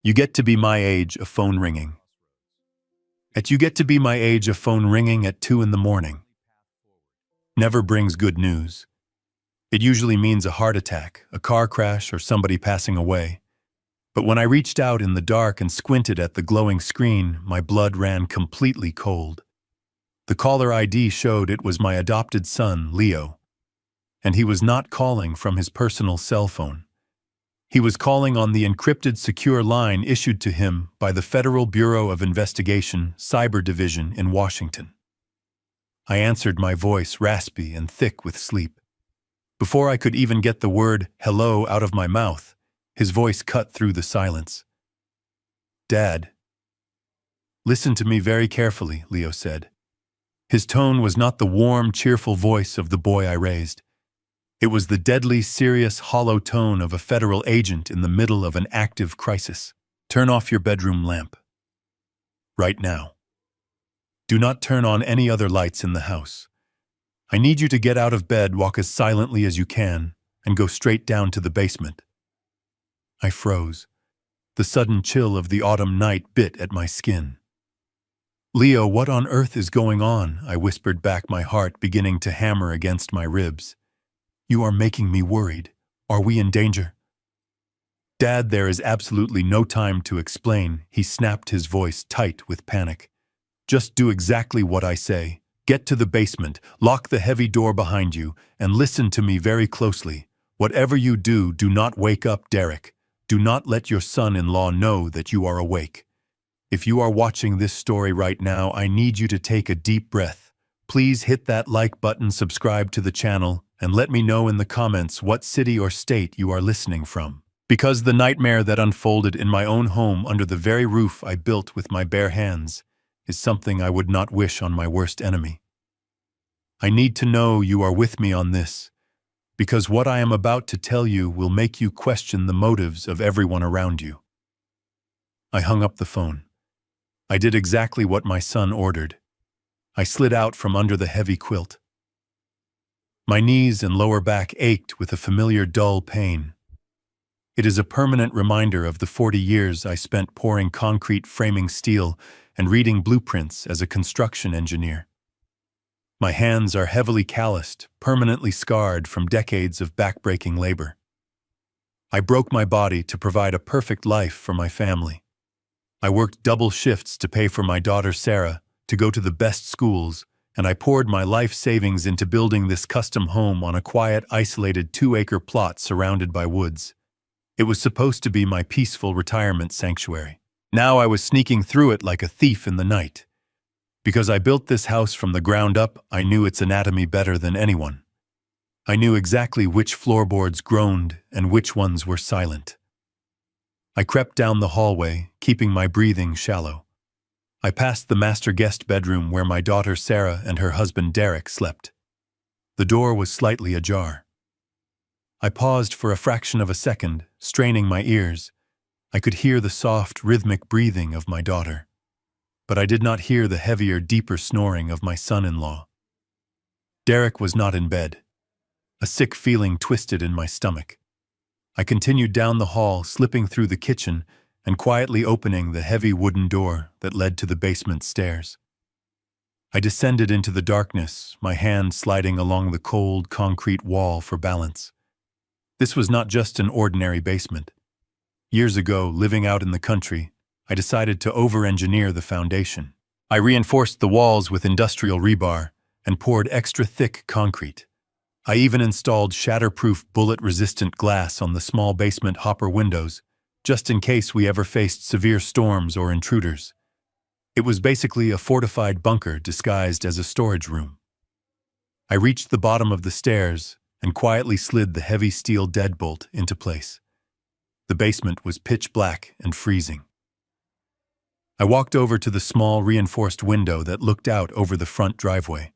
You get to be my age, a phone ringing. You get to be my age, a phone ringing at 2 in the morning. Never brings good news. It usually means a heart attack, a car crash, or somebody passing away. But when I reached out in the dark and squinted at the glowing screen, my blood ran completely cold. The caller ID showed it was my adopted son, Leo, and he was not calling from his personal cell phone. He was calling on the encrypted secure line issued to him by the Federal Bureau of Investigation, Cyber Division in Washington. I answered, my voice raspy and thick with sleep. Before I could even get the word hello out of my mouth, his voice cut through the silence. Dad. Listen to me very carefully, Leo said. His tone was not the warm, cheerful voice of the boy I raised. It was the deadly, serious, hollow tone of a federal agent in the middle of an active crisis. Turn off your bedroom lamp. Right now. Do not turn on any other lights in the house. I need you to get out of bed, walk as silently as you can, and go straight down to the basement. I froze. The sudden chill of the autumn night bit at my skin. Leo, what on earth is going on? I whispered back, my heart beginning to hammer against my ribs. You are making me worried. Are we in danger? Dad, there is absolutely no time to explain. He snapped, his voice tight with panic. Just do exactly what I say. Get to the basement, lock the heavy door behind you, and listen to me very closely. Whatever you do, do not wake up Derek. Do not let your son-in-law know that you are awake. If you are watching this story right now, I need you to take a deep breath. Please hit that like button, subscribe to the channel, and let me know in the comments what city or state you are listening from. Because the nightmare that unfolded in my own home under the very roof I built with my bare hands is something I would not wish on my worst enemy. I need to know you are with me on this, because what I am about to tell you will make you question the motives of everyone around you. I hung up the phone. I did exactly what my son ordered. I slid out from under the heavy quilt. My knees and lower back ached with a familiar dull pain. It is a permanent reminder of the 40 years I spent pouring concrete, framing steel, and reading blueprints as a construction engineer. My hands are heavily calloused, permanently scarred from decades of back-breaking labor. I broke my body to provide a perfect life for my family. I worked double shifts to pay for my daughter Sarah to go to the best schools, and I poured my life savings into building this custom home on a quiet, isolated 2-acre plot surrounded by woods. It was supposed to be my peaceful retirement sanctuary. Now I was sneaking through it like a thief in the night. Because I built this house from the ground up, I knew its anatomy better than anyone. I knew exactly which floorboards groaned and which ones were silent. I crept down the hallway, keeping my breathing shallow. I passed the master guest bedroom where my daughter Sarah and her husband Derek slept. The door was slightly ajar. I paused for a fraction of a second, straining my ears. I could hear the soft, rhythmic breathing of my daughter, but I did not hear the heavier, deeper snoring of my son-in-law. Derek was not in bed. A sick feeling twisted in my stomach. I continued down the hall, slipping through the kitchen and quietly opening the heavy wooden door that led to the basement stairs. I descended into the darkness, my hand sliding along the cold concrete wall for balance. This was not just an ordinary basement. Years ago, living out in the country, I decided to over-engineer the foundation. I reinforced the walls with industrial rebar and poured extra thick concrete. I even installed shatterproof, bullet-resistant glass on the small basement hopper windows, just in case we ever faced severe storms or intruders. It was basically a fortified bunker disguised as a storage room. I reached the bottom of the stairs and quietly slid the heavy steel deadbolt into place. The basement was pitch black and freezing. I walked over to the small reinforced window that looked out over the front driveway.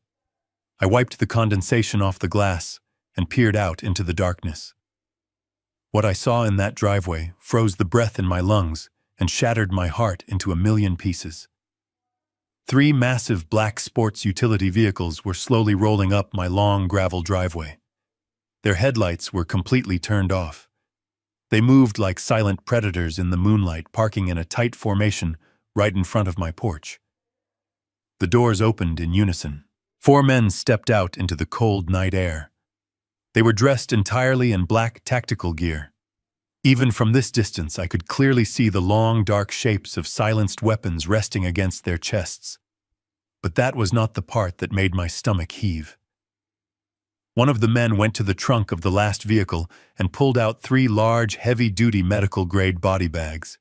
I wiped the condensation off the glass and peered out into the darkness. What I saw in that driveway froze the breath in my lungs and shattered my heart into a million pieces. 3 massive black sports utility vehicles were slowly rolling up my long gravel driveway. Their headlights were completely turned off. They moved like silent predators in the moonlight, parking in a tight formation right in front of my porch. The doors opened in unison. 4 men stepped out into the cold night air. They were dressed entirely in black tactical gear. Even from this distance, I could clearly see the long, dark shapes of silenced weapons resting against their chests. But that was not the part that made my stomach heave. One of the men went to the trunk of the last vehicle and pulled out 3 large, heavy-duty medical-grade body bags.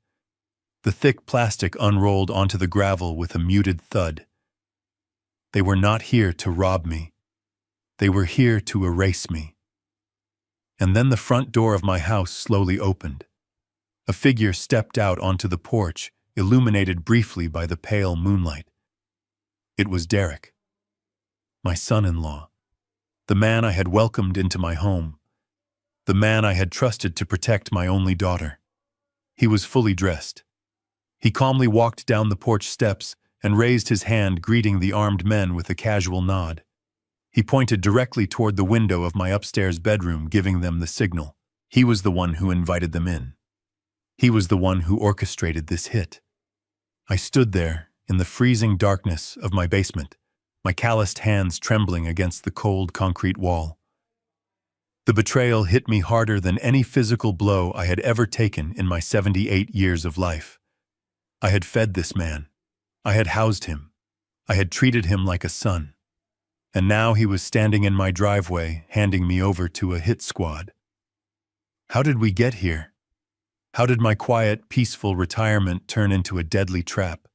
The thick plastic unrolled onto the gravel with a muted thud. They were not here to rob me. They were here to erase me. And then the front door of my house slowly opened. A figure stepped out onto the porch, illuminated briefly by the pale moonlight. It was Derek, my son-in-law, the man I had welcomed into my home, the man I had trusted to protect my only daughter. He was fully dressed. He calmly walked down the porch steps and raised his hand, greeting the armed men with a casual nod. He pointed directly toward the window of my upstairs bedroom, giving them the signal. He was the one who invited them in. He was the one who orchestrated this hit. I stood there in the freezing darkness of my basement, my calloused hands trembling against the cold concrete wall. The betrayal hit me harder than any physical blow I had ever taken in my 78 years of life. I had fed this man. I had housed him. I had treated him like a son. And now he was standing in my driveway, handing me over to a hit squad. How did we get here? How did my quiet, peaceful retirement turn into a deadly trap?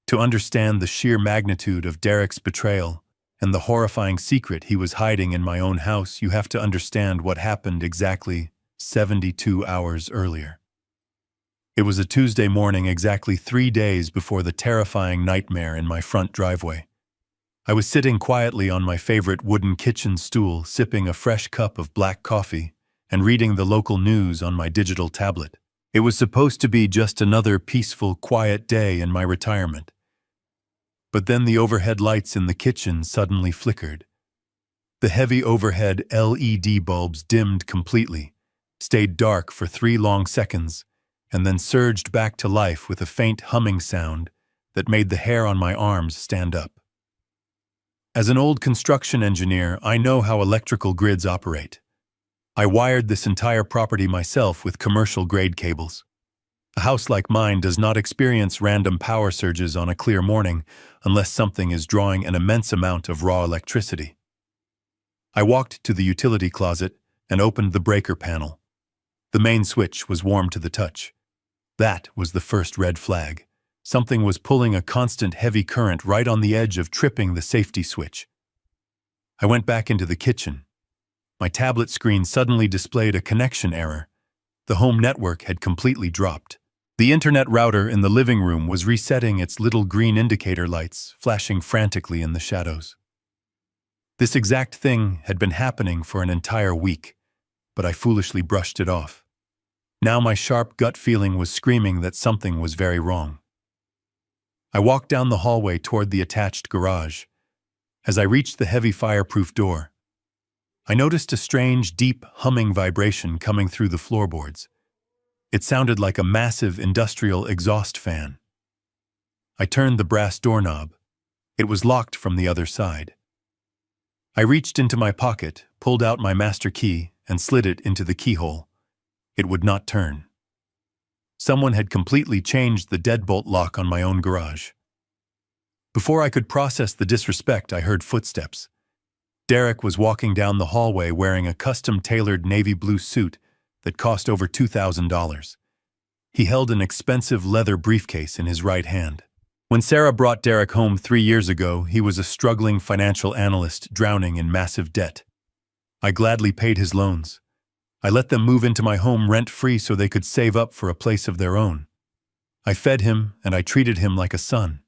To understand the sheer magnitude of Derek's betrayal and the horrifying secret he was hiding in my own house, you have to understand what happened exactly 72 hours earlier. It was a Tuesday morning, exactly 3 days before the terrifying nightmare in my front driveway. I was sitting quietly on my favorite wooden kitchen stool, sipping a fresh cup of black coffee and reading the local news on my digital tablet. It was supposed to be just another peaceful, quiet day in my retirement. But then the overhead lights in the kitchen suddenly flickered. The heavy overhead LED bulbs dimmed completely, stayed dark for 3 long seconds, and then surged back to life with a faint humming sound that made the hair on my arms stand up. As an old construction engineer, I know how electrical grids operate. I wired this entire property myself with commercial-grade cables. A house like mine does not experience random power surges on a clear morning unless something is drawing an immense amount of raw electricity. I walked to the utility closet and opened the breaker panel. The main switch was warm to the touch. That was the first red flag. Something was pulling a constant heavy current right on the edge of tripping the safety switch. I went back into the kitchen. My tablet screen suddenly displayed a connection error. The home network had completely dropped. The internet router in the living room was resetting its little green indicator lights, flashing frantically in the shadows. This exact thing had been happening for an entire week, but I foolishly brushed it off. Now my sharp gut feeling was screaming that something was very wrong. I walked down the hallway toward the attached garage. As I reached the heavy fireproof door, I noticed a strange, deep, humming vibration coming through the floorboards. It sounded like a massive industrial exhaust fan. I turned the brass doorknob. It was locked from the other side. I reached into my pocket, pulled out my master key, and slid it into the keyhole. It would not turn. Someone had completely changed the deadbolt lock on my own garage. Before I could process the disrespect, I heard footsteps. Derek was walking down the hallway wearing a custom-tailored navy blue suit that cost over $2,000. He held an expensive leather briefcase in his right hand. When Sarah brought Derek home 3 years ago, he was a struggling financial analyst drowning in massive debt. I gladly paid his loans. I let them move into my home rent-free so they could save up for a place of their own. I fed him and I treated him like a son.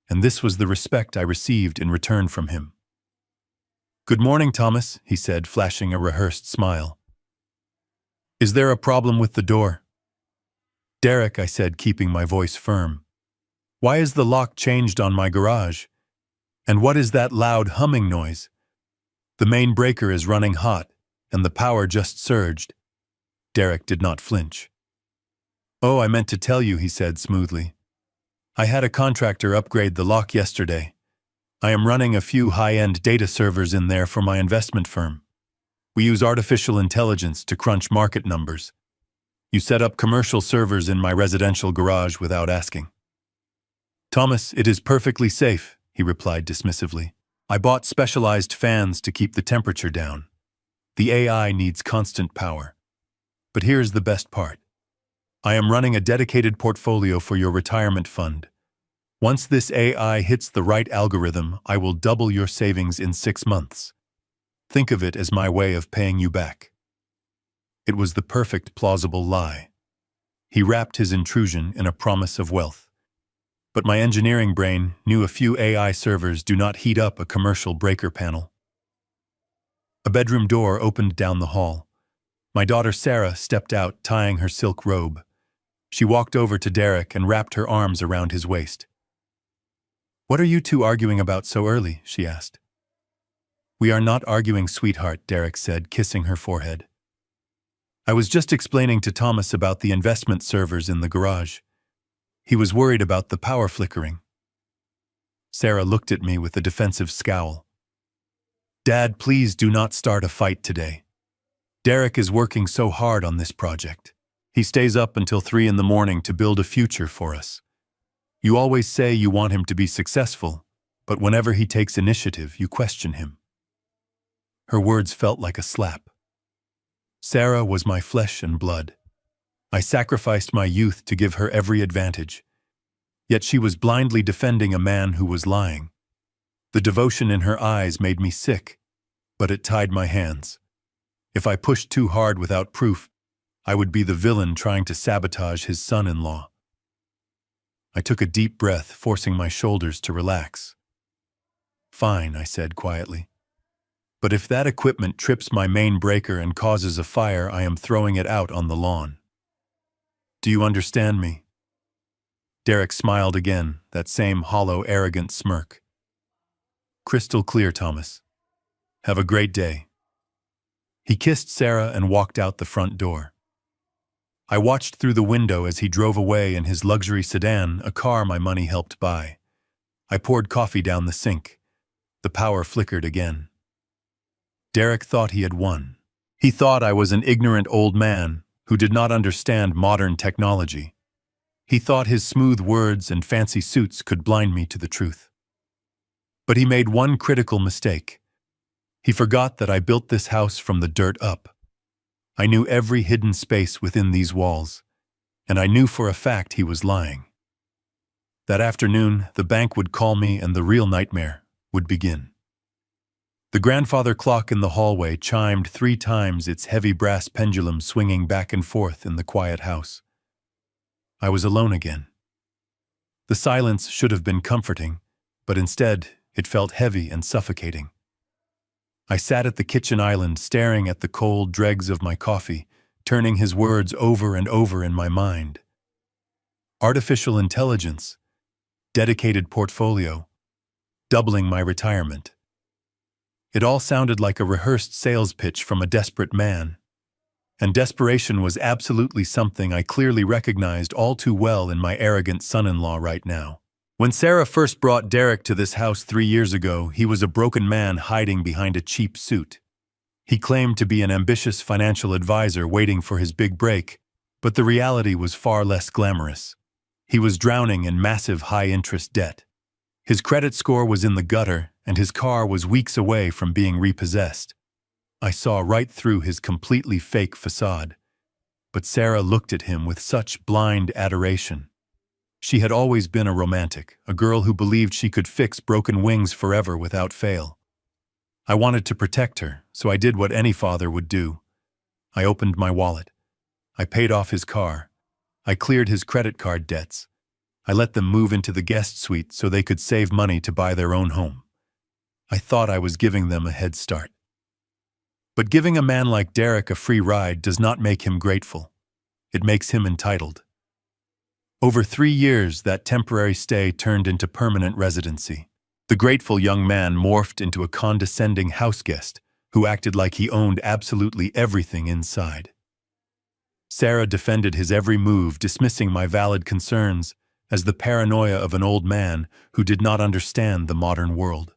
And this was the respect I received in return from him. "Good morning, Thomas," he said, flashing a rehearsed smile. "Is there a problem with the door?" "Derek," I said, keeping my voice firm. "Why is the lock changed on my garage? And what is that loud humming noise? The main breaker is running hot, and the power just surged." Derek did not flinch. "Oh, I meant to tell you," he said smoothly. "I had a contractor upgrade the lock yesterday. I am running a few high-end data servers in there for my investment firm. We use artificial intelligence to crunch market numbers. You set up commercial servers in my residential garage without asking." "Thomas, it is perfectly safe," he replied dismissively. "I bought specialized fans to keep the temperature down. The AI needs constant power. But here's the best part. I am running a dedicated portfolio for your retirement fund. Once this AI hits the right algorithm, I will double your savings in 6 months. Think of it as my way of paying you back." It was the perfect plausible lie. He wrapped his intrusion in a promise of wealth. But my engineering brain knew a few AI servers do not heat up a commercial breaker panel. A bedroom door opened down the hall. My daughter Sarah stepped out, tying her silk robe. She walked over to Derek and wrapped her arms around his waist. "What are you two arguing about so early?" she asked. "We are not arguing, sweetheart," Derek said, kissing her forehead. "I was just explaining to Thomas about the investment servers in the garage. He was worried about the power flickering." Sarah looked at me with a defensive scowl. "Dad, please do not start a fight today. Derek is working so hard on this project. He stays up until 3 in the morning to build a future for us. You always say you want him to be successful, but whenever he takes initiative, you question him." Her words felt like a slap. Sarah was my flesh and blood. I sacrificed my youth to give her every advantage. Yet she was blindly defending a man who was lying. The devotion in her eyes made me sick, but it tied my hands. If I pushed too hard without proof, I would be the villain trying to sabotage his son-in-law. I took a deep breath, forcing my shoulders to relax. "Fine," I said quietly. "But if that equipment trips my main breaker and causes a fire, I am throwing it out on the lawn. Do you understand me?" Derek smiled again, that same hollow, arrogant smirk. "Crystal clear, Thomas. Have a great day." He kissed Sarah and walked out the front door. I watched through the window as he drove away in his luxury sedan, a car my money helped buy. I poured coffee down the sink. The power flickered again. Derek thought he had won. He thought I was an ignorant old man who did not understand modern technology. He thought his smooth words and fancy suits could blind me to the truth. But he made one critical mistake. He forgot that I built this house from the dirt up. I knew every hidden space within these walls, and I knew for a fact he was lying. That afternoon, the bank would call me and the real nightmare would begin. The grandfather clock in the hallway chimed 3 times, its heavy brass pendulum swinging back and forth in the quiet house. I was alone again. The silence should have been comforting, but instead it felt heavy and suffocating. I sat at the kitchen island, staring at the cold dregs of my coffee, turning his words over and over in my mind. Artificial intelligence, dedicated portfolio, doubling my retirement. It all sounded like a rehearsed sales pitch from a desperate man. And desperation was absolutely something I clearly recognized all too well in my arrogant son-in-law right now. When Sarah first brought Derek to this house 3 years ago, he was a broken man hiding behind a cheap suit. He claimed to be an ambitious financial advisor waiting for his big break, but the reality was far less glamorous. He was drowning in massive high-interest debt. His credit score was in the gutter, and his car was weeks away from being repossessed. I saw right through his completely fake facade. But Sarah looked at him with such blind adoration. She had always been a romantic, a girl who believed she could fix broken wings forever without fail. I wanted to protect her, so I did what any father would do. I opened my wallet. I paid off his car. I cleared his credit card debts. I let them move into the guest suite so they could save money to buy their own home. I thought I was giving them a head start. But giving a man like Derek a free ride does not make him grateful. It makes him entitled. Over 3 years, that temporary stay turned into permanent residency. The grateful young man morphed into a condescending houseguest who acted like he owned absolutely everything inside. Sarah defended his every move, dismissing my valid concerns as the paranoia of an old man who did not understand the modern world.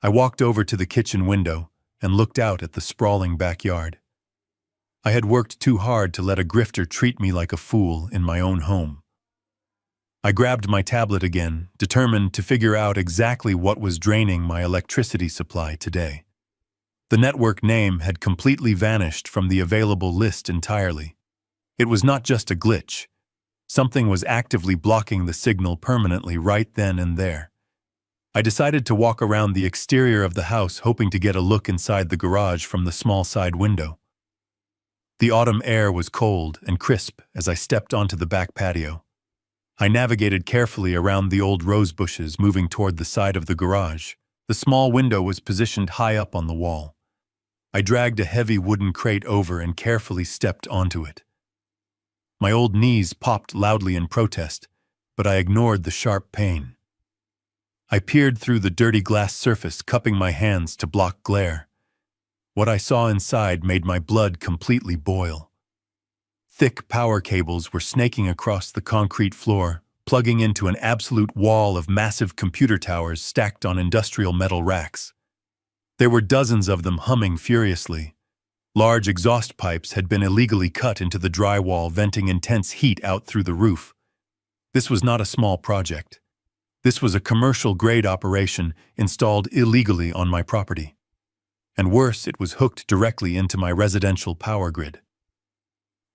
I walked over to the kitchen window and looked out at the sprawling backyard. I had worked too hard to let a grifter treat me like a fool in my own home. I grabbed my tablet again, determined to figure out exactly what was draining my electricity supply today. The network name had completely vanished from the available list entirely. It was not just a glitch. Something was actively blocking the signal permanently right then and there. I decided to walk around the exterior of the house, hoping to get a look inside the garage from the small side window. The autumn air was cold and crisp as I stepped onto the back patio. I navigated carefully around the old rose bushes, moving toward the side of the garage. The small window was positioned high up on the wall. I dragged a heavy wooden crate over and carefully stepped onto it. My old knees popped loudly in protest, but I ignored the sharp pain. I peered through the dirty glass surface, cupping my hands to block glare. What I saw inside made my blood completely boil. Thick power cables were snaking across the concrete floor, plugging into an absolute wall of massive computer towers stacked on industrial metal racks. There were dozens of them humming furiously. Large exhaust pipes had been illegally cut into the drywall, venting intense heat out through the roof. This was not a small project. This was a commercial-grade operation installed illegally on my property. And worse, it was hooked directly into my residential power grid.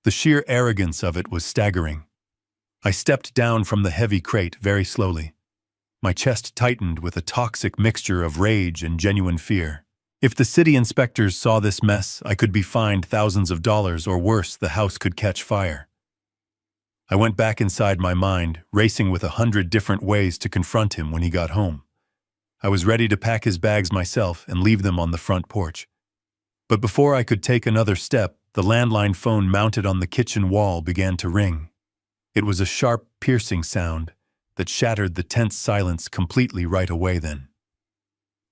The sheer arrogance of it was staggering. I stepped down from the heavy crate very slowly. My chest tightened with a toxic mixture of rage and genuine fear. If the city inspectors saw this mess, I could be fined thousands of dollars, or worse, the house could catch fire. I went back inside my mind, racing with 100 different ways to confront him when he got home. I was ready to pack his bags myself and leave them on the front porch. But before I could take another step, the landline phone mounted on the kitchen wall began to ring. It was a sharp, piercing sound that shattered the tense silence completely right away then.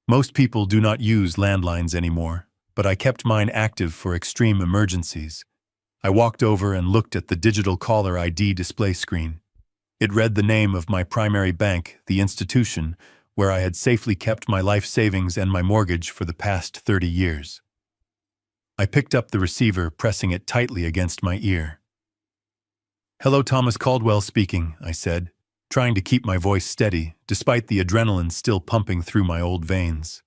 Most people do not use landlines anymore, but I kept mine active for extreme emergencies. I walked over and looked at the digital caller ID display screen. It read the name of my primary bank, the institution where I had safely kept my life savings and my mortgage for the past 30 years. I picked up the receiver, pressing it tightly against my ear. "Hello, Thomas Caldwell speaking," I said, trying to keep my voice steady, despite the adrenaline still pumping through my old veins.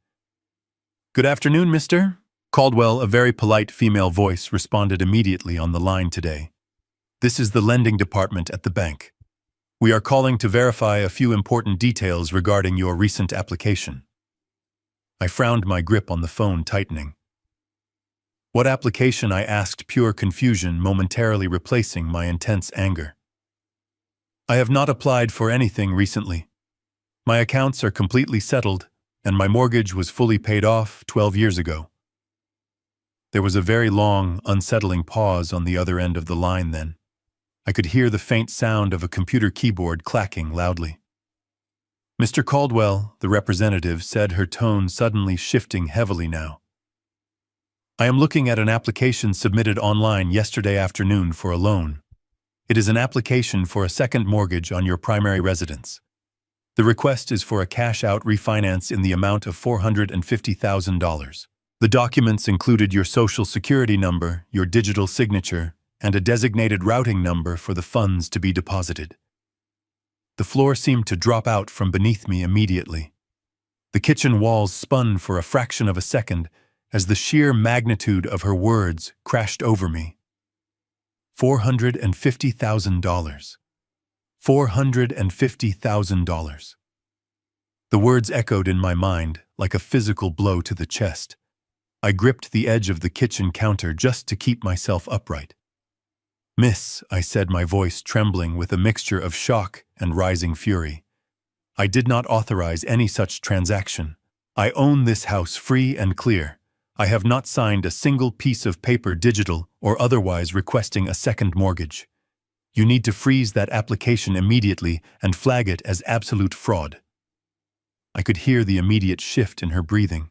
"Good afternoon, mister." Caldwell, a very polite female voice, responded immediately on the line today. "This is the lending department at the bank. We are calling to verify a few important details regarding your recent application." I frowned, my grip on the phone tightening. "What application?" I asked, pure confusion momentarily replacing my intense anger. "I have not applied for anything recently. My accounts are completely settled, and my mortgage was fully paid off 12 years ago." There was a very long, unsettling pause on the other end of the line then. I could hear the faint sound of a computer keyboard clacking loudly. "Mr. Caldwell," the representative said, her tone suddenly shifting heavily now. "I am looking at an application submitted online yesterday afternoon for a loan. It is an application for a second mortgage on your primary residence. The request is for a cash-out refinance in the amount of $450,000. The documents included your social security number, your digital signature, and a designated routing number for the funds to be deposited." The floor seemed to drop out from beneath me immediately. The kitchen walls spun for a fraction of a second as the sheer magnitude of her words crashed over me. $450,000. $450,000. The words echoed in my mind like a physical blow to the chest. I gripped the edge of the kitchen counter just to keep myself upright. "Miss," I said, my voice trembling with a mixture of shock and rising fury, "I did not authorize any such transaction. I own this house free and clear. I have not signed a single piece of paper, digital or otherwise, requesting a second mortgage. You need to freeze that application immediately and flag it as absolute fraud." I could hear the immediate shift in her breathing.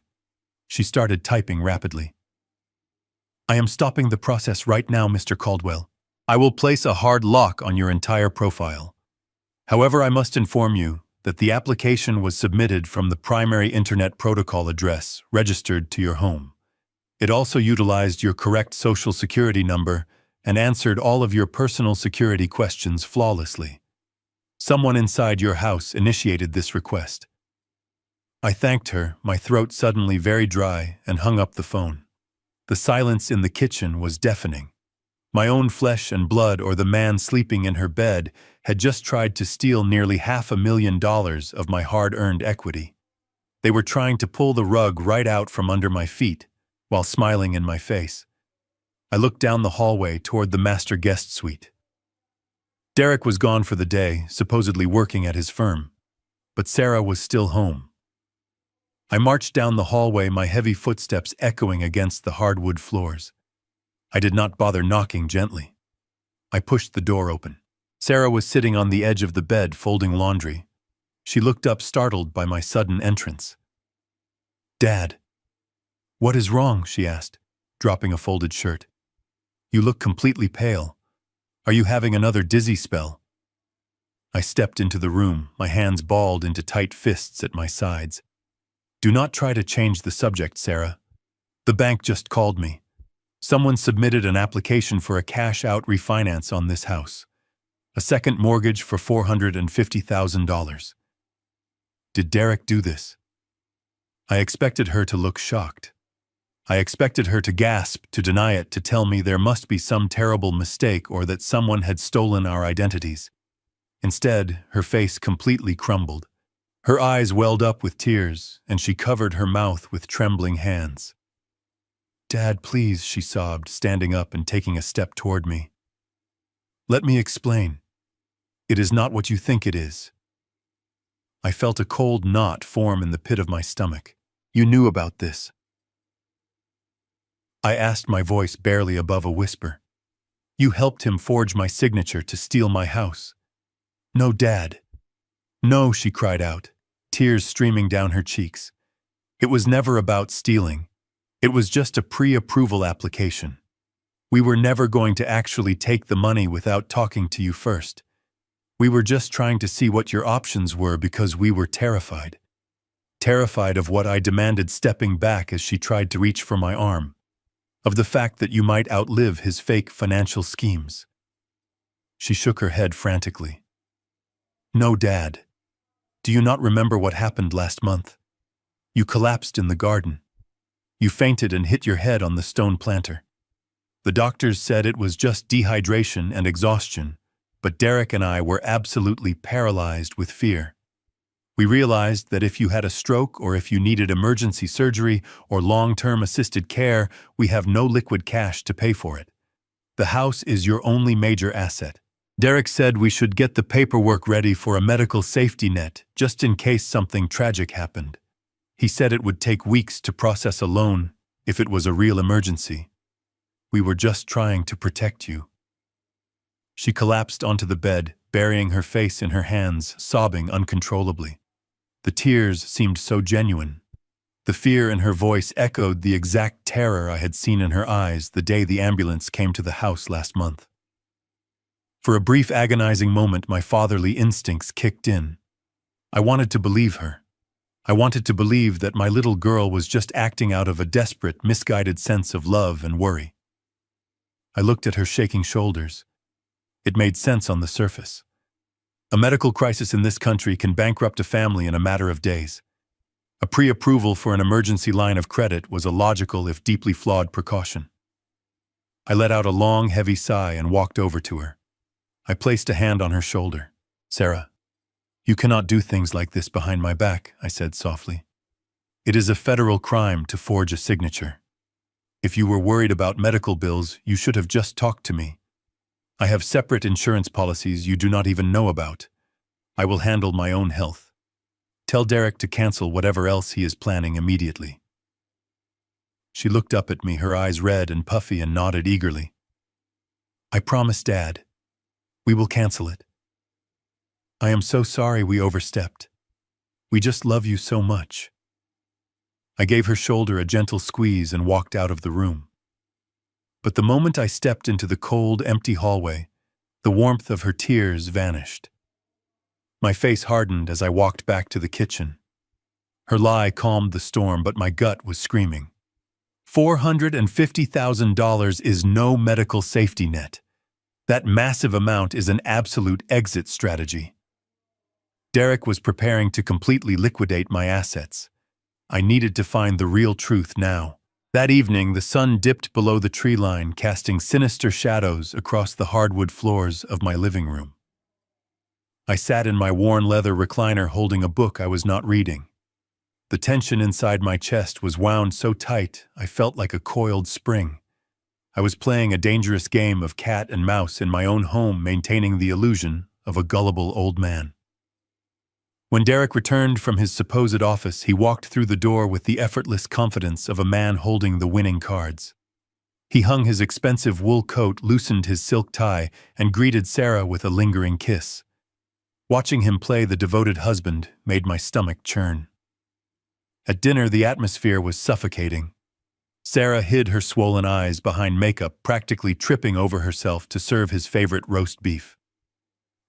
She started typing rapidly. I am stopping the process right now, Mr. Caldwell. I will place a hard lock on your entire profile. However, I must inform you that the application was submitted from the primary Internet Protocol address registered to your home. It also utilized your correct Social Security number and answered all of your personal security questions flawlessly. Someone inside your house initiated this request. I thanked her, my throat suddenly very dry, and hung up the phone. The silence in the kitchen was deafening. My own flesh and blood, or the man sleeping in her bed, had just tried to steal nearly $500,000 of my hard-earned equity. They were trying to pull the rug right out from under my feet, while smiling in my face. I looked down the hallway toward the master guest suite. Derek was gone for the day, supposedly working at his firm, but Sarah was still home. I marched down the hallway, my heavy footsteps echoing against the hardwood floors. I did not bother knocking gently. I pushed the door open. Sarah was sitting on the edge of the bed folding laundry. She looked up, startled by my sudden entrance. "Dad, what is wrong?" she asked, dropping a folded shirt. "You look completely pale. Are you having another dizzy spell?" I stepped into the room, my hands balled into tight fists at my sides. "Do not try to change the subject, Sarah. The bank just called me. Someone submitted an application for a cash-out refinance on this house. A second mortgage for $450,000. Did Derek do this?" I expected her to look shocked. I expected her to gasp, to deny it, to tell me there must be some terrible mistake or that someone had stolen our identities. Instead, her face completely crumbled. Her eyes welled up with tears, and she covered her mouth with trembling hands. "Dad, please," she sobbed, standing up and taking a step toward me. "Let me explain. It is not what you think it is." I felt a cold knot form in the pit of my stomach. "You knew about this?" I asked, my voice barely above a whisper. "You helped him forge my signature to steal my house." "No, Dad. No," she cried out, tears streaming down her cheeks. "It was never about stealing. It was just a pre-approval application. We were never going to actually take the money without talking to you first. We were just trying to see what your options were because we were terrified. Terrified of what I demanded, stepping back as she tried to reach for my arm. Of the fact that you might outlive his fake financial schemes." She shook her head frantically. "No, Dad. Do you not remember what happened last month? You collapsed in the garden. You fainted and hit your head on the stone planter. The doctors said it was just dehydration and exhaustion, but Derek and I were absolutely paralyzed with fear. We realized that if you had a stroke or if you needed emergency surgery or long-term assisted care, we have no liquid cash to pay for it. The house is your only major asset. Derek said we should get the paperwork ready for a medical safety net, just in case something tragic happened. He said it would take weeks to process a loan if it was a real emergency. We were just trying to protect you." She collapsed onto the bed, burying her face in her hands, sobbing uncontrollably. The tears seemed so genuine. The fear in her voice echoed the exact terror I had seen in her eyes the day the ambulance came to the house last month. For a brief, agonizing moment, my fatherly instincts kicked in. I wanted to believe her. I wanted to believe that my little girl was just acting out of a desperate, misguided sense of love and worry. I looked at her shaking shoulders. It made sense on the surface. A medical crisis in this country can bankrupt a family in a matter of days. A pre-approval for an emergency line of credit was a logical, if deeply flawed, precaution. I let out a long, heavy sigh and walked over to her. I placed a hand on her shoulder. "Sarah, you cannot do things like this behind my back," I said softly. "It is a federal crime to forge a signature. If you were worried about medical bills, you should have just talked to me. I have separate insurance policies you do not even know about. I will handle my own health. Tell Derek to cancel whatever else he is planning immediately." She looked up at me, her eyes red and puffy, and nodded eagerly. "I promise, Dad. We will cancel it. I am so sorry we overstepped. We just love you so much." I gave her shoulder a gentle squeeze and walked out of the room. But the moment I stepped into the cold, empty hallway, the warmth of her tears vanished. My face hardened as I walked back to the kitchen. Her lie calmed the storm, but my gut was screaming. $450,000 is no medical safety net. That massive amount is an absolute exit strategy. Derek was preparing to completely liquidate my assets. I needed to find the real truth now. That evening, the sun dipped below the tree line, casting sinister shadows across the hardwood floors of my living room. I sat in my worn leather recliner holding a book I was not reading. The tension inside my chest was wound so tight I felt like a coiled spring. I was playing a dangerous game of cat and mouse in my own home, maintaining the illusion of a gullible old man. When Derek returned from his supposed office, he walked through the door with the effortless confidence of a man holding the winning cards. He hung his expensive wool coat, loosened his silk tie, and greeted Sarah with a lingering kiss. Watching him play the devoted husband made my stomach churn. At dinner, the atmosphere was suffocating. Sarah hid her swollen eyes behind makeup, practically tripping over herself to serve his favorite roast beef.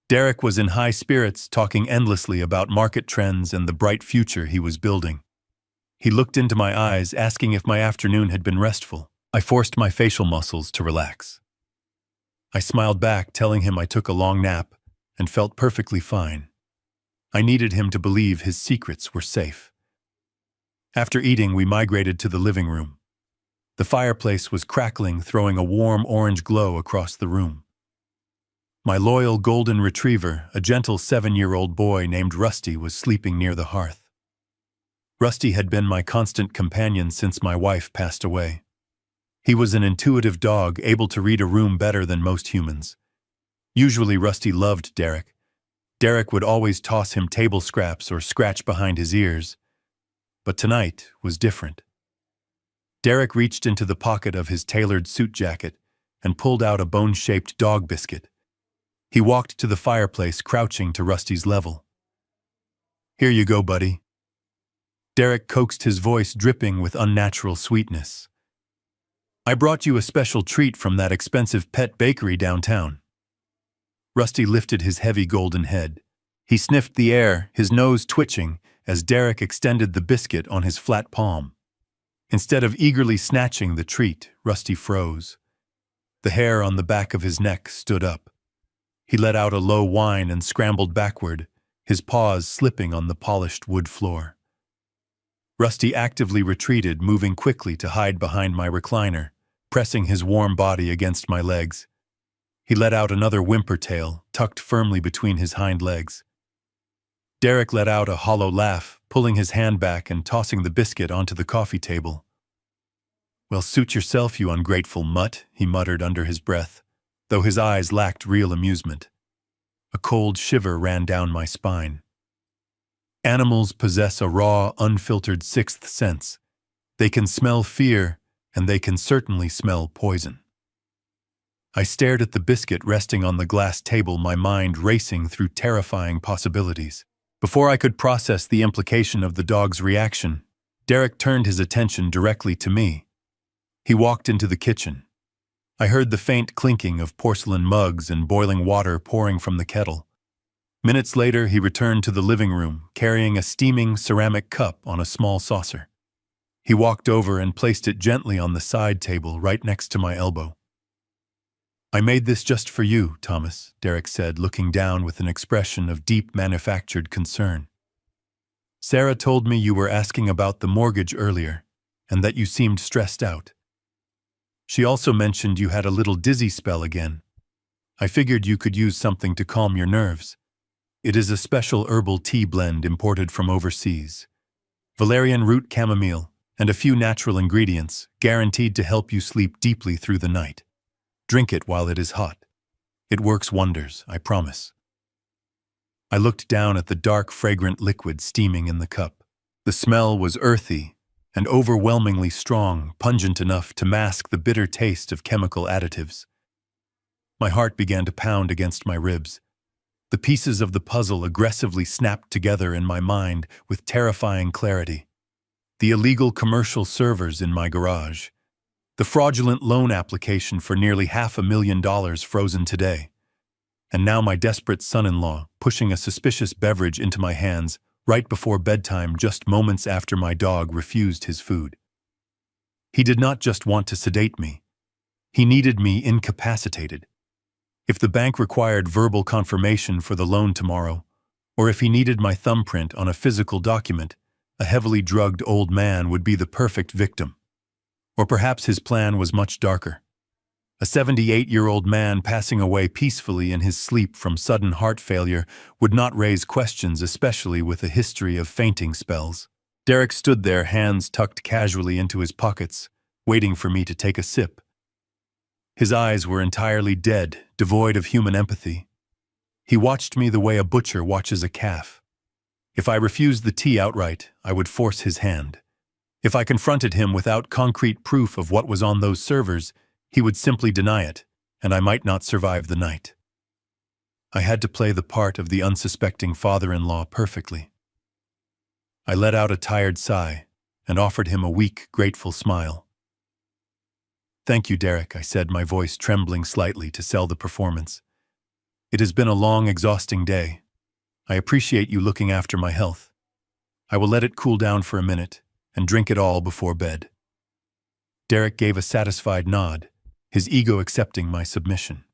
Derek was in high spirits, talking endlessly about market trends and the bright future he was building. He looked into my eyes, asking if my afternoon had been restful. I forced my facial muscles to relax. I smiled back, telling him I took a long nap and felt perfectly fine. I needed him to believe his secrets were safe. After eating, we migrated to the living room. The fireplace was crackling, throwing a warm orange glow across the room. My loyal golden retriever, a gentle 7-year-old boy named Rusty, was sleeping near the hearth. Rusty had been my constant companion since my wife passed away. He was an intuitive dog, able to read a room better than most humans. Usually Rusty loved Derek. Derek would always toss him table scraps or scratch behind his ears. But tonight was different. Derek reached into the pocket of his tailored suit jacket and pulled out a bone-shaped dog biscuit. He walked to the fireplace, crouching to Rusty's level. "Here you go, buddy." Derek coaxed, his voice dripping with unnatural sweetness. "I brought you a special treat from that expensive pet bakery downtown." Rusty lifted his heavy golden head. He sniffed the air, his nose twitching, as Derek extended the biscuit on his flat palm. Instead of eagerly snatching the treat, Rusty froze. The hair on the back of his neck stood up. He let out a low whine and scrambled backward, his paws slipping on the polished wood floor. Rusty actively retreated, moving quickly to hide behind my recliner, pressing his warm body against my legs. He let out another whimper tail, tucked firmly between his hind legs. Derek let out a hollow laugh, pulling his hand back and tossing the biscuit onto the coffee table. "Well, suit yourself, you ungrateful mutt," he muttered under his breath, though his eyes lacked real amusement. A cold shiver ran down my spine. Animals possess a raw, unfiltered sixth sense. They can smell fear, and they can certainly smell poison. I stared at the biscuit resting on the glass table, my mind racing through terrifying possibilities. Before I could process the implication of the dog's reaction, Derek turned his attention directly to me. He walked into the kitchen. I heard the faint clinking of porcelain mugs and boiling water pouring from the kettle. Minutes later, he returned to the living room, carrying a steaming ceramic cup on a small saucer. He walked over and placed it gently on the side table right next to my elbow. "I made this just for you, Thomas," Derek said, looking down with an expression of deep manufactured concern. "Sarah told me you were asking about the mortgage earlier, and that you seemed stressed out. She also mentioned you had a little dizzy spell again. I figured you could use something to calm your nerves. It is a special herbal tea blend imported from overseas. Valerian root chamomile and a few natural ingredients, guaranteed to help you sleep deeply through the night. Drink it while it is hot. It works wonders, I promise." I looked down at the dark, fragrant liquid steaming in the cup. The smell was earthy and overwhelmingly strong, pungent enough to mask the bitter taste of chemical additives. My heart began to pound against my ribs. The pieces of the puzzle aggressively snapped together in my mind with terrifying clarity. The illegal commercial servers in my garage, The fraudulent loan application for nearly $500,000 frozen today. And now my desperate son-in-law pushing a suspicious beverage into my hands right before bedtime, just moments after my dog refused his food. He did not just want to sedate me. He needed me incapacitated. If the bank required verbal confirmation for the loan tomorrow, or if he needed my thumbprint on a physical document, a heavily drugged old man would be the perfect victim. Or perhaps his plan was much darker. A 78-year-old man passing away peacefully in his sleep from sudden heart failure would not raise questions, especially with a history of fainting spells. Derek stood there, hands tucked casually into his pockets, waiting for me to take a sip. His eyes were entirely dead, devoid of human empathy. He watched me the way a butcher watches a calf. If I refused the tea outright, I would force his hand. If I confronted him without concrete proof of what was on those servers, he would simply deny it, and I might not survive the night. I had to play the part of the unsuspecting father-in-law perfectly. I let out a tired sigh and offered him a weak, grateful smile. "Thank you, Derek," I said, my voice trembling slightly to sell the performance. "It has been a long, exhausting day. I appreciate you looking after my health. I will let it cool down for a minute and drink it all before bed." Derek gave a satisfied nod, his ego accepting my submission.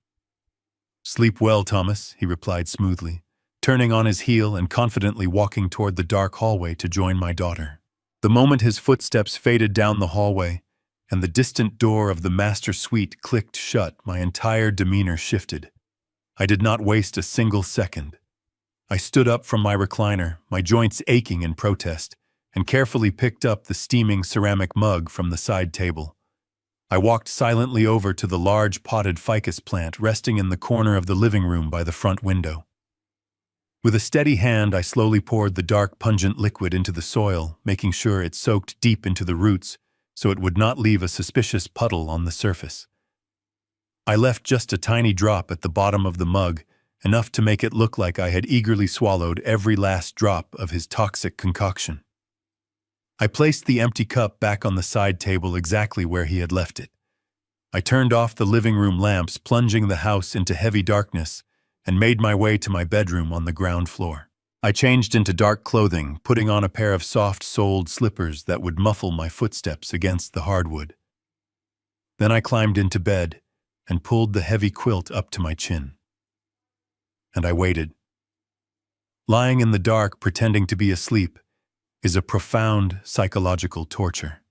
"Sleep well, Thomas," he replied smoothly, turning on his heel and confidently walking toward the dark hallway to join my daughter. The moment his footsteps faded down the hallway and the distant door of the master suite clicked shut, my entire demeanor shifted. I did not waste a single second. I stood up from my recliner, my joints aching in protest, and carefully picked up the steaming ceramic mug from the side table. I walked silently over to the large potted ficus plant resting in the corner of the living room by the front window. With a steady hand, I slowly poured the dark, pungent liquid into the soil, making sure it soaked deep into the roots so it would not leave a suspicious puddle on the surface. I left just a tiny drop at the bottom of the mug, enough to make it look like I had eagerly swallowed every last drop of his toxic concoction. I placed the empty cup back on the side table exactly where he had left it. I turned off the living room lamps, plunging the house into heavy darkness, and made my way to my bedroom on the ground floor. I changed into dark clothing, putting on a pair of soft-soled slippers that would muffle my footsteps against the hardwood. Then I climbed into bed and pulled the heavy quilt up to my chin. And I waited. Lying in the dark, pretending to be asleep, is a profound psychological torture.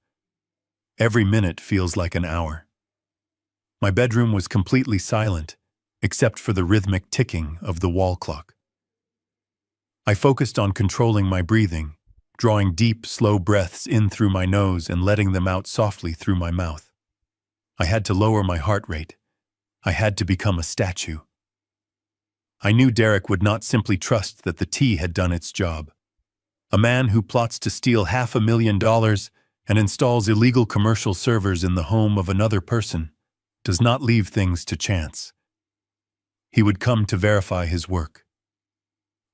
Every minute feels like an hour. My bedroom was completely silent, except for the rhythmic ticking of the wall clock. I focused on controlling my breathing, drawing deep, slow breaths in through my nose and letting them out softly through my mouth. I had to lower my heart rate. I had to become a statue. I knew Derek would not simply trust that the tea had done its job. A man who plots to steal $500,000 and installs illegal commercial servers in the home of another person does not leave things to chance. He would come to verify his work.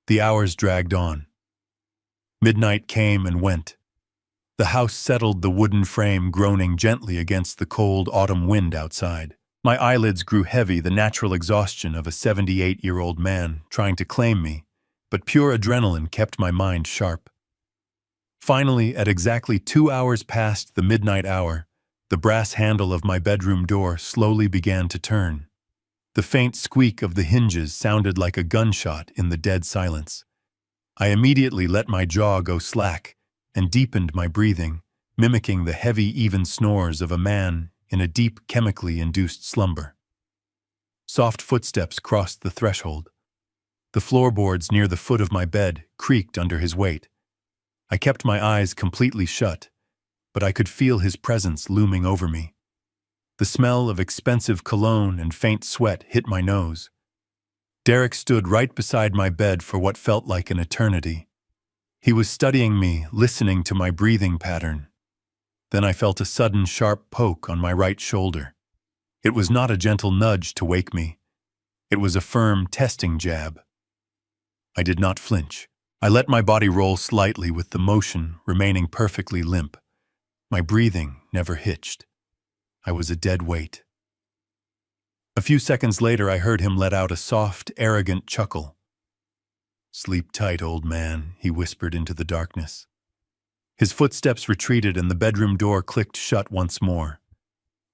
The hours dragged on. Midnight came and went. The house settled, the wooden frame groaning gently against the cold autumn wind outside. My eyelids grew heavy, the natural exhaustion of a 78-year-old man trying to claim me, but pure adrenaline kept my mind sharp. Finally, at exactly 2 hours past the midnight hour, the brass handle of my bedroom door slowly began to turn. The faint squeak of the hinges sounded like a gunshot in the dead silence. I immediately let my jaw go slack and deepened my breathing, mimicking the heavy, even snores of a man in a deep, chemically induced slumber. Soft footsteps crossed the threshold. The floorboards near the foot of my bed creaked under his weight. I kept my eyes completely shut, but I could feel his presence looming over me. The smell of expensive cologne and faint sweat hit my nose. Derek stood right beside my bed for what felt like an eternity. He was studying me, listening to my breathing pattern. Then I felt a sudden sharp poke on my right shoulder. It was not a gentle nudge to wake me. It was a firm, testing jab. I did not flinch. I let my body roll slightly, with the motion remaining perfectly limp. My breathing never hitched. I was a dead weight. A few seconds later, I heard him let out a soft, arrogant chuckle. "Sleep tight, old man," he whispered into the darkness. His footsteps retreated and the bedroom door clicked shut once more.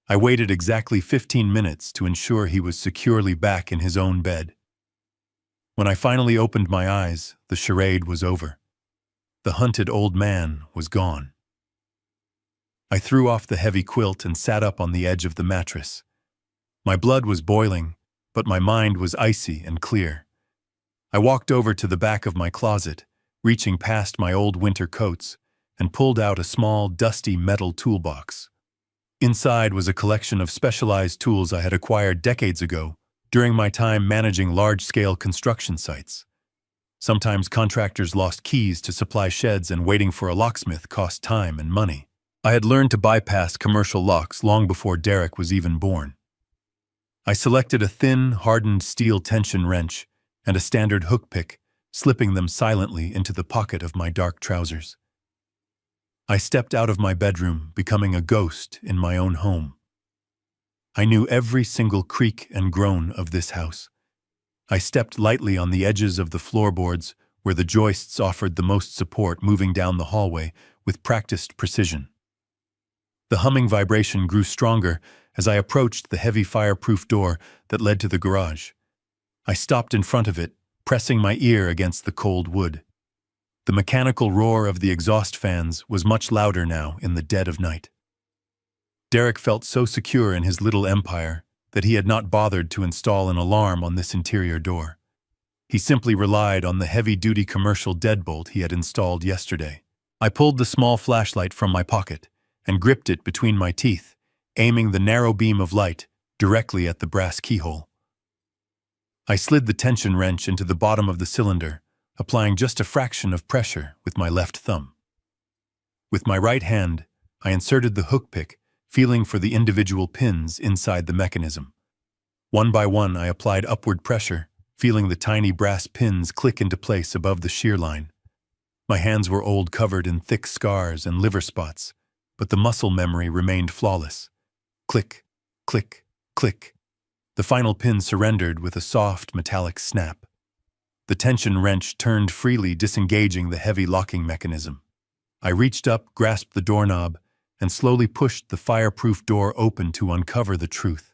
I waited exactly 15 minutes to ensure he was securely back in his own bed. When I finally opened my eyes, the charade was over. The hunted old man was gone. I threw off the heavy quilt and sat up on the edge of the mattress. My blood was boiling, but my mind was icy and clear. I walked over to the back of my closet, reaching past my old winter coats, and pulled out a small, dusty metal toolbox. Inside was a collection of specialized tools I had acquired decades ago during my time managing large-scale construction sites. Sometimes contractors lost keys to supply sheds and waiting for a locksmith cost time and money. I had learned to bypass commercial locks long before Derek was even born. I selected a thin, hardened steel tension wrench and a standard hook pick, slipping them silently into the pocket of my dark trousers. I stepped out of my bedroom, becoming a ghost in my own home. I knew every single creak and groan of this house. I stepped lightly on the edges of the floorboards where the joists offered the most support, moving down the hallway with practiced precision. The humming vibration grew stronger as I approached the heavy fireproof door that led to the garage. I stopped in front of it, pressing my ear against the cold wood. The mechanical roar of the exhaust fans was much louder now in the dead of night. Derek felt so secure in his little empire that he had not bothered to install an alarm on this interior door. He simply relied on the heavy-duty commercial deadbolt he had installed yesterday. I pulled the small flashlight from my pocket and gripped it between my teeth, aiming the narrow beam of light directly at the brass keyhole. I slid the tension wrench into the bottom of the cylinder, applying just a fraction of pressure with my left thumb. With my right hand, I inserted the hook pick, feeling for the individual pins inside the mechanism. One by one, I applied upward pressure, feeling the tiny brass pins click into place above the shear line. My hands were old, covered in thick scars and liver spots, but the muscle memory remained flawless. Click, click, click. The final pin surrendered with a soft, metallic snap. The tension wrench turned freely, disengaging the heavy locking mechanism. I reached up, grasped the doorknob, and slowly pushed the fireproof door open to uncover the truth.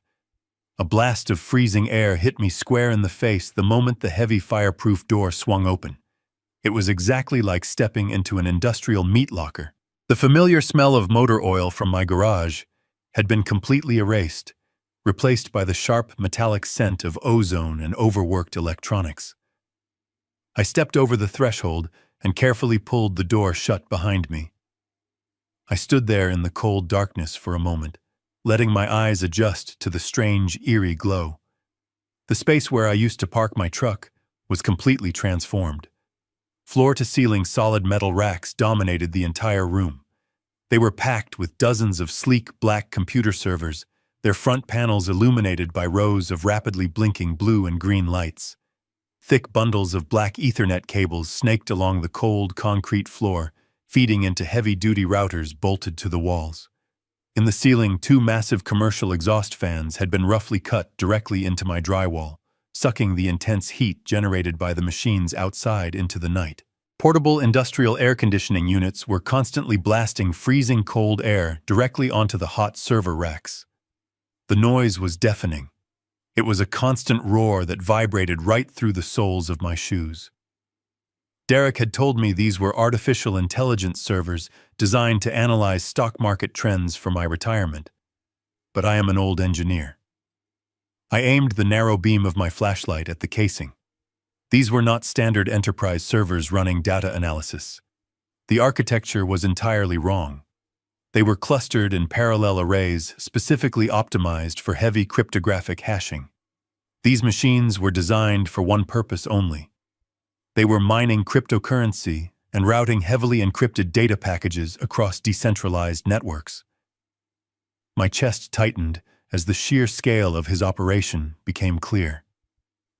A blast of freezing air hit me square in the face the moment the heavy fireproof door swung open. It was exactly like stepping into an industrial meat locker. The familiar smell of motor oil from my garage had been completely erased, replaced by the sharp metallic scent of ozone and overworked electronics. I stepped over the threshold and carefully pulled the door shut behind me. I stood there in the cold darkness for a moment, letting my eyes adjust to the strange, eerie glow. The space where I used to park my truck was completely transformed. Floor-to-ceiling solid metal racks dominated the entire room. They were packed with dozens of sleek black computer servers, their front panels illuminated by rows of rapidly blinking blue and green lights. Thick bundles of black Ethernet cables snaked along the cold concrete floor, feeding into heavy-duty routers bolted to the walls. In the ceiling, 2 massive commercial exhaust fans had been roughly cut directly into my drywall, sucking the intense heat generated by the machines outside into the night. Portable industrial air conditioning units were constantly blasting freezing cold air directly onto the hot server racks. The noise was deafening. It was a constant roar that vibrated right through the soles of my shoes. Derek had told me these were artificial intelligence servers designed to analyze stock market trends for my retirement. But I am an old engineer. I aimed the narrow beam of my flashlight at the casing. These were not standard enterprise servers running data analysis. The architecture was entirely wrong. They were clustered in parallel arrays specifically optimized for heavy cryptographic hashing. These machines were designed for one purpose only. They were mining cryptocurrency and routing heavily encrypted data packages across decentralized networks. My chest tightened as the sheer scale of his operation became clear.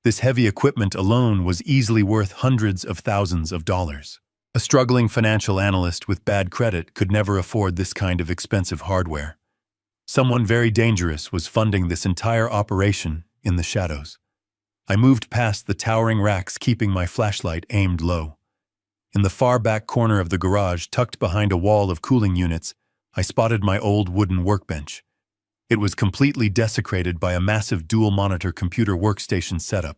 This heavy equipment alone was easily worth hundreds of thousands of dollars. A struggling financial analyst with bad credit could never afford this kind of expensive hardware. Someone very dangerous was funding this entire operation in the shadows. I moved past the towering racks, keeping my flashlight aimed low. In the far back corner of the garage, tucked behind a wall of cooling units, I spotted my old wooden workbench. It was completely desecrated by a massive dual-monitor computer workstation setup.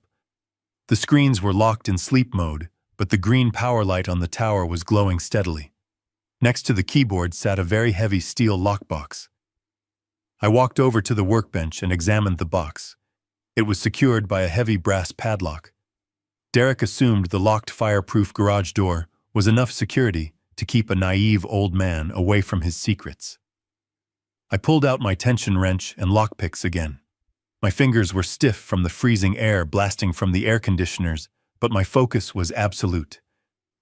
The screens were locked in sleep mode, but the green power light on the tower was glowing steadily. Next to the keyboard sat a very heavy steel lockbox. I walked over to the workbench and examined the box. It was secured by a heavy brass padlock. Derek assumed the locked fireproof garage door was enough security to keep a naive old man away from his secrets. I pulled out my tension wrench and lockpicks again. My fingers were stiff from the freezing air blasting from the air conditioners, but my focus was absolute.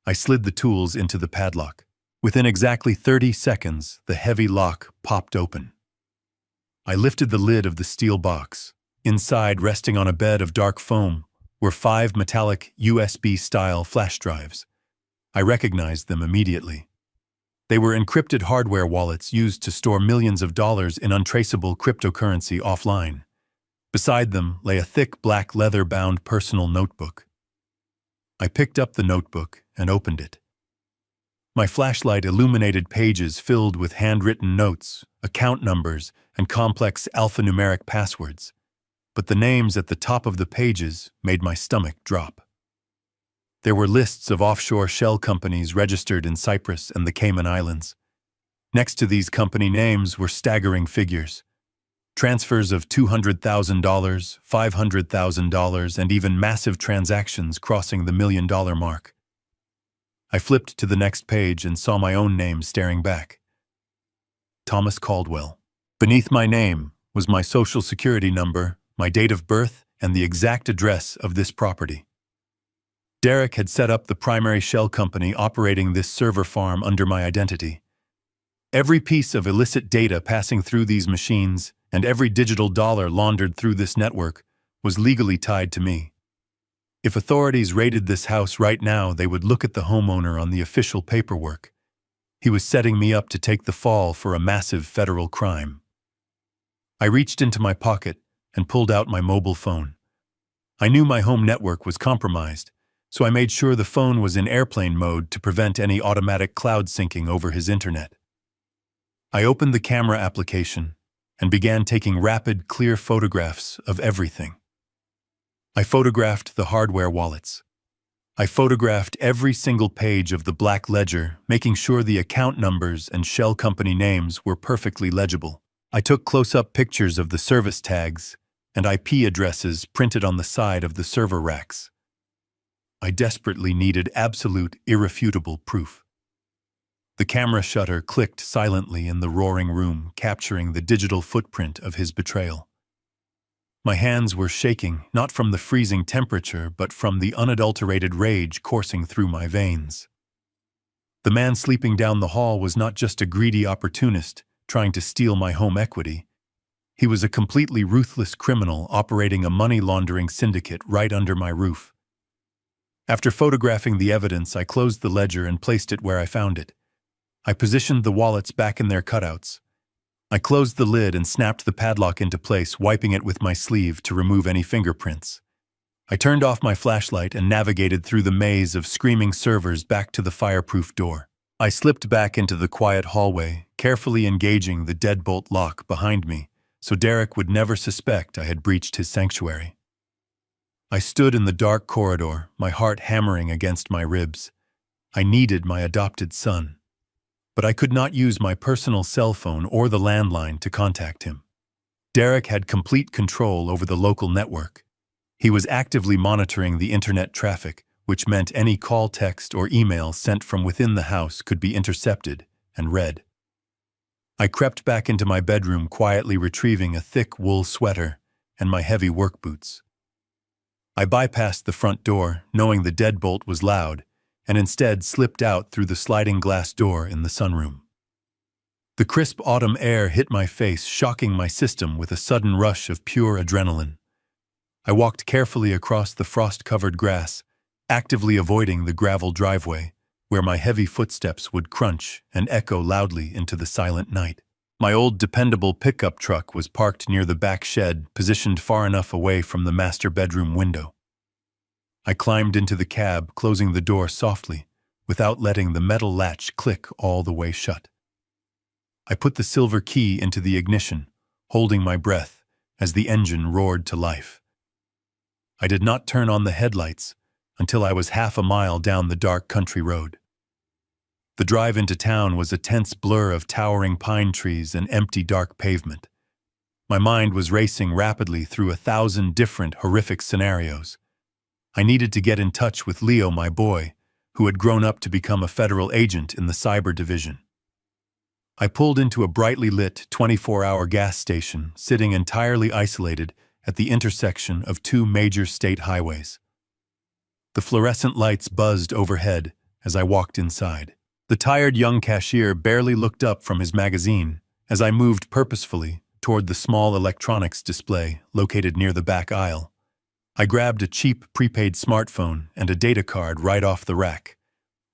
I slid the tools into the padlock. Within exactly 30 seconds, the heavy lock popped open. I lifted the lid of the steel box. Inside, resting on a bed of dark foam, were 5 metallic USB-style flash drives. I recognized them immediately. They were encrypted hardware wallets used to store millions of dollars in untraceable cryptocurrency offline. Beside them lay a thick black leather-bound personal notebook. I picked up the notebook and opened it. My flashlight illuminated pages filled with handwritten notes, account numbers, and complex alphanumeric passwords. But the names at the top of the pages made my stomach drop. There were lists of offshore shell companies registered in Cyprus and the Cayman Islands. Next to these company names were staggering figures. Transfers of $200,000, $500,000, and even massive transactions crossing the $1 million mark. I flipped to the next page and saw my own name staring back. Thomas Caldwell. Beneath my name was my social security number, my date of birth, and the exact address of this property. Derek had set up the primary shell company operating this server farm under my identity. Every piece of illicit data passing through these machines and every digital dollar laundered through this network was legally tied to me. If authorities raided this house right now, they would look at the homeowner on the official paperwork. He was setting me up to take the fall for a massive federal crime. I reached into my pocket and pulled out my mobile phone. I knew my home network was compromised, so I made sure the phone was in airplane mode to prevent any automatic cloud syncing over his internet. I opened the camera application and began taking rapid, clear photographs of everything. I photographed the hardware wallets. I photographed every single page of the black ledger, making sure the account numbers and shell company names were perfectly legible. I took close-up pictures of the service tags and IP addresses printed on the side of the server racks. I desperately needed absolute, irrefutable proof. The camera shutter clicked silently in the roaring room, capturing the digital footprint of his betrayal. My hands were shaking, not from the freezing temperature, but from the unadulterated rage coursing through my veins. The man sleeping down the hall was not just a greedy opportunist trying to steal my home equity. He was a completely ruthless criminal operating a money laundering syndicate right under my roof. After photographing the evidence, I closed the ledger and placed it where I found it. I positioned the wallets back in their cutouts. I closed the lid and snapped the padlock into place, wiping it with my sleeve to remove any fingerprints. I turned off my flashlight and navigated through the maze of screaming servers back to the fireproof door. I slipped back into the quiet hallway, carefully engaging the deadbolt lock behind me, so Derek would never suspect I had breached his sanctuary. I stood in the dark corridor, my heart hammering against my ribs. I needed my adopted son. But I could not use my personal cell phone or the landline to contact him. Derek had complete control over the local network. He was actively monitoring the internet traffic, which meant any call, text, or email sent from within the house could be intercepted and read. I crept back into my bedroom, quietly retrieving a thick wool sweater and my heavy work boots. I bypassed the front door, knowing the deadbolt was loud, and instead slipped out through the sliding glass door in the sunroom. The crisp autumn air hit my face, shocking my system with a sudden rush of pure adrenaline. I walked carefully across the frost-covered grass, actively avoiding the gravel driveway, where my heavy footsteps would crunch and echo loudly into the silent night. My old dependable pickup truck was parked near the back shed, positioned far enough away from the master bedroom window. I climbed into the cab, closing the door softly, without letting the metal latch click all the way shut. I put the silver key into the ignition, holding my breath as the engine roared to life. I did not turn on the headlights until I was half a mile down the dark country road. The drive into town was a tense blur of towering pine trees and empty dark pavement. My mind was racing rapidly through 1,000 different horrific scenarios. I needed to get in touch with Leo, my boy, who had grown up to become a federal agent in the cyber division. I pulled into a brightly lit 24-hour gas station, sitting entirely isolated at the intersection of two major state highways. The fluorescent lights buzzed overhead as I walked inside. The tired young cashier barely looked up from his magazine as I moved purposefully toward the small electronics display located near the back aisle. I grabbed a cheap prepaid smartphone and a data card right off the rack.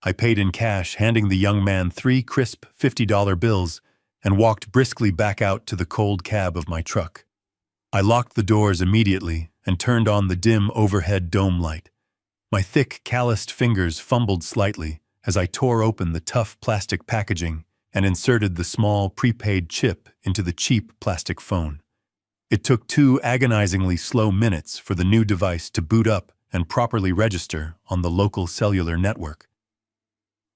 I paid in cash, handing the young man 3 crisp $50 bills, and walked briskly back out to the cold cab of my truck. I locked the doors immediately and turned on the dim overhead dome light. My thick, calloused fingers fumbled slightly as I tore open the tough plastic packaging and inserted the small prepaid chip into the cheap plastic phone. It took 2 agonizingly slow minutes for the new device to boot up and properly register on the local cellular network.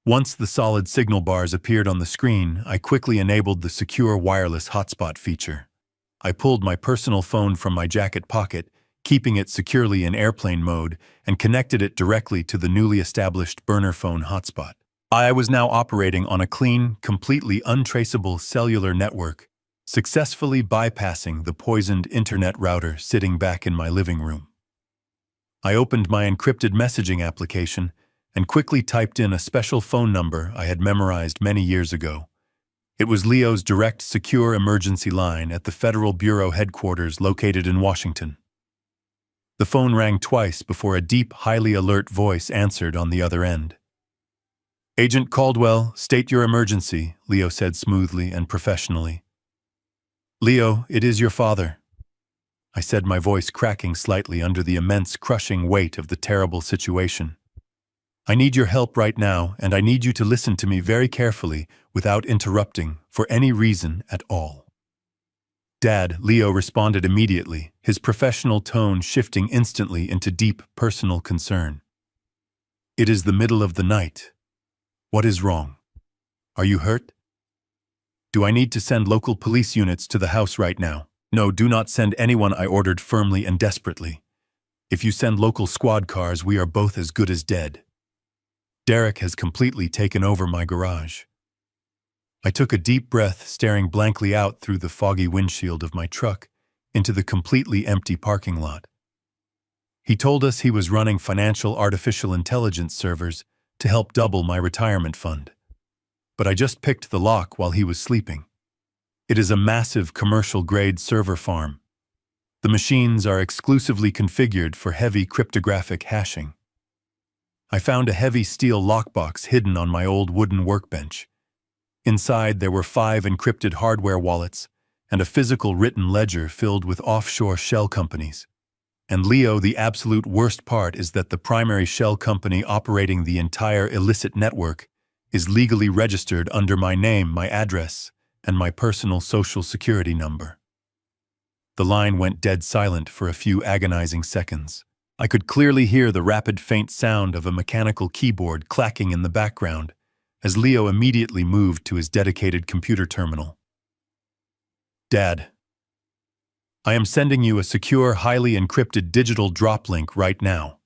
Once the solid signal bars appeared on the screen, I quickly enabled the secure wireless hotspot feature. I pulled my personal phone from my jacket pocket, keeping it securely in airplane mode, and connected it directly to the newly established burner phone hotspot. I was now operating on a clean, completely untraceable cellular network, successfully bypassing the poisoned internet router sitting back in my living room. I opened my encrypted messaging application and quickly typed in a special phone number I had memorized many years ago. It was Leo's direct, secure emergency line at the Federal Bureau headquarters located in Washington. The phone rang twice before a deep, highly alert voice answered on the other end. "Agent Caldwell, state your emergency," Leo said smoothly and professionally. "Leo, it is your father," I said, my voice cracking slightly under the immense, crushing weight of the terrible situation. "I need your help right now, and I need you to listen to me very carefully without interrupting for any reason at all." "Dad," Leo responded immediately, his professional tone shifting instantly into deep personal concern. "It is the middle of the night. What is wrong? Are you hurt? Do I need to send local police units to the house right now?" "No, do not send anyone," I ordered firmly and desperately. "If you send local squad cars, we are both as good as dead. Derek has completely taken over my garage." I took a deep breath, staring blankly out through the foggy windshield of my truck into the completely empty parking lot. He told us he was running financial artificial intelligence servers to help double my retirement fund. But I just picked the lock while he was sleeping. It is a massive commercial-grade server farm. The machines are exclusively configured for heavy cryptographic hashing. I found a heavy steel lockbox hidden on my old wooden workbench. Inside, there were 5 encrypted hardware wallets and a physical written ledger filled with offshore shell companies. And Leo, the absolute worst part is that the primary shell company operating the entire illicit network is legally registered under my name, my address, and my personal social security number. The line went dead silent for a few agonizing seconds. I could clearly hear the rapid, faint sound of a mechanical keyboard clacking in the background as Leo immediately moved to his dedicated computer terminal. "Dad, I am sending you a secure, highly encrypted digital drop link right now,"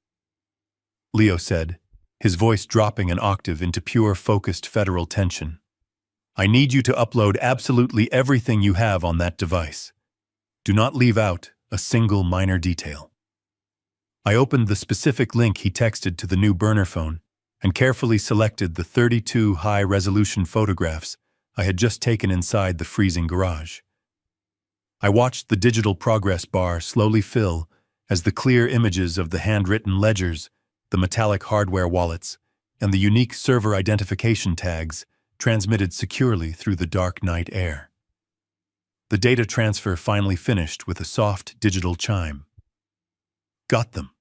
Leo said, his voice dropping an octave into pure, focused federal tension. "I need you to upload absolutely everything you have on that device. Do not leave out a single minor detail." I opened the specific link he texted to the new burner phone and carefully selected the 32 high-resolution photographs I had just taken inside the freezing garage. I watched the digital progress bar slowly fill as the clear images of the handwritten ledgers, the metallic hardware wallets, and the unique server identification tags transmitted securely through the dark night air. The data transfer finally finished with a soft digital chime. Got them.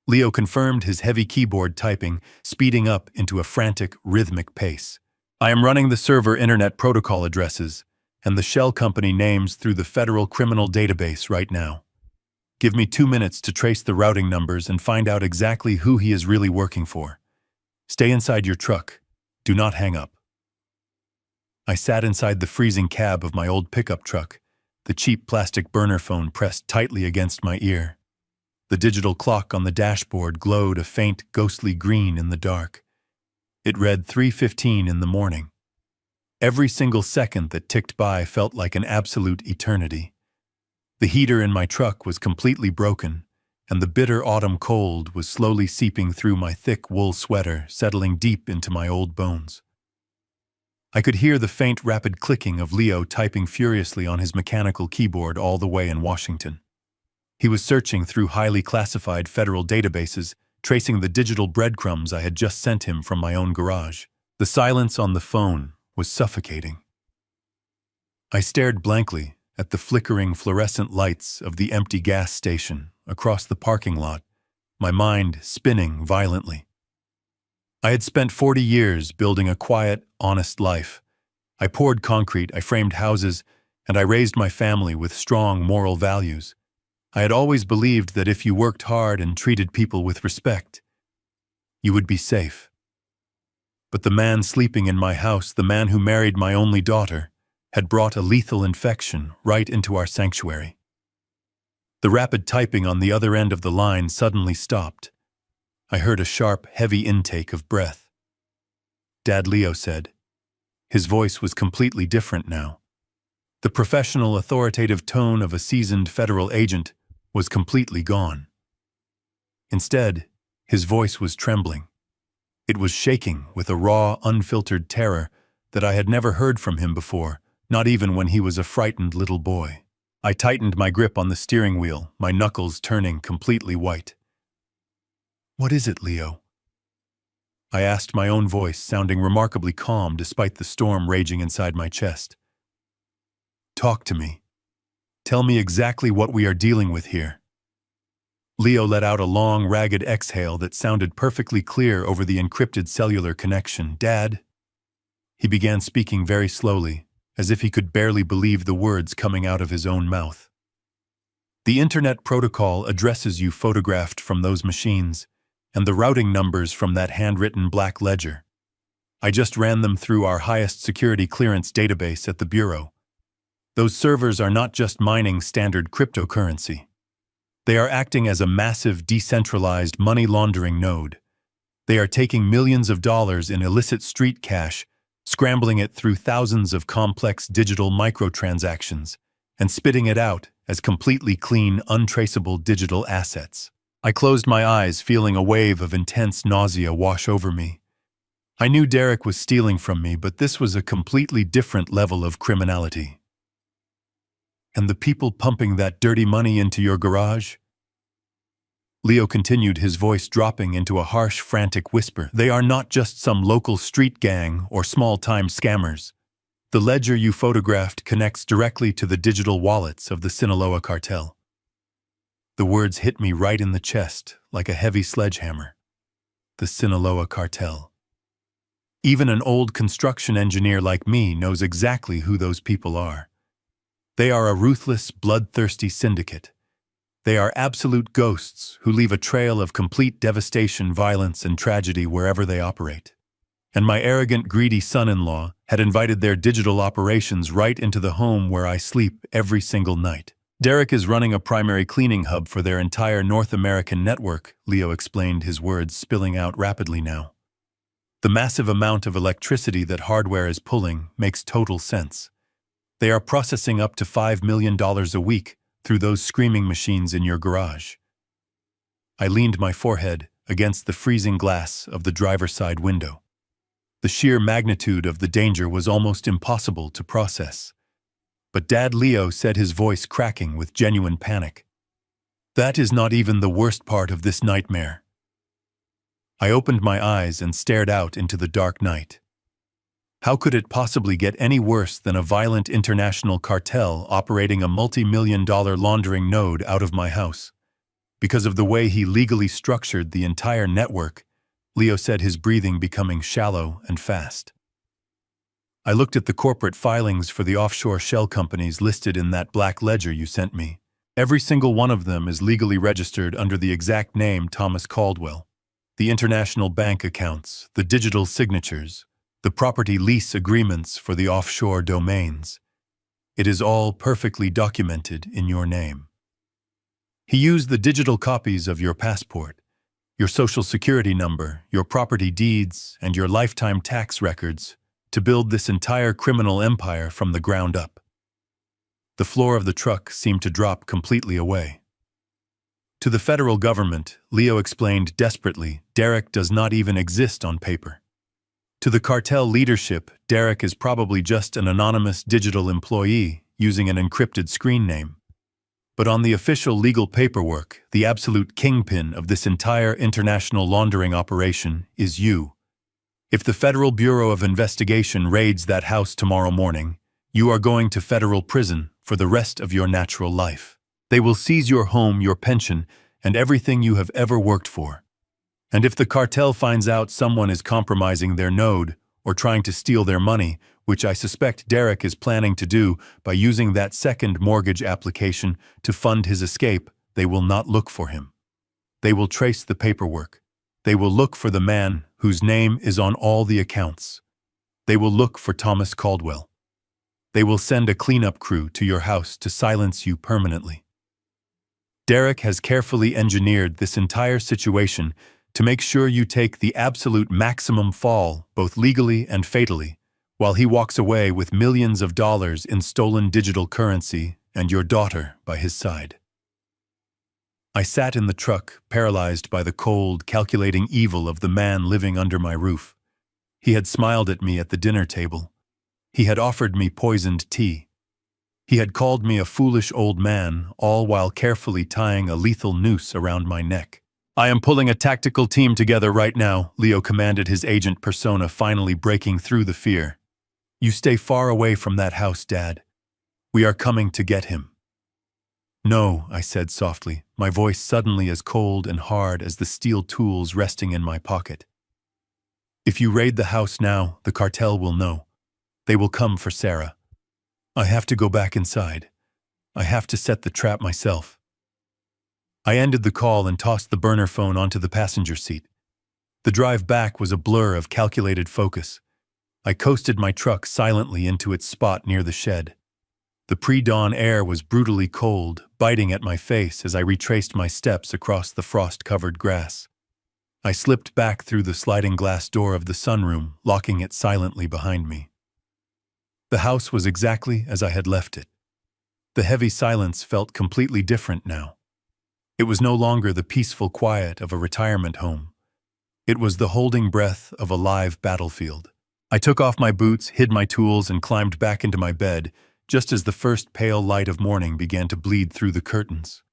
Leo confirmed, his heavy keyboard typing speeding up into a frantic, rhythmic pace. I am running the server internet protocol addresses and the shell company names through the federal criminal database right now. Give me 2 minutes to trace the routing numbers and find out exactly who he is really working for. Stay inside your truck. Do not hang up. I sat inside the freezing cab of my old pickup truck, the cheap plastic burner phone pressed tightly against my ear. The digital clock on the dashboard glowed a faint, ghostly green in the dark. It read 3:15 in the morning. Every single second that ticked by felt like an absolute eternity. The heater in my truck was completely broken, and the bitter autumn cold was slowly seeping through my thick wool sweater, settling deep into my old bones. I could hear the faint, rapid clicking of Leo typing furiously on his mechanical keyboard all the way in Washington. He was searching through highly classified federal databases, tracing the digital breadcrumbs I had just sent him from my own garage. The silence on the phone was suffocating. I stared blankly at the flickering fluorescent lights of the empty gas station across the parking lot, my mind spinning violently. I had spent 40 years building a quiet, honest life. I poured concrete, I framed houses, and I raised my family with strong moral values. I had always believed that if you worked hard and treated people with respect, you would be safe. But the man sleeping in my house, the man who married my only daughter, had brought a lethal infection right into our sanctuary. The rapid typing on the other end of the line suddenly stopped. I heard a sharp, heavy intake of breath. Dad, Leo said. His voice was completely different now. The professional, authoritative tone of a seasoned federal agent was completely gone. Instead, his voice was trembling. It was shaking with a raw, unfiltered terror that I had never heard from him before, not even when he was a frightened little boy. I tightened my grip on the steering wheel, my knuckles turning completely white. "What is it, Leo?" I asked, my own voice sounding remarkably calm despite the storm raging inside my chest. "Talk to me. Tell me exactly what we are dealing with here." Leo let out a long, ragged exhale that sounded perfectly clear over the encrypted cellular connection. "Dad," he began, speaking very slowly, as if he could barely believe the words coming out of his own mouth. "The internet protocol addresses you photographed from those machines, and the routing numbers from that handwritten black ledger. I just ran them through our highest security clearance database at the Bureau. Those servers are not just mining standard cryptocurrency. They are acting as a massive, decentralized money laundering node. They are taking millions of dollars in illicit street cash, scrambling it through thousands of complex digital microtransactions, and spitting it out as completely clean, untraceable digital assets." I closed my eyes, feeling a wave of intense nausea wash over me. I knew Derek was stealing from me, but this was a completely different level of criminality. "And the people pumping that dirty money into your garage?" Leo continued, his voice dropping into a harsh, frantic whisper. "They are not just some local street gang or small-time scammers. The ledger you photographed connects directly to the digital wallets of the Sinaloa cartel." The words hit me right in the chest like a heavy sledgehammer. The Sinaloa cartel. Even an old construction engineer like me knows exactly who those people are. They are a ruthless, bloodthirsty syndicate. They are absolute ghosts who leave a trail of complete devastation, violence, and tragedy wherever they operate. And my arrogant, greedy son-in-law had invited their digital operations right into the home where I sleep every single night. "Derek is running a primary cleaning hub for their entire North American network," Leo explained, his words spilling out rapidly now. "The massive amount of electricity that hardware is pulling makes total sense. They are processing up to $5 million a week through those screaming machines in your garage." I leaned my forehead against the freezing glass of the driver's side window. The sheer magnitude of the danger was almost impossible to process. But Dad, Leo said, his voice cracking with genuine panic. "That is not even the worst part of this nightmare." I opened my eyes and stared out into the dark night. How could it possibly get any worse than a violent international cartel operating a multi-million-dollar laundering node out of my house? Because of the way he legally structured the entire network, Leo said, his breathing becoming shallow and fast. I looked at the corporate filings for the offshore shell companies listed in that black ledger you sent me. Every single one of them is legally registered under the exact name Thomas Caldwell. The international bank accounts, the digital signatures, the property lease agreements for the offshore domains. It is all perfectly documented in your name. He used the digital copies of your passport, your social security number, your property deeds, and your lifetime tax records to build this entire criminal empire from the ground up. The floor of the truck seemed to drop completely away. To the federal government, Leo explained desperately, Derek does not even exist on paper. To the cartel leadership, Derek is probably just an anonymous digital employee using an encrypted screen name. But on the official legal paperwork, the absolute kingpin of this entire international laundering operation is you. If the Federal Bureau of Investigation raids that house tomorrow morning, you are going to federal prison for the rest of your natural life. They will seize your home, your pension, and everything you have ever worked for. And if the cartel finds out someone is compromising their node or trying to steal their money, which I suspect Derek is planning to do by using that second mortgage application to fund his escape, they will not look for him. They will trace the paperwork. They will look for the man whose name is on all the accounts. They will look for Thomas Caldwell. They will send a cleanup crew to your house to silence you permanently. Derek has carefully engineered this entire situation to make sure you take the absolute maximum fall, both legally and fatally, while he walks away with millions of dollars in stolen digital currency and your daughter by his side. I sat in the truck, paralyzed by the cold, calculating evil of the man living under my roof. He had smiled at me at the dinner table. He had offered me poisoned tea. He had called me a foolish old man, all while carefully tying a lethal noose around my neck. I am pulling a tactical team together right now, Leo commanded, his agent persona finally breaking through the fear. You stay far away from that house, Dad. We are coming to get him. No, I said softly, my voice suddenly as cold and hard as the steel tools resting in my pocket. If you raid the house now, the cartel will know. They will come for Sarah. I have to go back inside. I have to set the trap myself. I ended the call and tossed the burner phone onto the passenger seat. The drive back was a blur of calculated focus. I coasted my truck silently into its spot near the shed. The pre-dawn air was brutally cold, biting at my face as I retraced my steps across the frost-covered grass. I slipped back through the sliding glass door of the sunroom, locking it silently behind me. The house was exactly as I had left it. The heavy silence felt completely different now. It was no longer the peaceful quiet of a retirement home. It was the holding breath of a live battlefield. I took off my boots, hid my tools, and climbed back into my bed, just as the first pale light of morning began to bleed through the curtains.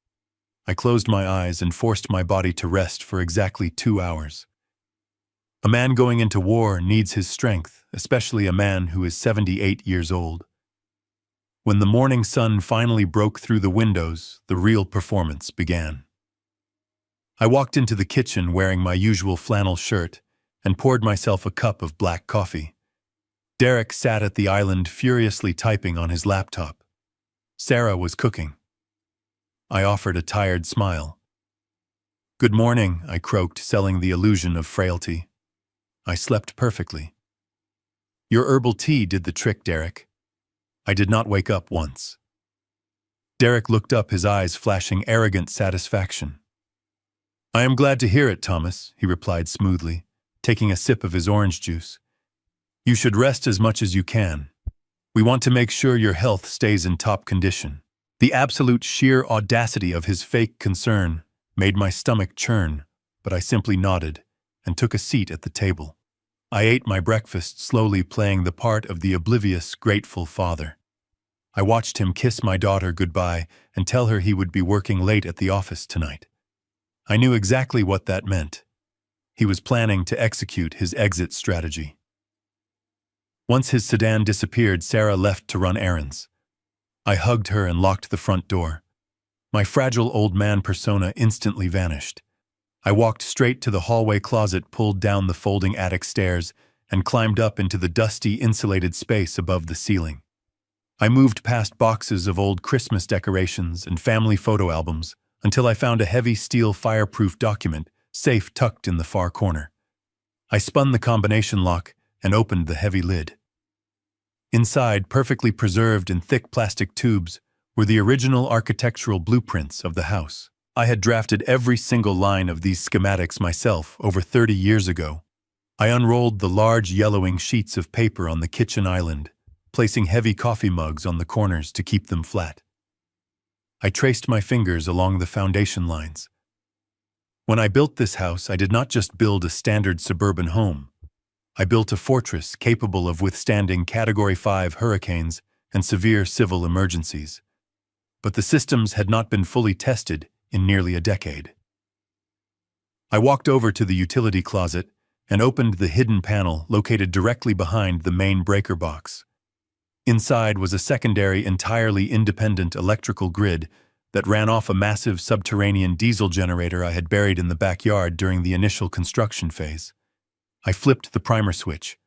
I closed my eyes and forced my body to rest for exactly 2 hours. A man going into war needs his strength, especially a man who is 78 years old. When the morning sun finally broke through the windows, the real performance began. I walked into the kitchen wearing my usual flannel shirt and poured myself a cup of black coffee. Derek sat at the island furiously typing on his laptop. Sarah was cooking. I offered a tired smile. Good morning, I croaked, selling the illusion of frailty. I slept perfectly. Your herbal tea did the trick, Derek. I did not wake up once. Derek looked up, his eyes flashing arrogant satisfaction. I am glad to hear it, Thomas, he replied smoothly, taking a sip of his orange juice. You should rest as much as you can. We want to make sure your health stays in top condition. The absolute sheer audacity of his fake concern made my stomach churn, but I simply nodded and took a seat at the table. I ate my breakfast, slowly playing the part of the oblivious, grateful father. I watched him kiss my daughter goodbye and tell her he would be working late at the office tonight. I knew exactly what that meant. He was planning to execute his exit strategy. Once his sedan disappeared, Sarah left to run errands. I hugged her and locked the front door. My fragile old man persona instantly vanished. I walked straight to the hallway closet, pulled down the folding attic stairs, and climbed up into the dusty, insulated space above the ceiling. I moved past boxes of old Christmas decorations and family photo albums until I found a heavy steel fireproof document safe tucked in the far corner. I spun the combination lock and opened the heavy lid. Inside, perfectly preserved in thick plastic tubes, were the original architectural blueprints of the house. I had drafted every single line of these schematics myself over 30 years ago. I unrolled the large yellowing sheets of paper on the kitchen island, placing heavy coffee mugs on the corners to keep them flat. I traced my fingers along the foundation lines. When I built this house, I did not just build a standard suburban home. I built a fortress capable of withstanding Category 5 hurricanes and severe civil emergencies. But the systems had not been fully tested in nearly a decade. I walked over to the utility closet and opened the hidden panel located directly behind the main breaker box. Inside was a secondary, entirely independent electrical grid that ran off a massive subterranean diesel generator I had buried in the backyard during the initial construction phase. I flipped the primer switch.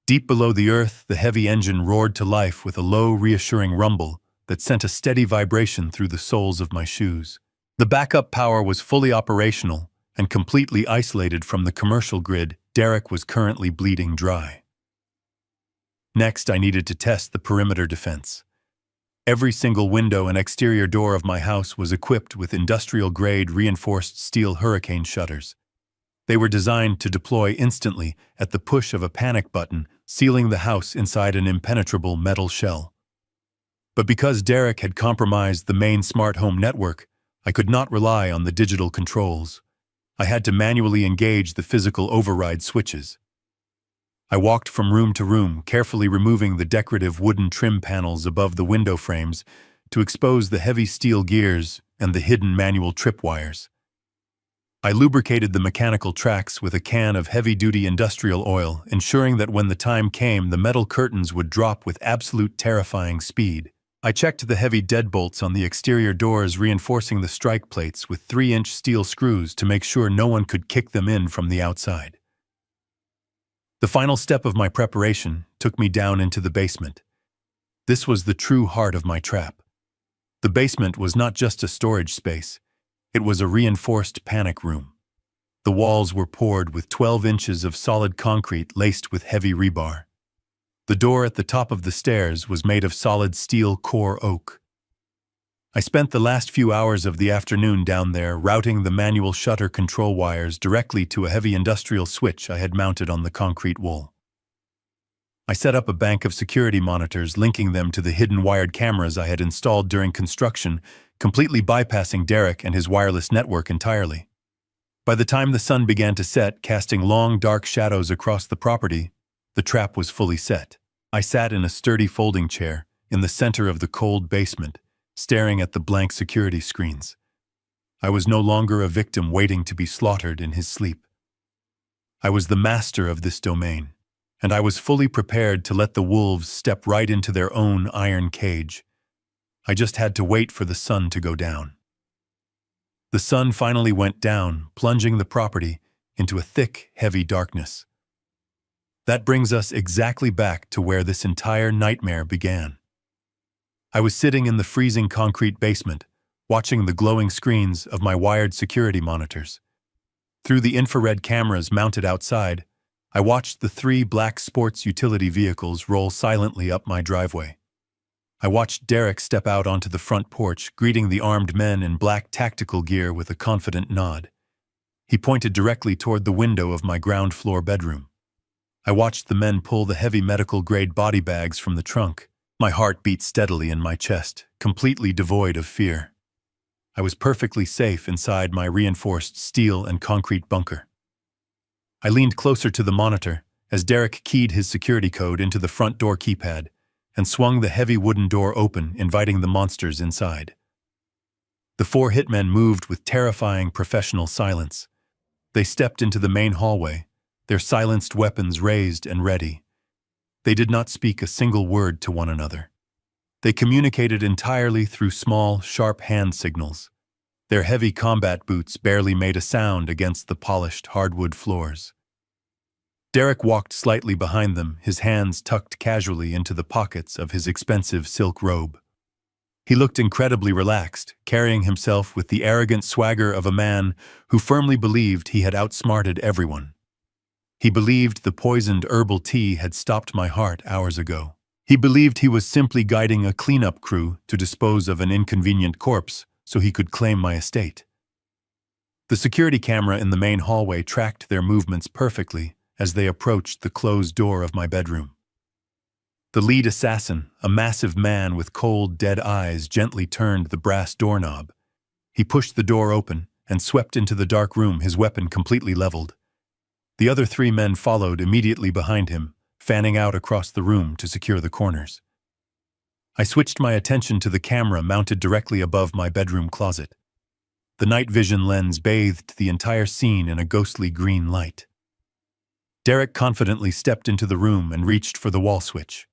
Deep below the earth, the heavy engine roared to life with a low, reassuring rumble that sent a steady vibration through the soles of my shoes. The backup power was fully operational and completely isolated from the commercial grid. Derek was currently bleeding dry. Next, I needed to test the perimeter defense. Every single window and exterior door of my house was equipped with industrial-grade reinforced steel hurricane shutters. They were designed to deploy instantly at the push of a panic button, sealing the house inside an impenetrable metal shell. But because Derek had compromised the main smart home network, I could not rely on the digital controls. I had to manually engage the physical override switches. I walked from room to room, carefully removing the decorative wooden trim panels above the window frames to expose the heavy steel gears and the hidden manual tripwires. I lubricated the mechanical tracks with a can of heavy-duty industrial oil, ensuring that when the time came, the metal curtains would drop with absolute terrifying speed. I checked the heavy deadbolts on the exterior doors, reinforcing the strike plates with 3-inch steel screws to make sure no one could kick them in from the outside. The final step of my preparation took me down into the basement. This was the true heart of my trap. The basement was not just a storage space. It was a reinforced panic room. The walls were poured with 12 inches of solid concrete laced with heavy rebar. The door at the top of the stairs was made of solid steel core oak. I spent the last few hours of the afternoon down there routing the manual shutter control wires directly to a heavy industrial switch I had mounted on the concrete wall. I set up a bank of security monitors, linking them to the hidden wired cameras I had installed during construction, completely bypassing Derek and his wireless network entirely. By the time the sun began to set, casting long, dark shadows across the property, the trap was fully set. I sat in a sturdy folding chair in the center of the cold basement, staring at the blank security screens. I was no longer a victim waiting to be slaughtered in his sleep. I was the master of this domain, and I was fully prepared to let the wolves step right into their own iron cage. I just had to wait for the sun to go down. The sun finally went down, plunging the property into a thick, heavy darkness. That brings us exactly back to where this entire nightmare began. I was sitting in the freezing concrete basement, watching the glowing screens of my wired security monitors. Through the infrared cameras mounted outside, I watched the 3 black sports utility vehicles roll silently up my driveway. I watched Derek step out onto the front porch, greeting the armed men in black tactical gear with a confident nod. He pointed directly toward the window of my ground floor bedroom. I watched the men pull the heavy medical-grade body bags from the trunk. My heart beat steadily in my chest, completely devoid of fear. I was perfectly safe inside my reinforced steel and concrete bunker. I leaned closer to the monitor as Derek keyed his security code into the front door keypad and swung the heavy wooden door open, inviting the monsters inside. The 4 hitmen moved with terrifying professional silence. They stepped into the main hallway, their silenced weapons raised and ready. They did not speak a single word to one another. They communicated entirely through small, sharp hand signals. Their heavy combat boots barely made a sound against the polished hardwood floors. Derek walked slightly behind them, his hands tucked casually into the pockets of his expensive silk robe. He looked incredibly relaxed, carrying himself with the arrogant swagger of a man who firmly believed he had outsmarted everyone. He believed the poisoned herbal tea had stopped my heart hours ago. He believed he was simply guiding a cleanup crew to dispose of an inconvenient corpse so he could claim my estate. The security camera in the main hallway tracked their movements perfectly as they approached the closed door of my bedroom. The lead assassin, a massive man with cold, dead eyes, gently turned the brass doorknob. He pushed the door open and swept into the dark room, his weapon completely leveled. The other 3 men followed immediately behind him, fanning out across the room to secure the corners. I switched my attention to the camera mounted directly above my bedroom closet. The night vision lens bathed the entire scene in a ghostly green light. Derek confidently stepped into the room and reached for the wall switch.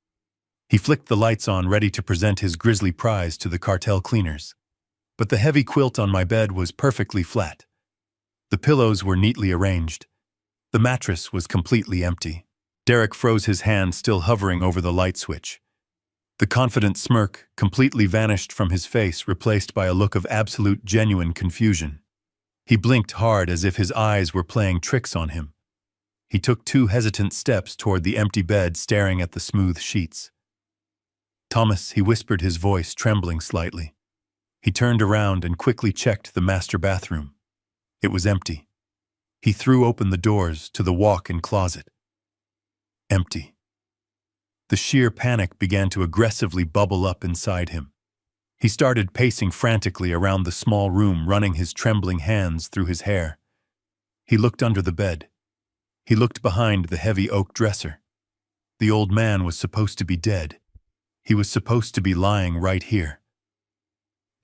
He flicked the lights on, ready to present his grisly prize to the cartel cleaners. But the heavy quilt on my bed was perfectly flat. The pillows were neatly arranged. The mattress was completely empty. Derek froze, his hand still hovering over the light switch. The confident smirk completely vanished from his face, replaced by a look of absolute, genuine confusion. He blinked hard as if his eyes were playing tricks on him. He took 2 hesitant steps toward the empty bed, staring at the smooth sheets. "Thomas," he whispered, his voice trembling slightly. He turned around and quickly checked the master bathroom. It was empty. He threw open the doors to the walk-in closet. Empty. The sheer panic began to aggressively bubble up inside him. He started pacing frantically around the small room, running his trembling hands through his hair. He looked under the bed. He looked behind the heavy oak dresser. The old man was supposed to be dead. He was supposed to be lying right here.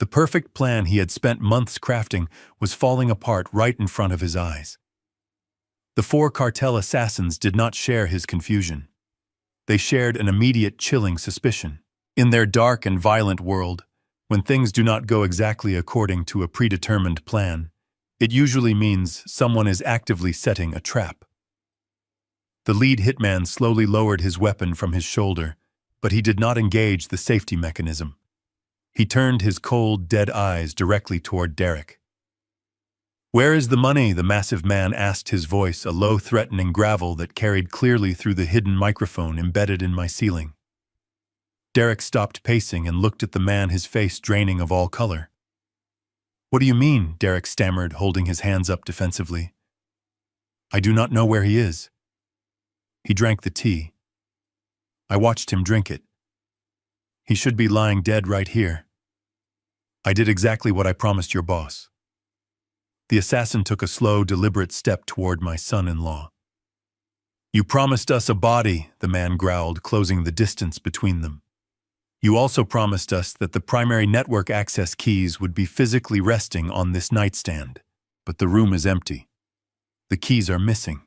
The perfect plan he had spent months crafting was falling apart right in front of his eyes. The 4 cartel assassins did not share his confusion. They shared an immediate, chilling suspicion. In their dark and violent world, when things do not go exactly according to a predetermined plan, it usually means someone is actively setting a trap. The lead hitman slowly lowered his weapon from his shoulder, but he did not engage the safety mechanism. He turned his cold, dead eyes directly toward Derek. "Where is the money?" the massive man asked, his voice a low, threatening gravel that carried clearly through the hidden microphone embedded in my ceiling. Derek stopped pacing and looked at the man, his face draining of all color. "What do you mean?" Derek stammered, holding his hands up defensively. "I do not know where he is." He drank the tea. I watched him drink it. "He should be lying dead right here. I did exactly what I promised your boss." The assassin took a slow, deliberate step toward my son-in-law. "You promised us a body," the man growled, closing the distance between them. "You also promised us that the primary network access keys would be physically resting on this nightstand. But the room is empty. The keys are missing.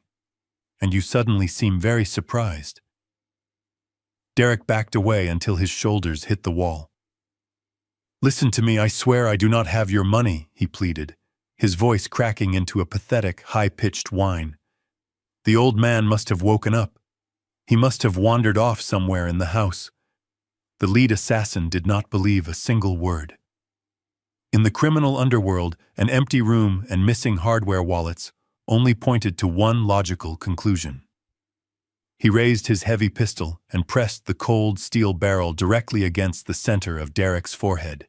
And you suddenly seem very surprised." Derek backed away until his shoulders hit the wall. "Listen to me, I swear I do not have your money," he pleaded, his voice cracking into a pathetic, high-pitched whine. The old man must have woken up. He must have wandered off somewhere in the house. The lead assassin did not believe a single word. In the criminal underworld, an empty room and missing hardware wallets only pointed to one logical conclusion. He raised his heavy pistol and pressed the cold steel barrel directly against the center of Derek's forehead.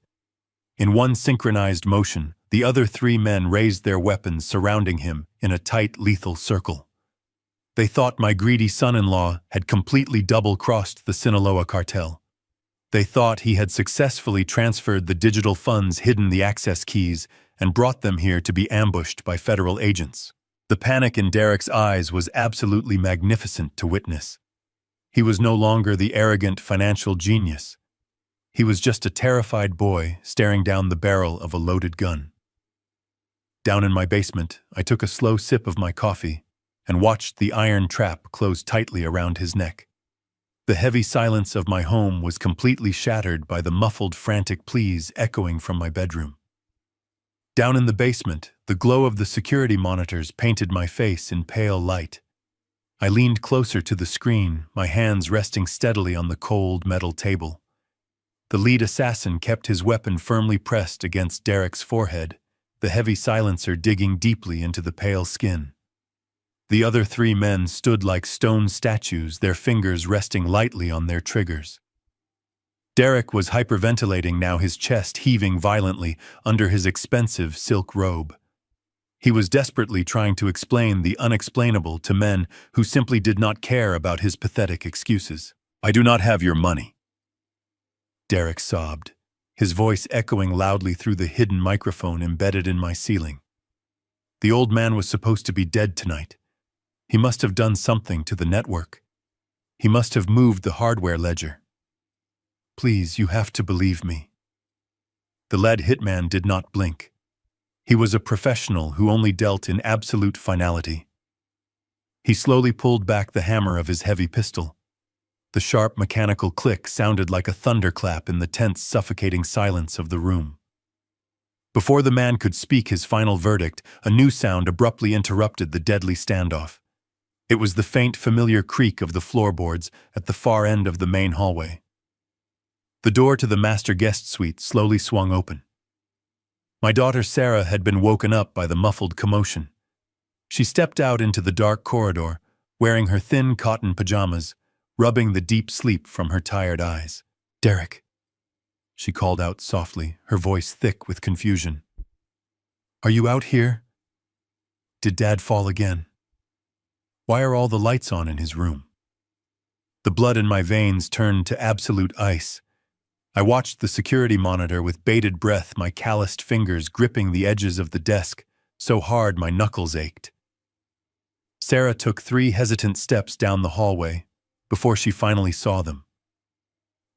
In one synchronized motion, the other 3 men raised their weapons, surrounding him in a tight, lethal circle. They thought my greedy son-in-law had completely double-crossed the Sinaloa cartel. They thought he had successfully transferred the digital funds, hidden the access keys, and brought them here to be ambushed by federal agents. The panic in Derek's eyes was absolutely magnificent to witness. He was no longer the arrogant financial genius. He was just a terrified boy staring down the barrel of a loaded gun. Down in my basement, I took a slow sip of my coffee and watched the iron trap close tightly around his neck. The heavy silence of my home was completely shattered by the muffled, frantic pleas echoing from my bedroom. Down in the basement, the glow of the security monitors painted my face in pale light. I leaned closer to the screen, my hands resting steadily on the cold metal table. The lead assassin kept his weapon firmly pressed against Derek's forehead, the heavy silencer digging deeply into the pale skin. The other three men stood like stone statues, their fingers resting lightly on their triggers. Derek was hyperventilating now, his chest heaving violently under his expensive silk robe. He was desperately trying to explain the unexplainable to men who simply did not care about his pathetic excuses. "I do not have your money," Derek sobbed, his voice echoing loudly through the hidden microphone embedded in my ceiling. The old man was supposed to be dead tonight. He must have done something to the network. He must have moved the hardware ledger. "Please, you have to believe me." The lead hitman did not blink. He was a professional who only dealt in absolute finality. He slowly pulled back the hammer of his heavy pistol. The sharp mechanical click sounded like a thunderclap in the tense, suffocating silence of the room. Before the man could speak his final verdict, a new sound abruptly interrupted the deadly standoff. It was the faint, familiar creak of the floorboards at the far end of the main hallway. The door to the master guest suite slowly swung open. My daughter Sarah had been woken up by the muffled commotion. She stepped out into the dark corridor, wearing her thin cotton pajamas, rubbing the deep sleep from her tired eyes. "Derek," she called out softly, her voice thick with confusion. "Are you out here? Did Dad fall again? Why are all the lights on in his room?" The blood in my veins turned to absolute ice. I watched the security monitor with bated breath, my calloused fingers gripping the edges of the desk, so hard my knuckles ached. Sarah took 3 hesitant steps down the hallway before she finally saw them.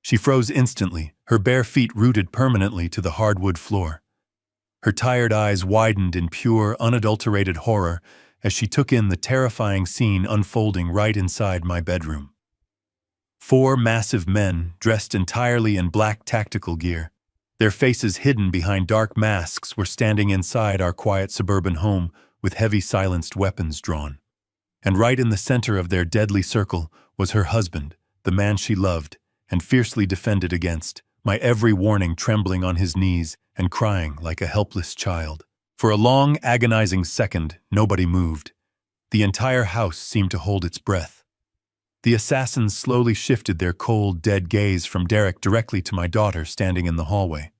She froze instantly, her bare feet rooted permanently to the hardwood floor. Her tired eyes widened in pure, unadulterated horror as she took in the terrifying scene unfolding right inside my bedroom. 4 massive men, dressed entirely in black tactical gear, their faces hidden behind dark masks, were standing inside our quiet suburban home with heavy silenced weapons drawn. And right in the center of their deadly circle was her husband, the man she loved and fiercely defended against, my every warning trembling on his knees and crying like a helpless child. For a long, agonizing second, nobody moved. The entire house seemed to hold its breath. The assassins slowly shifted their cold, dead gaze from Derek directly to my daughter standing in the hallway.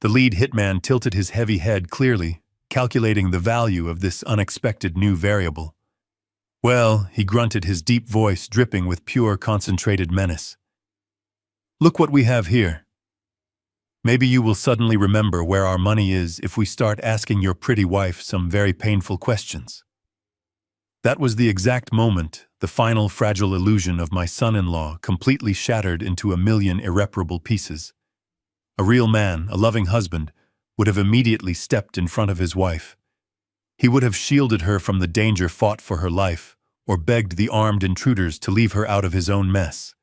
The lead hitman tilted his heavy head clearly, calculating the value of this unexpected new variable. "Well," he grunted, his deep voice dripping with pure, concentrated menace. "Look what we have here. Maybe you will suddenly remember where our money is if we start asking your pretty wife some very painful questions." That was the exact moment the final fragile illusion of my son-in-law completely shattered into a million irreparable pieces. A real man, a loving husband, would have immediately stepped in front of his wife. He would have shielded her from the danger, fought for her life, or begged the armed intruders to leave her out of his own mess.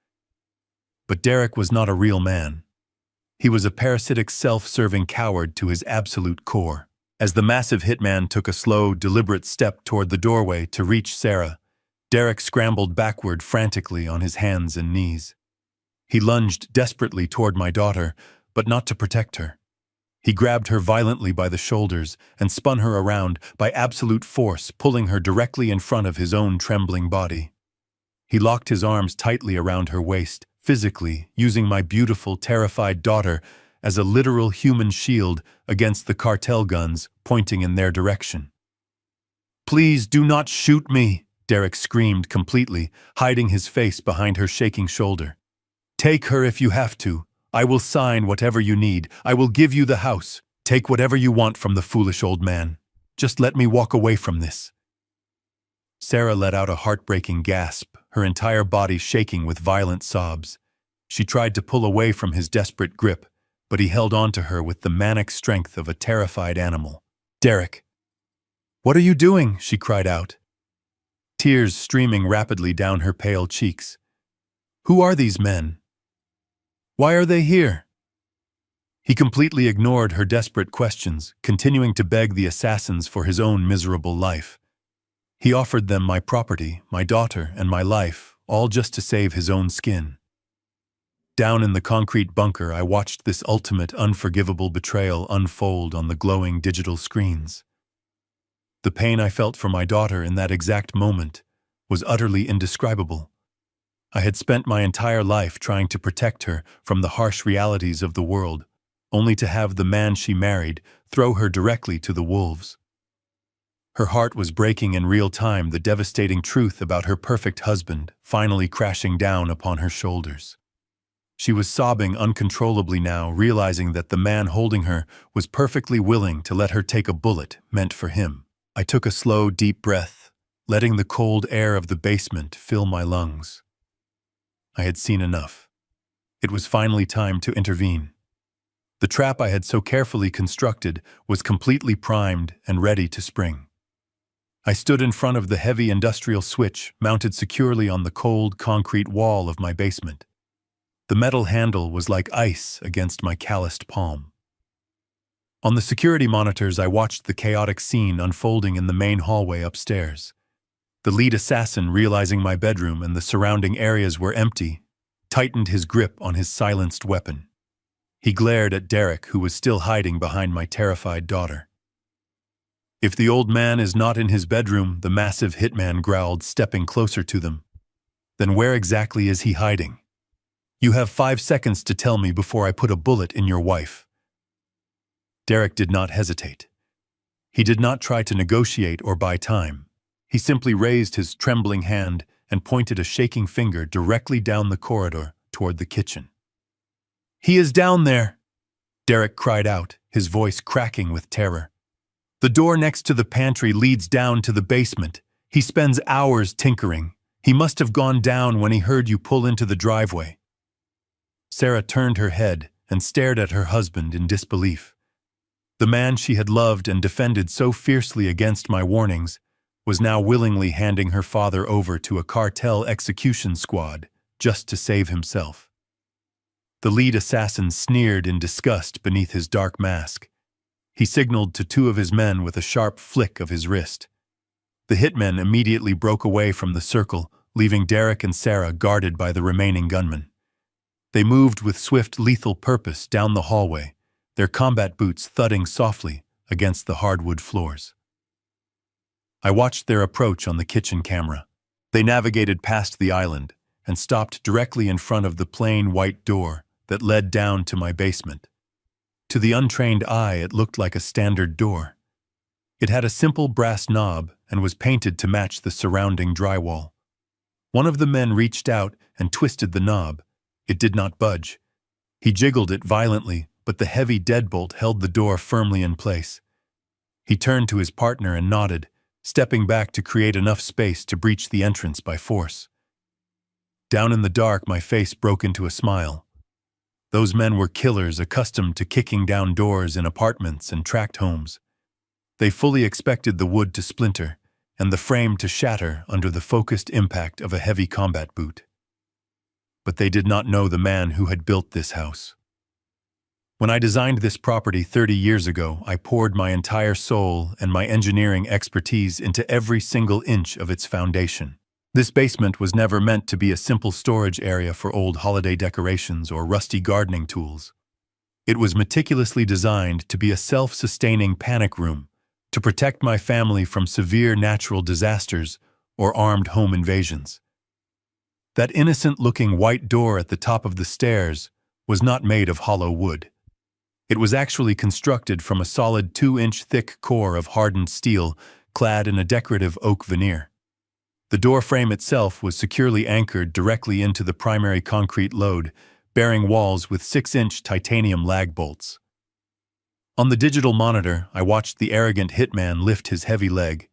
But Derek was not a real man. He was a parasitic, self-serving coward to his absolute core. As the massive hitman took a slow, deliberate step toward the doorway to reach Sarah, Derek scrambled backward frantically on his hands and knees. He lunged desperately toward my daughter, but not to protect her. He grabbed her violently by the shoulders and spun her around by absolute force, pulling her directly in front of his own trembling body. He locked his arms tightly around her waist, physically using my beautiful, terrified daughter as a literal human shield against the cartel guns pointing in their direction. "Please do not shoot me," Derek screamed completely, hiding his face behind her shaking shoulder. "Take her if you have to. I will sign whatever you need. I will give you the house. Take whatever you want from the foolish old man. Just let me walk away from this." Sarah let out a heartbreaking gasp, her entire body shaking with violent sobs. She tried to pull away from his desperate grip, but he held on to her with the manic strength of a terrified animal. "Derek, what are you doing?" she cried out, tears streaming rapidly down her pale cheeks. Who are these men? Why are they here? He completely ignored her desperate questions, continuing to beg the assassins for his own miserable life. He offered them my property, my daughter, and my life, all just to save his own skin. Down in the concrete bunker, I watched this ultimate, unforgivable betrayal unfold on the glowing digital screens. The pain I felt for my daughter in that exact moment was utterly indescribable. I had spent my entire life trying to protect her from the harsh realities of the world, only to have the man she married throw her directly to the wolves. Her heart was breaking in real time, the devastating truth about her perfect husband finally crashing down upon her shoulders. She was sobbing uncontrollably now, realizing that the man holding her was perfectly willing to let her take a bullet meant for him. I took a slow, deep breath, letting the cold air of the basement fill my lungs. I had seen enough. It was finally time to intervene. The trap I had so carefully constructed was completely primed and ready to spring. I stood in front of the heavy industrial switch mounted securely on the cold concrete wall of my basement. The metal handle was like ice against my calloused palm. On the security monitors, I watched the chaotic scene unfolding in the main hallway upstairs. The lead assassin, realizing my bedroom and the surrounding areas were empty, tightened his grip on his silenced weapon. He glared at Derek, who was still hiding behind my terrified daughter. "If the old man is not in his bedroom," the massive hitman growled, stepping closer to them, "then where exactly is he hiding? You have 5 seconds to tell me before I put a bullet in your wife." Derek did not hesitate. He did not try to negotiate or buy time. He simply raised his trembling hand and pointed a shaking finger directly down the corridor toward the kitchen. "He is down there!" Derek cried out, his voice cracking with terror. "The door next to the pantry leads down to the basement. He spends hours tinkering. He must have gone down when he heard you pull into the driveway." Sarah turned her head and stared at her husband in disbelief. The man she had loved and defended so fiercely against my warnings was now willingly handing her father over to a cartel execution squad just to save himself. The lead assassin sneered in disgust beneath his dark mask. He signaled to 2 of his men with a sharp flick of his wrist. The hitmen immediately broke away from the circle, leaving Derek and Sarah guarded by the remaining gunmen. They moved with swift, lethal purpose down the hallway, their combat boots thudding softly against the hardwood floors. I watched their approach on the kitchen camera. They navigated past the island and stopped directly in front of the plain white door that led down to my basement. To the untrained eye, it looked like a standard door. It had a simple brass knob and was painted to match the surrounding drywall. One of the men reached out and twisted the knob. It did not budge. He jiggled it violently, but the heavy deadbolt held the door firmly in place. He turned to his partner and nodded, stepping back to create enough space to breach the entrance by force. Down in the dark, my face broke into a smile. Those men were killers accustomed to kicking down doors in apartments and tract homes. They fully expected the wood to splinter and the frame to shatter under the focused impact of a heavy combat boot. But they did not know the man who had built this house. When I designed this property 30 years ago, I poured my entire soul and my engineering expertise into every single inch of its foundation. This basement was never meant to be a simple storage area for old holiday decorations or rusty gardening tools. It was meticulously designed to be a self-sustaining panic room, to protect my family from severe natural disasters or armed home invasions. That innocent-looking white door at the top of the stairs was not made of hollow wood. It was actually constructed from a solid 2-inch thick core of hardened steel clad in a decorative oak veneer. The door frame itself was securely anchored directly into the primary concrete load, bearing walls with 6-inch titanium lag bolts. On the digital monitor, I watched the arrogant hitman lift his heavy leg.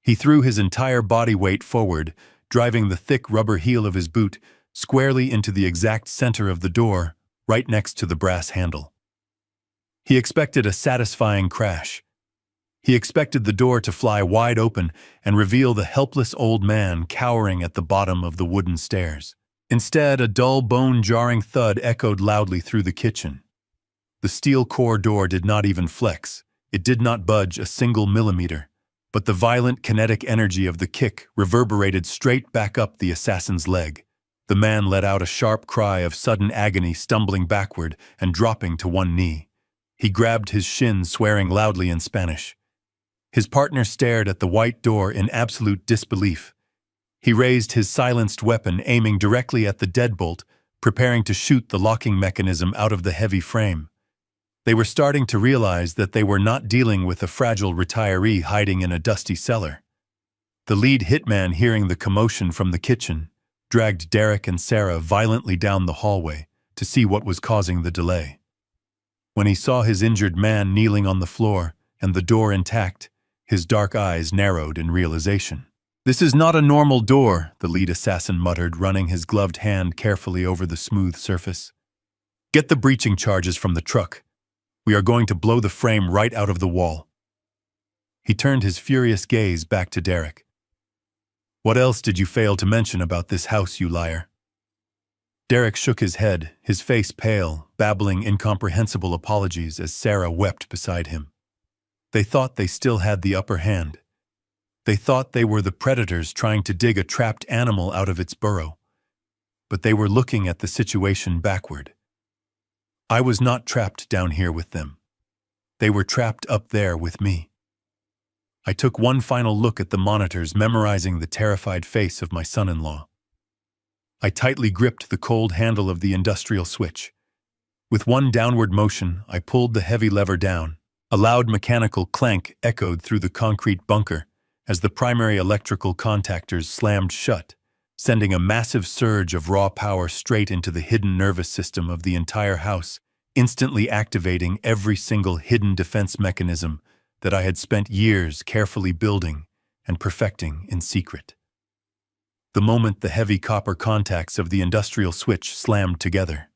He threw his entire body weight forward, driving the thick rubber heel of his boot squarely into the exact center of the door, right next to the brass handle. He expected a satisfying crash. He expected the door to fly wide open and reveal the helpless old man cowering at the bottom of the wooden stairs. Instead, a dull, bone-jarring thud echoed loudly through the kitchen. The steel core door did not even flex. It did not budge a single millimeter. But the violent kinetic energy of the kick reverberated straight back up the assassin's leg. The man let out a sharp cry of sudden agony, stumbling backward and dropping to one knee. He grabbed his shins, swearing loudly in Spanish. His partner stared at the white door in absolute disbelief. He raised his silenced weapon, aiming directly at the deadbolt, preparing to shoot the locking mechanism out of the heavy frame. They were starting to realize that they were not dealing with a fragile retiree hiding in a dusty cellar. The lead hitman, hearing the commotion from the kitchen, dragged Derek and Sarah violently down the hallway to see what was causing the delay. When he saw his injured man kneeling on the floor and the door intact, his dark eyes narrowed in realization. "This is not a normal door," the lead assassin muttered, running his gloved hand carefully over the smooth surface. "Get the breaching charges from the truck. We are going to blow the frame right out of the wall." He turned his furious gaze back to Derek. "What else did you fail to mention about this house, you liar?" Derek shook his head, his face pale, babbling incomprehensible apologies as Sarah wept beside him. They thought they still had the upper hand. They thought they were the predators trying to dig a trapped animal out of its burrow. But they were looking at the situation backward. I was not trapped down here with them. They were trapped up there with me. I took one final look at the monitors, memorizing the terrified face of my son-in-law. I tightly gripped the cold handle of the industrial switch. With one downward motion, I pulled the heavy lever down. A loud mechanical clank echoed through the concrete bunker as the primary electrical contactors slammed shut, sending a massive surge of raw power straight into the hidden nervous system of the entire house, instantly activating every single hidden defense mechanism that I had spent years carefully building and perfecting in secret. The moment the heavy copper contacts of the industrial switch slammed together,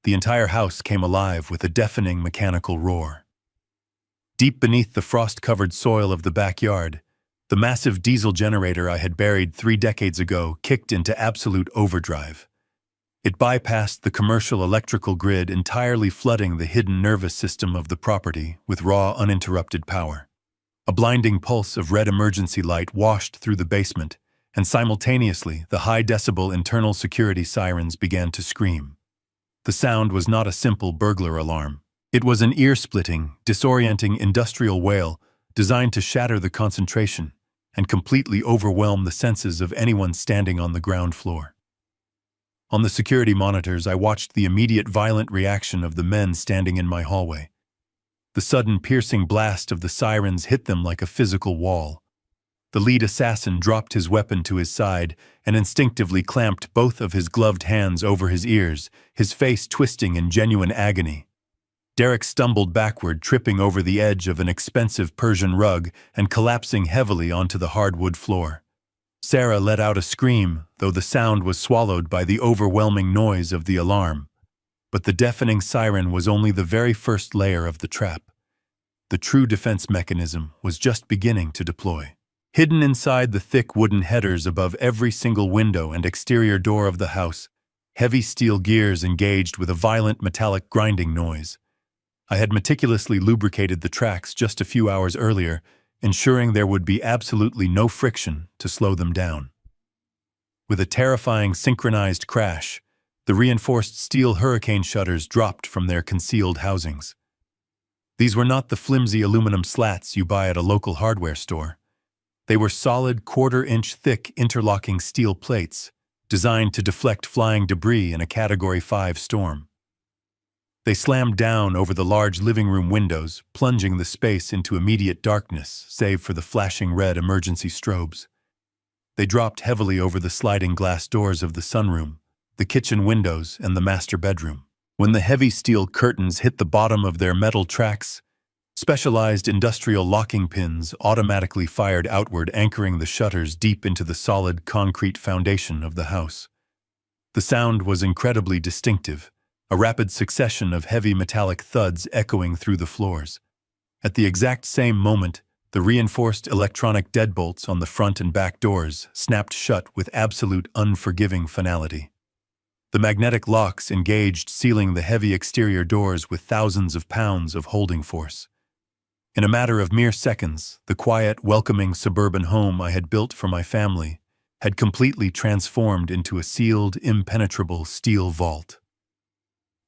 the entire house came alive with a deafening mechanical roar. Deep beneath the frost-covered soil of the backyard, the massive diesel generator I had buried 3 decades ago kicked into absolute overdrive. It bypassed the commercial electrical grid, entirely flooding the hidden nervous system of the property with raw, uninterrupted power. A blinding pulse of red emergency light washed through the basement, and simultaneously the high-decibel internal security sirens began to scream. The sound was not a simple burglar alarm. It was an ear-splitting, disorienting industrial wail designed to shatter the concentration and completely overwhelm the senses of anyone standing on the ground floor. On the security monitors, I watched the immediate violent reaction of the men standing in my hallway. The sudden piercing blast of the sirens hit them like a physical wall. The lead assassin dropped his weapon to his side and instinctively clamped both of his gloved hands over his ears, his face twisting in genuine agony. Derek stumbled backward, tripping over the edge of an expensive Persian rug and collapsing heavily onto the hardwood floor. Sarah let out a scream, though the sound was swallowed by the overwhelming noise of the alarm. But the deafening siren was only the very first layer of the trap. The true defense mechanism was just beginning to deploy. Hidden inside the thick wooden headers above every single window and exterior door of the house, heavy steel gears engaged with a violent metallic grinding noise. I had meticulously lubricated the tracks just a few hours earlier, ensuring there would be absolutely no friction to slow them down. With a terrifying synchronized crash, the reinforced steel hurricane shutters dropped from their concealed housings. These were not the flimsy aluminum slats you buy at a local hardware store. They were solid, quarter-inch thick interlocking steel plates, designed to deflect flying debris in a Category 5 storm. They slammed down over the large living room windows, plunging the space into immediate darkness, save for the flashing red emergency strobes. They dropped heavily over the sliding glass doors of the sunroom, the kitchen windows, and the master bedroom. When the heavy steel curtains hit the bottom of their metal tracks, specialized industrial locking pins automatically fired outward, anchoring the shutters deep into the solid concrete foundation of the house. The sound was incredibly distinctive, a rapid succession of heavy metallic thuds echoing through the floors. At the exact same moment, the reinforced electronic deadbolts on the front and back doors snapped shut with absolute unforgiving finality. The magnetic locks engaged, sealing the heavy exterior doors with thousands of pounds of holding force. In a matter of mere seconds, the quiet, welcoming suburban home I had built for my family had completely transformed into a sealed, impenetrable steel vault.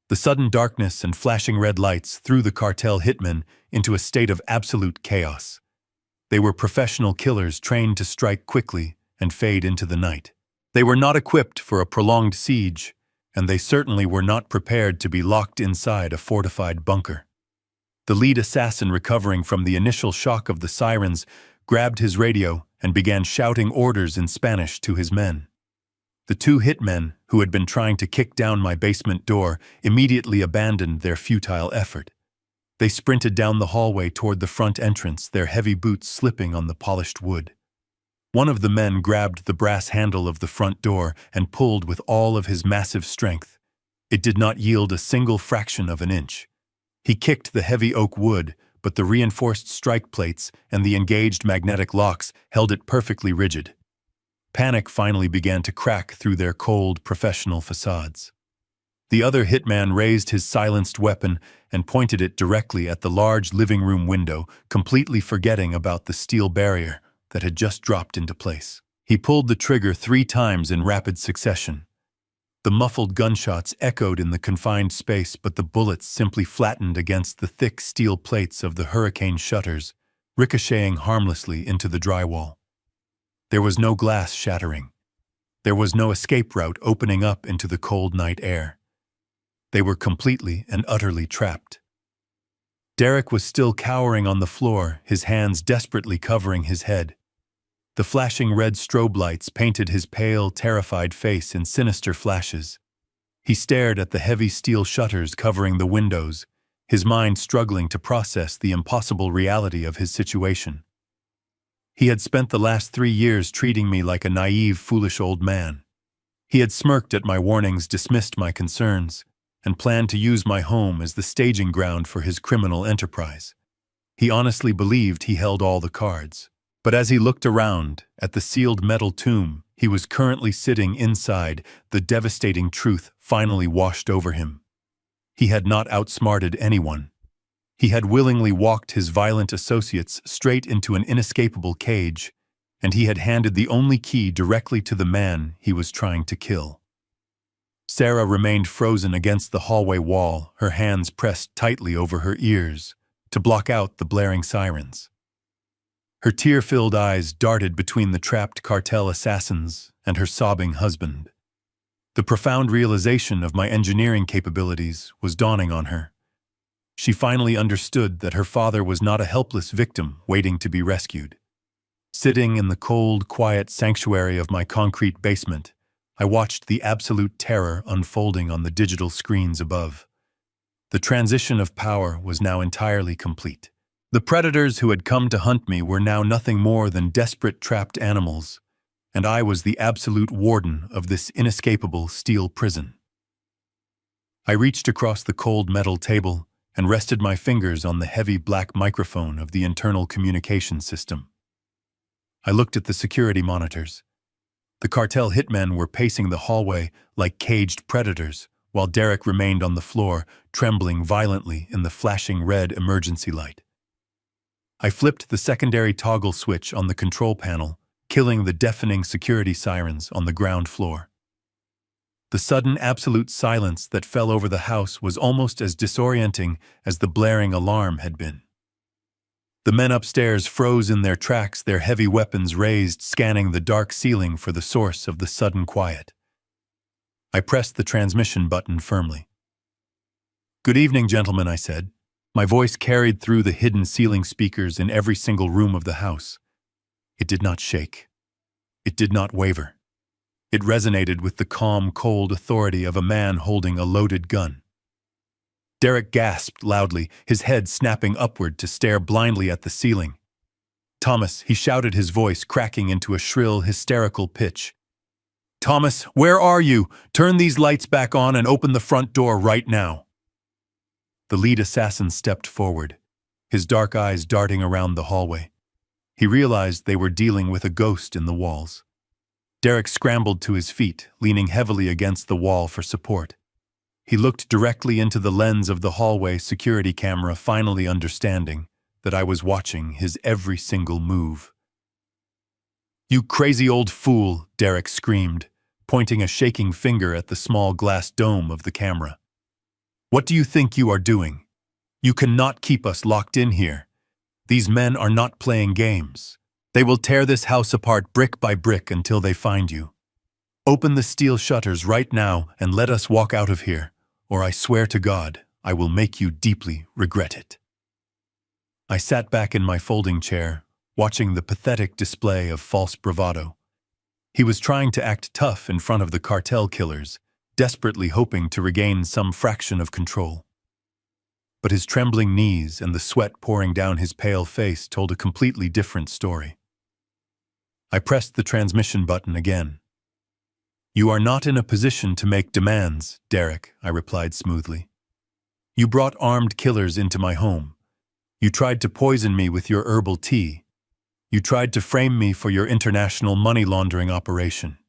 The sudden darkness and flashing red lights threw the cartel hitmen into a state of absolute chaos. They were professional killers trained to strike quickly and fade into the night. They were not equipped for a prolonged siege, and they certainly were not prepared to be locked inside a fortified bunker. The lead assassin, recovering from the initial shock of the sirens, grabbed his radio and began shouting orders in Spanish to his men. The two hitmen, who had been trying to kick down my basement door, immediately abandoned their futile effort. They sprinted down the hallway toward the front entrance, their heavy boots slipping on the polished wood. One of the men grabbed the brass handle of the front door and pulled with all of his massive strength. It did not yield a single fraction of an inch. He kicked the heavy oak wood, but the reinforced strike plates and the engaged magnetic locks held it perfectly rigid. Panic finally began to crack through their cold, professional facades. The other hitman raised his silenced weapon and pointed it directly at the large living room window, completely forgetting about the steel barrier that had just dropped into place. He pulled the trigger 3 times in rapid succession. The muffled gunshots echoed in the confined space, but the bullets simply flattened against the thick steel plates of the hurricane shutters, ricocheting harmlessly into the drywall. There was no glass shattering. There was no escape route opening up into the cold night air. They were completely and utterly trapped. Derek was still cowering on the floor, his hands desperately covering his head. The flashing red strobe lights painted his pale, terrified face in sinister flashes. He stared at the heavy steel shutters covering the windows, his mind struggling to process the impossible reality of his situation. He had spent the last 3 years treating me like a naive, foolish old man. He had smirked at my warnings, dismissed my concerns, and planned to use my home as the staging ground for his criminal enterprise. He honestly believed he held all the cards. But as he looked around at the sealed metal tomb he was currently sitting inside, the devastating truth finally washed over him. He had not outsmarted anyone. He had willingly walked his violent associates straight into an inescapable cage, and he had handed the only key directly to the man he was trying to kill. Sarah remained frozen against the hallway wall, her hands pressed tightly over her ears to block out the blaring sirens. Her tear-filled eyes darted between the trapped cartel assassins and her sobbing husband. The profound realization of my engineering capabilities was dawning on her. She finally understood that her father was not a helpless victim waiting to be rescued. Sitting in the cold, quiet sanctuary of my concrete basement, I watched the absolute terror unfolding on the digital screens above. The transition of power was now entirely complete. The predators who had come to hunt me were now nothing more than desperate trapped animals, and I was the absolute warden of this inescapable steel prison. I reached across the cold metal table and rested my fingers on the heavy black microphone of the internal communication system. I looked at the security monitors. The cartel hitmen were pacing the hallway like caged predators, while Derek remained on the floor, trembling violently in the flashing red emergency light. I flipped the secondary toggle switch on the control panel, killing the deafening security sirens on the ground floor. The sudden absolute silence that fell over the house was almost as disorienting as the blaring alarm had been. The men upstairs froze in their tracks, their heavy weapons raised, scanning the dark ceiling for the source of the sudden quiet. I pressed the transmission button firmly. "Good evening, gentlemen," I said. My voice carried through the hidden ceiling speakers in every single room of the house. It did not shake. It did not waver. It resonated with the calm, cold authority of a man holding a loaded gun. Derek gasped loudly, his head snapping upward to stare blindly at the ceiling. "Thomas," he shouted, his voice cracking into a shrill, hysterical pitch. "Thomas, where are you? Turn these lights back on and open the front door right now." The lead assassin stepped forward, his dark eyes darting around the hallway. He realized they were dealing with a ghost in the walls. Derek scrambled to his feet, leaning heavily against the wall for support. He looked directly into the lens of the hallway security camera, finally understanding that I was watching his every single move. "You crazy old fool," Derek screamed, pointing a shaking finger at the small glass dome of the camera. "What do you think you are doing? You cannot keep us locked in here. These men are not playing games. They will tear this house apart brick by brick until they find you. Open the steel shutters right now and let us walk out of here, or I swear to God, I will make you deeply regret it." I sat back in my folding chair, watching the pathetic display of false bravado. He was trying to act tough in front of the cartel killers, desperately hoping to regain some fraction of control. But his trembling knees and the sweat pouring down his pale face told a completely different story. I pressed the transmission button again. "You are not in a position to make demands, Derek," I replied smoothly. "You brought armed killers into my home. You tried to poison me with your herbal tea. You tried to frame me for your international money laundering operation.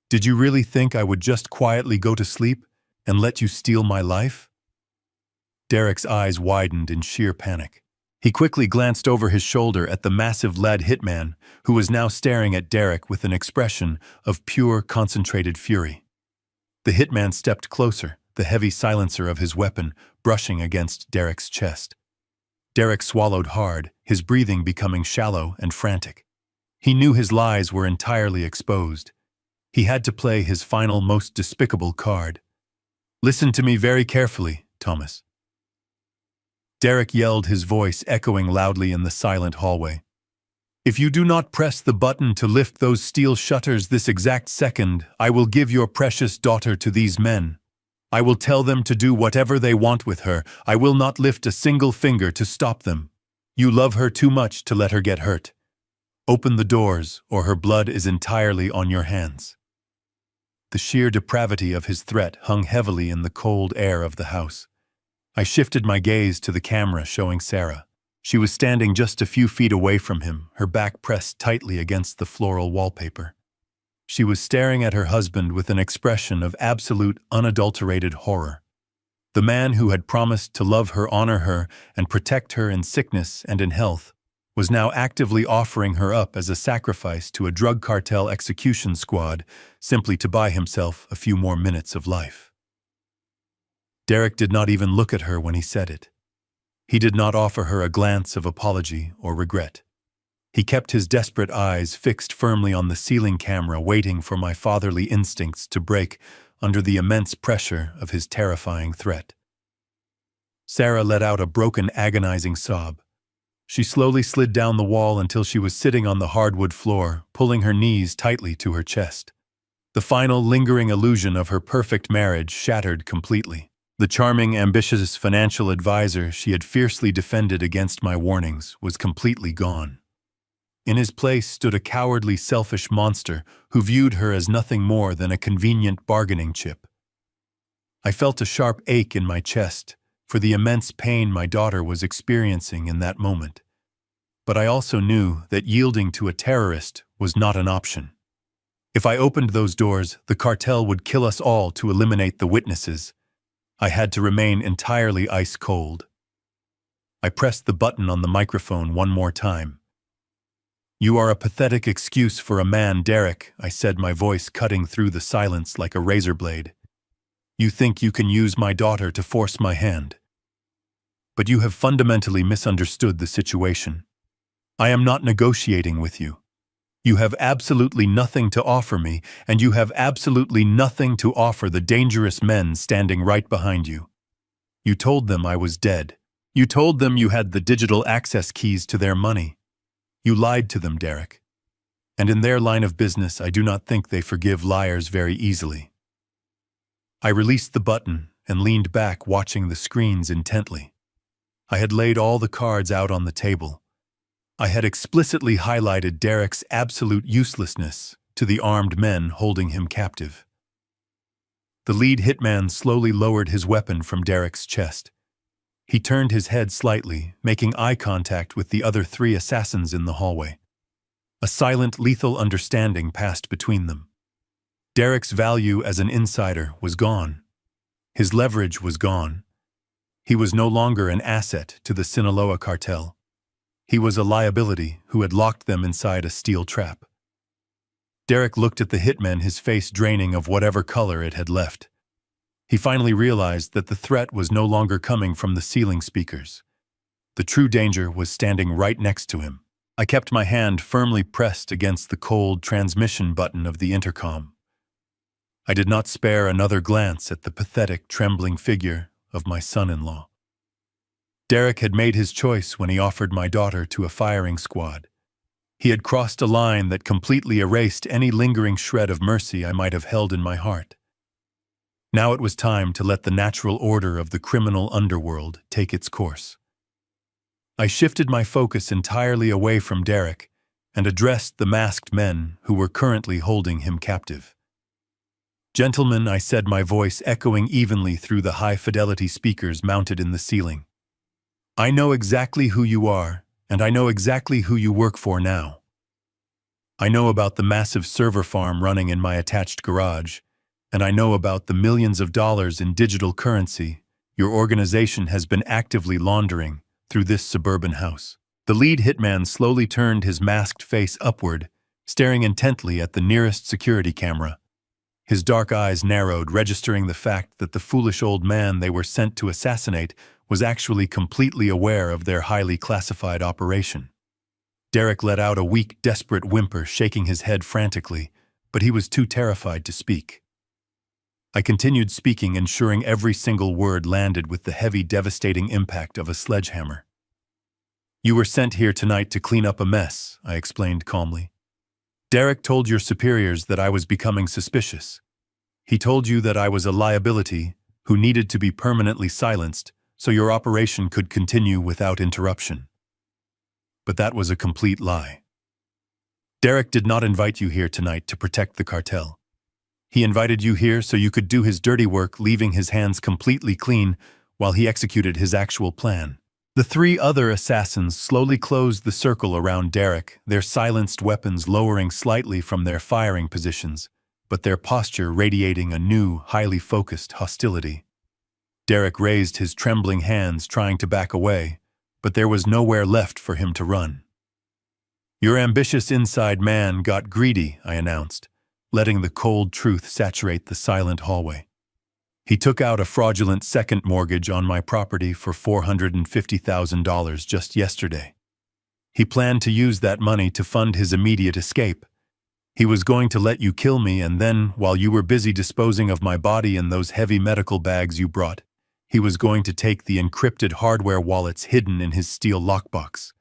Did you really think I would just quietly go to sleep and let you steal my life?" Derek's eyes widened in sheer panic. He quickly glanced over his shoulder at the massive lead hitman, who was now staring at Derek with an expression of pure, concentrated fury. The hitman stepped closer, the heavy silencer of his weapon brushing against Derek's chest. Derek swallowed hard, his breathing becoming shallow and frantic. He knew his lies were entirely exposed. He had to play his final, most despicable card. "Listen to me very carefully, Thomas." Derek yelled, his voice echoing loudly in the silent hallway. "If you do not press the button to lift those steel shutters this exact second, I will give your precious daughter to these men. I will tell them to do whatever they want with her. I will not lift a single finger to stop them. You love her too much to let her get hurt. Open the doors, or her blood is entirely on your hands." The sheer depravity of his threat hung heavily in the cold air of the house. I shifted my gaze to the camera showing Sarah. She was standing just a few feet away from him, her back pressed tightly against the floral wallpaper. She was staring at her husband with an expression of absolute, unadulterated horror. The man who had promised to love her, honor her, and protect her in sickness and in health was now actively offering her up as a sacrifice to a drug cartel execution squad simply to buy himself a few more minutes of life. Derek did not even look at her when he said it. He did not offer her a glance of apology or regret. He kept his desperate eyes fixed firmly on the ceiling camera, waiting for my fatherly instincts to break under the immense pressure of his terrifying threat. Sarah let out a broken, agonizing sob. She slowly slid down the wall until she was sitting on the hardwood floor, pulling her knees tightly to her chest. The final, lingering illusion of her perfect marriage shattered completely. The charming, ambitious financial advisor she had fiercely defended against my warnings was completely gone. In his place stood a cowardly, selfish monster who viewed her as nothing more than a convenient bargaining chip. I felt a sharp ache in my chest for the immense pain my daughter was experiencing in that moment. But I also knew that yielding to a terrorist was not an option. If I opened those doors, the cartel would kill us all to eliminate the witnesses. I had to remain entirely ice cold. I pressed the button on the microphone one more time. "You are a pathetic excuse for a man, Derek," I said, my voice cutting through the silence like a razor blade. "You think you can use my daughter to force my hand. But you have fundamentally misunderstood the situation. I am not negotiating with you. You have absolutely nothing to offer me, and you have absolutely nothing to offer the dangerous men standing right behind you. You told them I was dead. You told them you had the digital access keys to their money. You lied to them, Derek. And in their line of business, I do not think they forgive liars very easily." I released the button and leaned back, watching the screens intently. I had laid all the cards out on the table. I had explicitly highlighted Derek's absolute uselessness to the armed men holding him captive. The lead hitman slowly lowered his weapon from Derek's chest. He turned his head slightly, making eye contact with the other 3 assassins in the hallway. A silent, lethal understanding passed between them. Derek's value as an insider was gone. His leverage was gone. He was no longer an asset to the Sinaloa cartel. He was a liability who had locked them inside a steel trap. Derek looked at the hitman, his face draining of whatever color it had left. He finally realized that the threat was no longer coming from the ceiling speakers. The true danger was standing right next to him. I kept my hand firmly pressed against the cold transmission button of the intercom. I did not spare another glance at the pathetic, trembling figure of my son-in-law. Derek had made his choice when he offered my daughter to a firing squad. He had crossed a line that completely erased any lingering shred of mercy I might have held in my heart. Now it was time to let the natural order of the criminal underworld take its course. I shifted my focus entirely away from Derek and addressed the masked men who were currently holding him captive. "Gentlemen," I said, my voice echoing evenly through the high-fidelity speakers mounted in the ceiling. "I know exactly who you are, and I know exactly who you work for now. I know about the massive server farm running in my attached garage, and I know about the millions of dollars in digital currency your organization has been actively laundering through this suburban house." The lead hitman slowly turned his masked face upward, staring intently at the nearest security camera. His dark eyes narrowed, registering the fact that the foolish old man they were sent to assassinate was actually completely aware of their highly classified operation. Derek let out a weak, desperate whimper, shaking his head frantically, but he was too terrified to speak. I continued speaking, ensuring every single word landed with the heavy, devastating impact of a sledgehammer. "You were sent here tonight to clean up a mess," I explained calmly. "Derek told your superiors that I was becoming suspicious. He told you that I was a liability who needed to be permanently silenced so your operation could continue without interruption. But that was a complete lie. Derek did not invite you here tonight to protect the cartel. He invited you here so you could do his dirty work, leaving his hands completely clean while he executed his actual plan." The three other assassins slowly closed the circle around Derek, their silenced weapons lowering slightly from their firing positions, but their posture radiating a new, highly focused hostility. Derek raised his trembling hands, trying to back away, but there was nowhere left for him to run. "Your ambitious inside man got greedy," I announced, letting the cold truth saturate the silent hallway. "He took out a fraudulent second mortgage on my property for $450,000 just yesterday. He planned to use that money to fund his immediate escape. He was going to let you kill me, and then, while you were busy disposing of my body in those heavy medical bags you brought, he was going to take the encrypted hardware wallets hidden in his steel lockbox.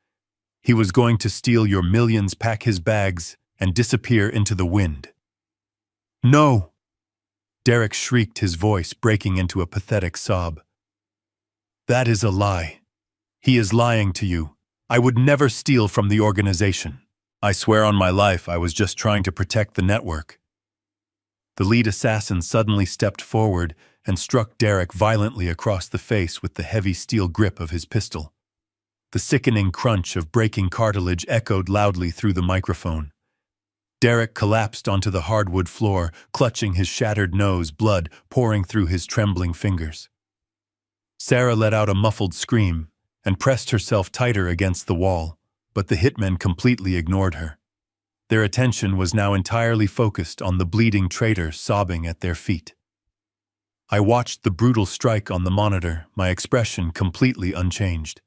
He was going to steal your millions, pack his bags, and disappear into the wind." "No!" Derek shrieked, his voice breaking into a pathetic sob. "That is a lie. He is lying to you. I would never steal from the organization. I swear on my life I was just trying to protect the network." The lead assassin suddenly stepped forward and struck Derek violently across the face with the heavy steel grip of his pistol. The sickening crunch of breaking cartilage echoed loudly through the microphone. Derek collapsed onto the hardwood floor, clutching his shattered nose, blood pouring through his trembling fingers. Sarah let out a muffled scream and pressed herself tighter against the wall, but the hitmen completely ignored her. Their attention was now entirely focused on the bleeding traitor sobbing at their feet. I watched the brutal strike on the monitor, my expression completely unchanged.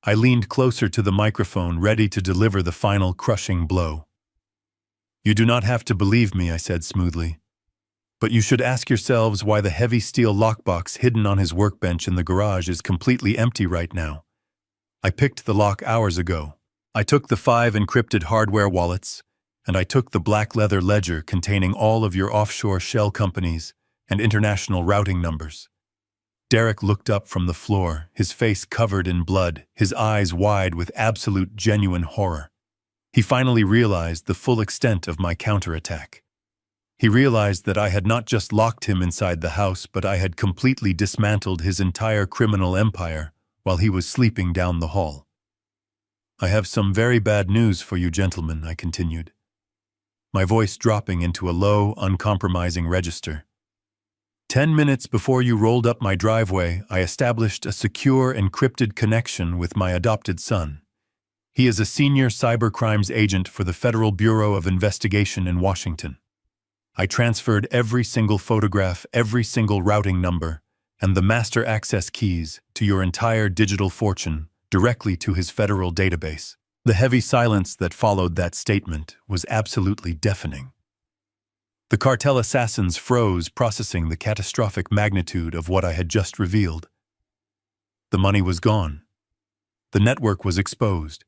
I leaned closer to the microphone, ready to deliver the final crushing blow. "You do not have to believe me," I said smoothly. "But you should ask yourselves why the heavy steel lockbox hidden on his workbench in the garage is completely empty right now. I picked the lock hours ago. I took the 5 encrypted hardware wallets, and I took the black leather ledger containing all of your offshore shell companies and international routing numbers." Derek looked up from the floor, his face covered in blood, his eyes wide with absolute genuine horror. He finally realized the full extent of my counterattack. He realized that I had not just locked him inside the house, but I had completely dismantled his entire criminal empire while he was sleeping down the hall. I have some very bad news for you, gentlemen, I continued, my voice dropping into a low, uncompromising register. 10 minutes before you rolled up my driveway, I established a secure, encrypted connection with my adopted son. He is a senior cybercrimes agent for the Federal Bureau of Investigation in Washington. I transferred every single photograph, every single routing number, and the master access keys to your entire digital fortune directly to his federal database. The heavy silence that followed that statement was absolutely deafening. The cartel assassins froze, processing the catastrophic magnitude of what I had just revealed. The money was gone. The network was exposed.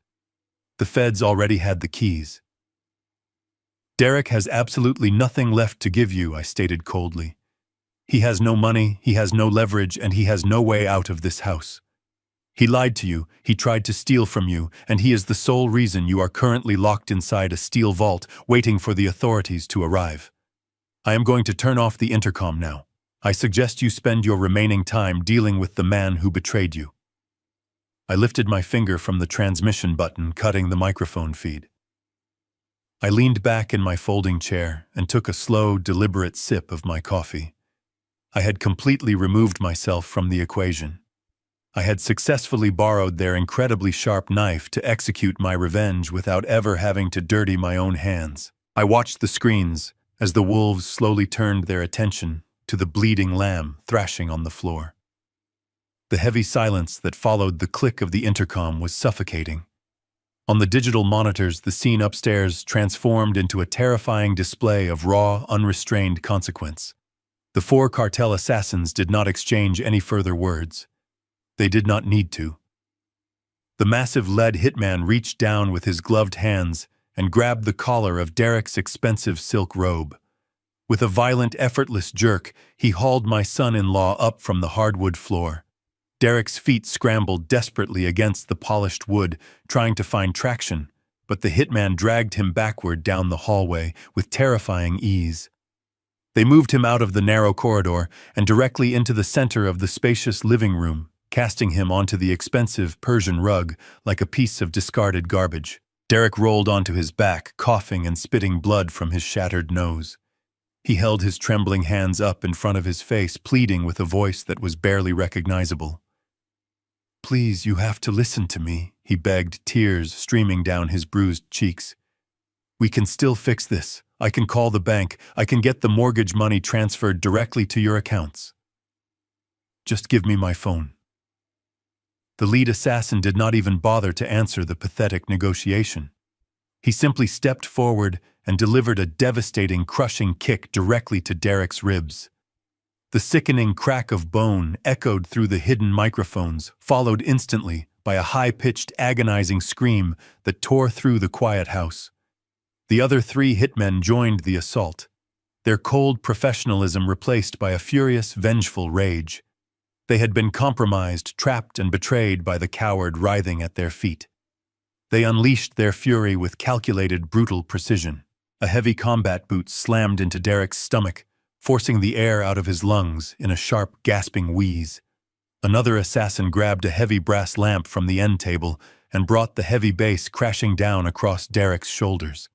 The feds already had the keys. Derek has absolutely nothing left to give you, I stated coldly. He has no money, he has no leverage, and he has no way out of this house. He lied to you, he tried to steal from you, and he is the sole reason you are currently locked inside a steel vault, waiting for the authorities to arrive. I am going to turn off the intercom now. I suggest you spend your remaining time dealing with the man who betrayed you. I lifted my finger from the transmission button, cutting the microphone feed. I leaned back in my folding chair and took a slow, deliberate sip of my coffee. I had completely removed myself from the equation. I had successfully borrowed their incredibly sharp knife to execute my revenge without ever having to dirty my own hands. I watched the screens as the wolves slowly turned their attention to the bleeding lamb thrashing on the floor. The heavy silence that followed the click of the intercom was suffocating. On the digital monitors, the scene upstairs transformed into a terrifying display of raw, unrestrained consequence. The 4 cartel assassins did not exchange any further words. They did not need to. The massive lead hitman reached down with his gloved hands and grabbed the collar of Derek's expensive silk robe. With a violent, effortless jerk, he hauled my son-in-law up from the hardwood floor. Derek's feet scrambled desperately against the polished wood, trying to find traction, but the hitman dragged him backward down the hallway with terrifying ease. They moved him out of the narrow corridor and directly into the center of the spacious living room, casting him onto the expensive Persian rug like a piece of discarded garbage. Derek rolled onto his back, coughing and spitting blood from his shattered nose. He held his trembling hands up in front of his face, pleading with a voice that was barely recognizable. "Please, you have to listen to me," he begged, tears streaming down his bruised cheeks. "We can still fix this. I can call the bank. I can get the mortgage money transferred directly to your accounts. Just give me my phone." The lead assassin did not even bother to answer the pathetic negotiation. He simply stepped forward and delivered a devastating, crushing kick directly to Derek's ribs. The sickening crack of bone echoed through the hidden microphones, followed instantly by a high-pitched, agonizing scream that tore through the quiet house. The other 3 hitmen joined the assault, their cold professionalism replaced by a furious, vengeful rage. They had been compromised, trapped, and betrayed by the coward writhing at their feet. They unleashed their fury with calculated, brutal precision. A heavy combat boot slammed into Derek's stomach, forcing the air out of his lungs in a sharp, gasping wheeze. Another assassin grabbed a heavy brass lamp from the end table and brought the heavy base crashing down across Derek's shoulders.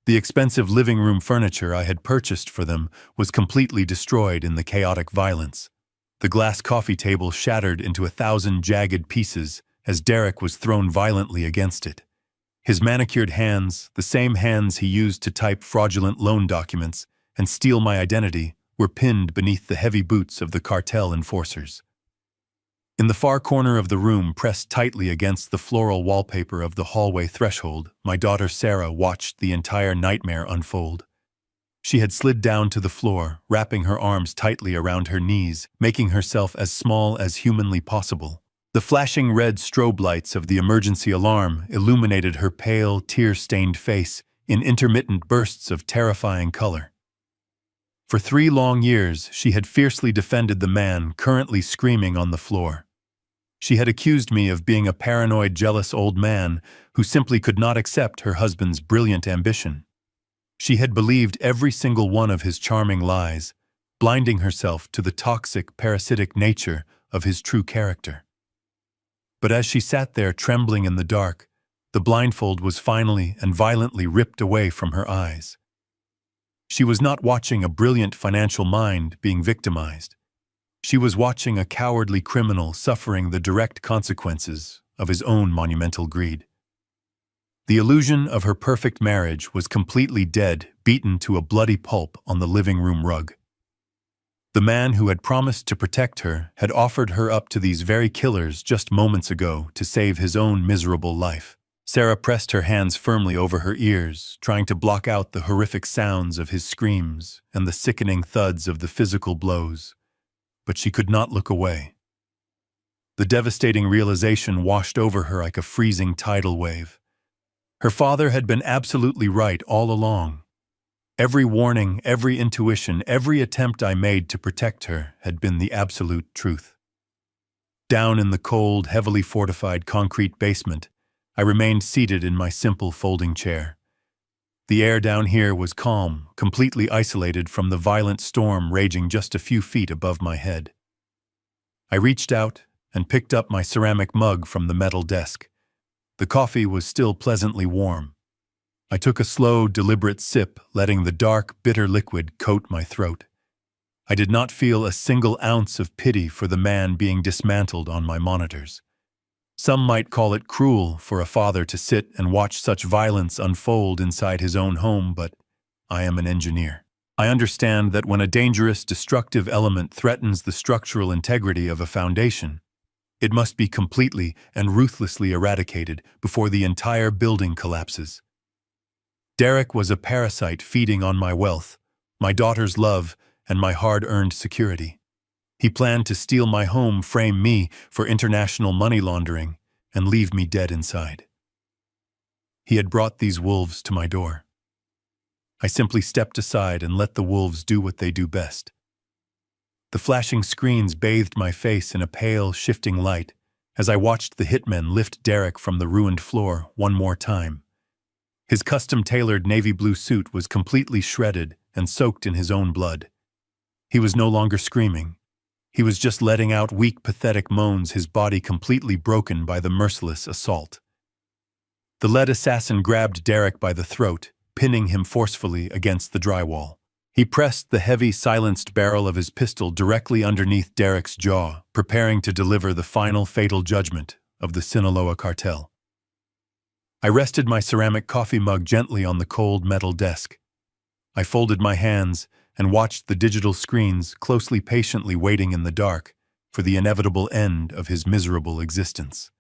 The expensive living room furniture I had purchased for them was completely destroyed in the chaotic violence. The glass coffee table shattered into 1,000 jagged pieces as Derek was thrown violently against it. His manicured hands, the same hands he used to type fraudulent loan documents and steal my identity, were pinned beneath the heavy boots of the cartel enforcers. In the far corner of the room, pressed tightly against the floral wallpaper of the hallway threshold, my daughter Sarah watched the entire nightmare unfold. She had slid down to the floor, wrapping her arms tightly around her knees, making herself as small as humanly possible. The flashing red strobe lights of the emergency alarm illuminated her pale, tear-stained face in intermittent bursts of terrifying color. For 3 long years, she had fiercely defended the man currently screaming on the floor. She had accused me of being a paranoid, jealous old man who simply could not accept her husband's brilliant ambition. She had believed every single one of his charming lies, blinding herself to the toxic, parasitic nature of his true character. But as she sat there trembling in the dark, The blindfold was finally and violently ripped away from her eyes. She was not watching a brilliant financial mind being victimized. She was watching a cowardly criminal suffering the direct consequences of his own monumental greed. The illusion of her perfect marriage was completely dead, beaten to a bloody pulp on the living room rug. The man who had promised to protect her had offered her up to these very killers just moments ago to save his own miserable life. Sarah pressed her hands firmly over her ears, trying to block out the horrific sounds of his screams and the sickening thuds of the physical blows, but she could not look away. The devastating realization washed over her like a freezing tidal wave. Her father had been absolutely right all along. Every warning, every intuition, every attempt I made to protect her had been the absolute truth. Down in the cold, heavily fortified concrete basement, I remained seated in my simple folding chair. The air down here was calm, completely isolated from the violent storm raging just a few feet above my head. I reached out and picked up my ceramic mug from the metal desk. The coffee was still pleasantly warm. I took a slow, deliberate sip, letting the dark, bitter liquid coat my throat. I did not feel a single ounce of pity for the man being dismantled on my monitors. Some might call it cruel for a father to sit and watch such violence unfold inside his own home, but I am an engineer. I understand that when a dangerous, destructive element threatens the structural integrity of a foundation, it must be completely and ruthlessly eradicated before the entire building collapses. Derek was a parasite feeding on my wealth, my daughter's love, and my hard-earned security. He planned to steal my home, frame me for international money laundering, and leave me dead inside. He had brought these wolves to my door. I simply stepped aside and let the wolves do what they do best. The flashing screens bathed my face in a pale, shifting light as I watched the hitmen lift Derek from the ruined floor one more time. His custom-tailored navy blue suit was completely shredded and soaked in his own blood. He was no longer screaming. He was just letting out weak, pathetic moans, his body completely broken by the merciless assault. The lead assassin grabbed Derek by the throat, pinning him forcefully against the drywall. He pressed the heavy, silenced barrel of his pistol directly underneath Derek's jaw, preparing to deliver the final fatal judgment of the Sinaloa cartel. I rested my ceramic coffee mug gently on the cold metal desk. I folded my hands and watched the digital screens closely, patiently waiting in the dark for the inevitable end of his miserable existence.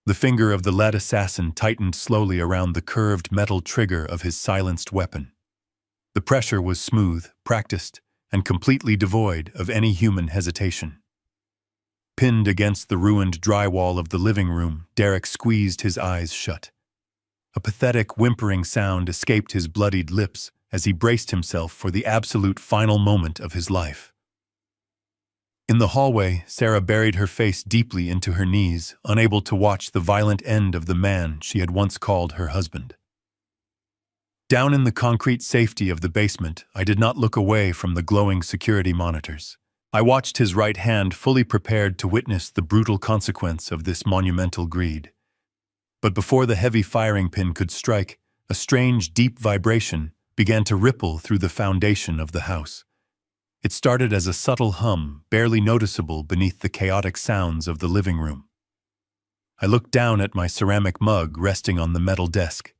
The finger of the lead assassin tightened slowly around the curved metal trigger of his silenced weapon. The pressure was smooth, practiced, and completely devoid of any human hesitation. Pinned against the ruined drywall of the living room, Derek squeezed his eyes shut. A pathetic, whimpering sound escaped his bloodied lips as he braced himself for the absolute final moment of his life. In the hallway, Sarah buried her face deeply into her knees, unable to watch the violent end of the man she had once called her husband. Down in the concrete safety of the basement, I did not look away from the glowing security monitors. I watched his right hand, fully prepared to witness the brutal consequence of this monumental greed. But before the heavy firing pin could strike, a strange, deep vibration began to ripple through the foundation of the house. It started as a subtle hum, barely noticeable beneath the chaotic sounds of the living room. I looked down at my ceramic mug resting on the metal desk.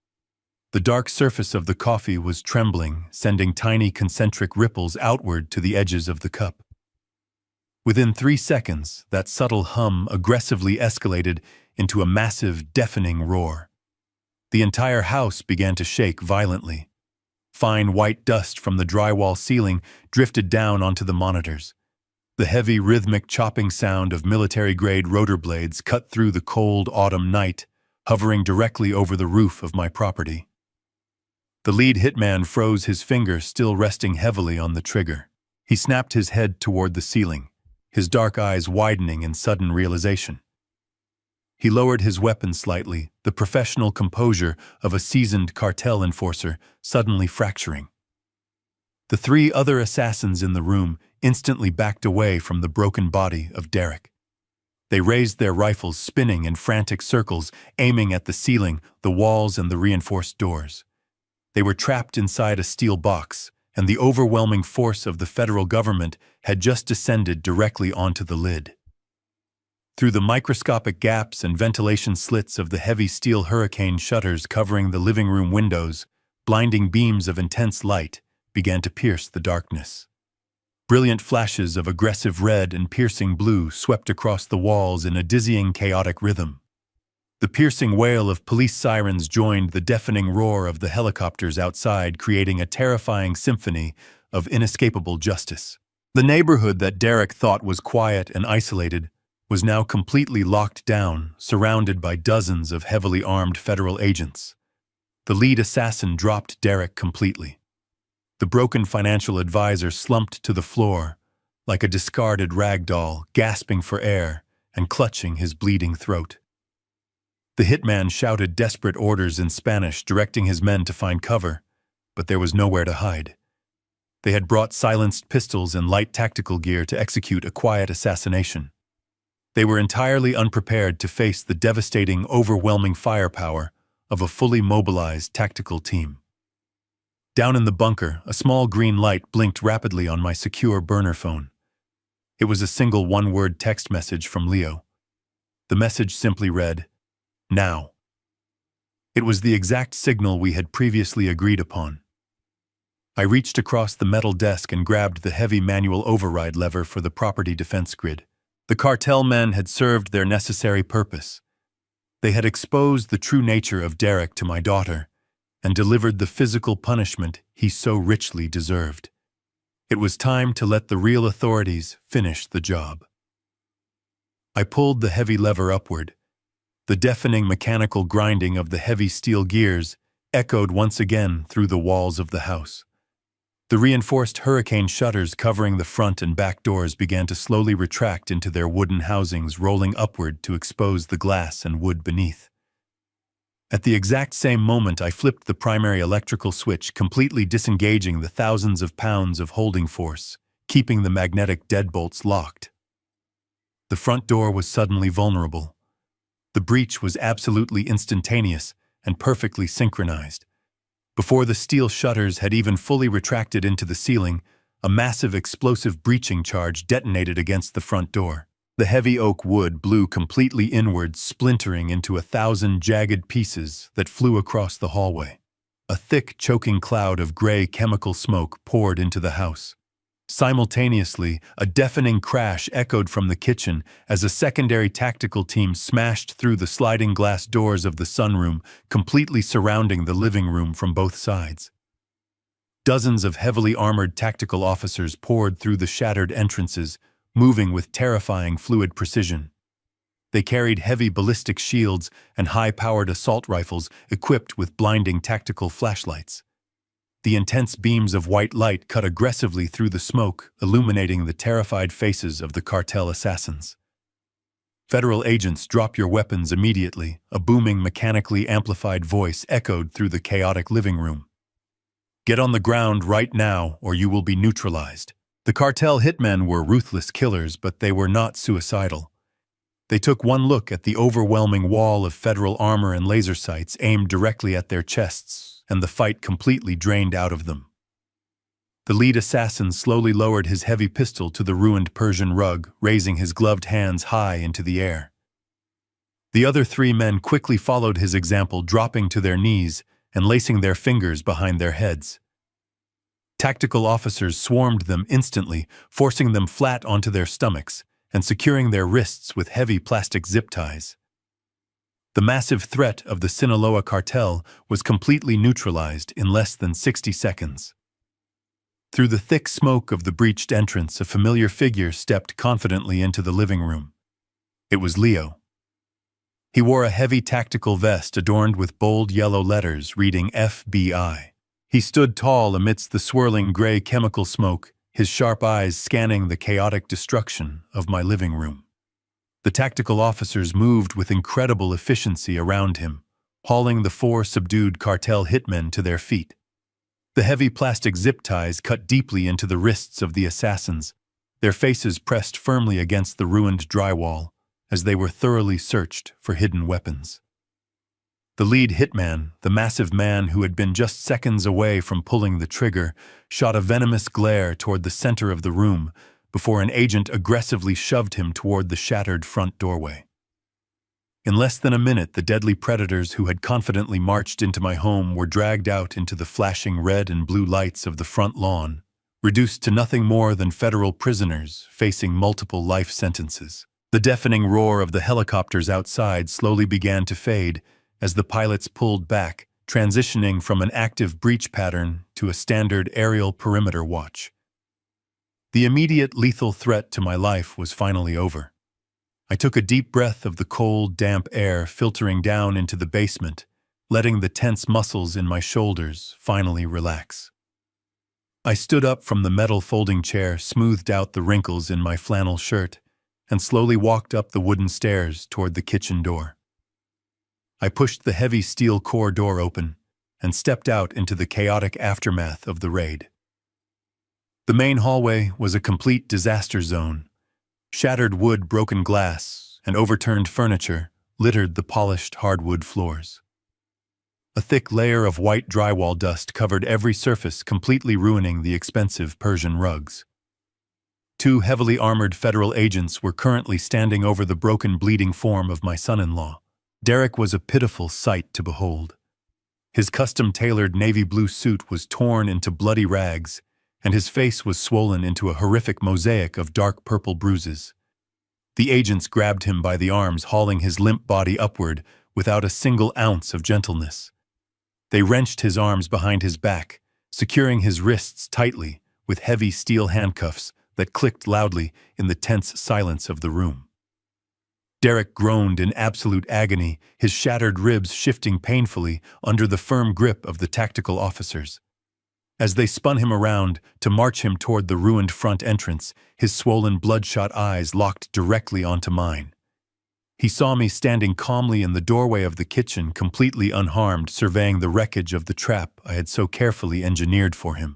The dark surface of the coffee was trembling, sending tiny concentric ripples outward to the edges of the cup. Within 3 seconds, that subtle hum aggressively escalated into a massive, deafening roar. The entire house began to shake violently. Fine white dust from the drywall ceiling drifted down onto the monitors. The heavy, rhythmic chopping sound of military-grade rotor blades cut through the cold autumn night, hovering directly over the roof of my property. The lead hitman froze, his finger still resting heavily on the trigger. He snapped his head toward the ceiling, his dark eyes widening in sudden realization. He lowered his weapon slightly, the professional composure of a seasoned cartel enforcer suddenly fracturing. The 3 other assassins in the room instantly backed away from the broken body of Derek. They raised their rifles, spinning in frantic circles, aiming at the ceiling, the walls, and the reinforced doors. They were trapped inside a steel box, and the overwhelming force of the federal government had just descended directly onto the lid. Through the microscopic gaps and ventilation slits of the heavy steel hurricane shutters covering the living room windows, blinding beams of intense light began to pierce the darkness. Brilliant flashes of aggressive red and piercing blue swept across the walls in a dizzying, chaotic rhythm. The piercing wail of police sirens joined the deafening roar of the helicopters outside, creating a terrifying symphony of inescapable justice. The neighborhood that Derek thought was quiet and isolated was now completely locked down, surrounded by dozens of heavily armed federal agents. The lead assassin dropped Derek completely. The broken financial advisor slumped to the floor, like a discarded rag doll, gasping for air and clutching his bleeding throat. The hitman shouted desperate orders in Spanish, directing his men to find cover, but there was nowhere to hide. They had brought silenced pistols and light tactical gear to execute a quiet assassination. They were entirely unprepared to face the devastating, overwhelming firepower of a fully mobilized tactical team. Down in the bunker, a small green light blinked rapidly on my secure burner phone. It was a single one-word text message from Leo. The message simply read, "Now." It was the exact signal we had previously agreed upon. I reached across the metal desk and grabbed the heavy manual override lever for the property defense grid. The cartel men had served their necessary purpose. They had exposed the true nature of Derek to my daughter and delivered the physical punishment he so richly deserved. It was time to let the real authorities finish the job. I pulled the heavy lever upward. The deafening mechanical grinding of the heavy steel gears echoed once again through the walls of the house. The reinforced hurricane shutters covering the front and back doors began to slowly retract into their wooden housings, rolling upward to expose the glass and wood beneath. At the exact same moment, I flipped the primary electrical switch, completely disengaging the thousands of pounds of holding force, keeping the magnetic deadbolts locked. The front door was suddenly vulnerable. The breach was absolutely instantaneous and perfectly synchronized. Before the steel shutters had even fully retracted into the ceiling, a massive explosive breaching charge detonated against the front door. The heavy oak wood blew completely inward, splintering into 1,000 jagged pieces that flew across the hallway. A thick, choking cloud of gray chemical smoke poured into the house. Simultaneously, a deafening crash echoed from the kitchen as a secondary tactical team smashed through the sliding glass doors of the sunroom, completely surrounding the living room from both sides. Dozens of heavily armored tactical officers poured through the shattered entrances, moving with terrifying fluid precision. They carried heavy ballistic shields and high-powered assault rifles equipped with blinding tactical flashlights. The intense beams of white light cut aggressively through the smoke, illuminating the terrified faces of the cartel assassins. "Federal agents, drop your weapons immediately," a booming, mechanically amplified voice echoed through the chaotic living room. "Get on the ground right now, or you will be neutralized." The cartel hitmen were ruthless killers, but they were not suicidal. They took one look at the overwhelming wall of federal armor and laser sights aimed directly at their chests, and the fight completely drained out of them. The lead assassin slowly lowered his heavy pistol to the ruined Persian rug, raising his gloved hands high into the air. The other 3 men quickly followed his example, dropping to their knees and lacing their fingers behind their heads. Tactical officers swarmed them instantly, forcing them flat onto their stomachs and securing their wrists with heavy plastic zip ties. The massive threat of the Sinaloa cartel was completely neutralized in less than 60 seconds. Through the thick smoke of the breached entrance, a familiar figure stepped confidently into the living room. It was Leo. He wore a heavy tactical vest adorned with bold yellow letters reading FBI. He stood tall amidst the swirling gray chemical smoke, his sharp eyes scanning the chaotic destruction of my living room. The tactical officers moved with incredible efficiency around him, hauling the 4 subdued cartel hitmen to their feet. The heavy plastic zip ties cut deeply into the wrists of the assassins, their faces pressed firmly against the ruined drywall, as they were thoroughly searched for hidden weapons. The lead hitman, the massive man who had been just seconds away from pulling the trigger, shot a venomous glare toward the center of the room before an agent aggressively shoved him toward the shattered front doorway. In less than a minute, the deadly predators who had confidently marched into my home were dragged out into the flashing red and blue lights of the front lawn, reduced to nothing more than federal prisoners facing multiple life sentences. The deafening roar of the helicopters outside slowly began to fade as the pilots pulled back, transitioning from an active breach pattern to a standard aerial perimeter watch. The immediate lethal threat to my life was finally over. I took a deep breath of the cold, damp air filtering down into the basement, letting the tense muscles in my shoulders finally relax. I stood up from the metal folding chair, smoothed out the wrinkles in my flannel shirt, and slowly walked up the wooden stairs toward the kitchen door. I pushed the heavy steel core door open and stepped out into the chaotic aftermath of the raid. The main hallway was a complete disaster zone. Shattered wood, broken glass, and overturned furniture littered the polished hardwood floors. A thick layer of white drywall dust covered every surface, completely ruining the expensive Persian rugs. 2 heavily armored federal agents were currently standing over the broken, bleeding form of my son-in-law. Derek was a pitiful sight to behold. His custom-tailored navy blue suit was torn into bloody rags, and his face was swollen into a horrific mosaic of dark purple bruises. The agents grabbed him by the arms, hauling his limp body upward without a single ounce of gentleness. They wrenched his arms behind his back, securing his wrists tightly with heavy steel handcuffs that clicked loudly in the tense silence of the room. Derek groaned in absolute agony, his shattered ribs shifting painfully under the firm grip of the tactical officers. As they spun him around to march him toward the ruined front entrance, his swollen, bloodshot eyes locked directly onto mine. He saw me standing calmly in the doorway of the kitchen, completely unharmed, surveying the wreckage of the trap I had so carefully engineered for him.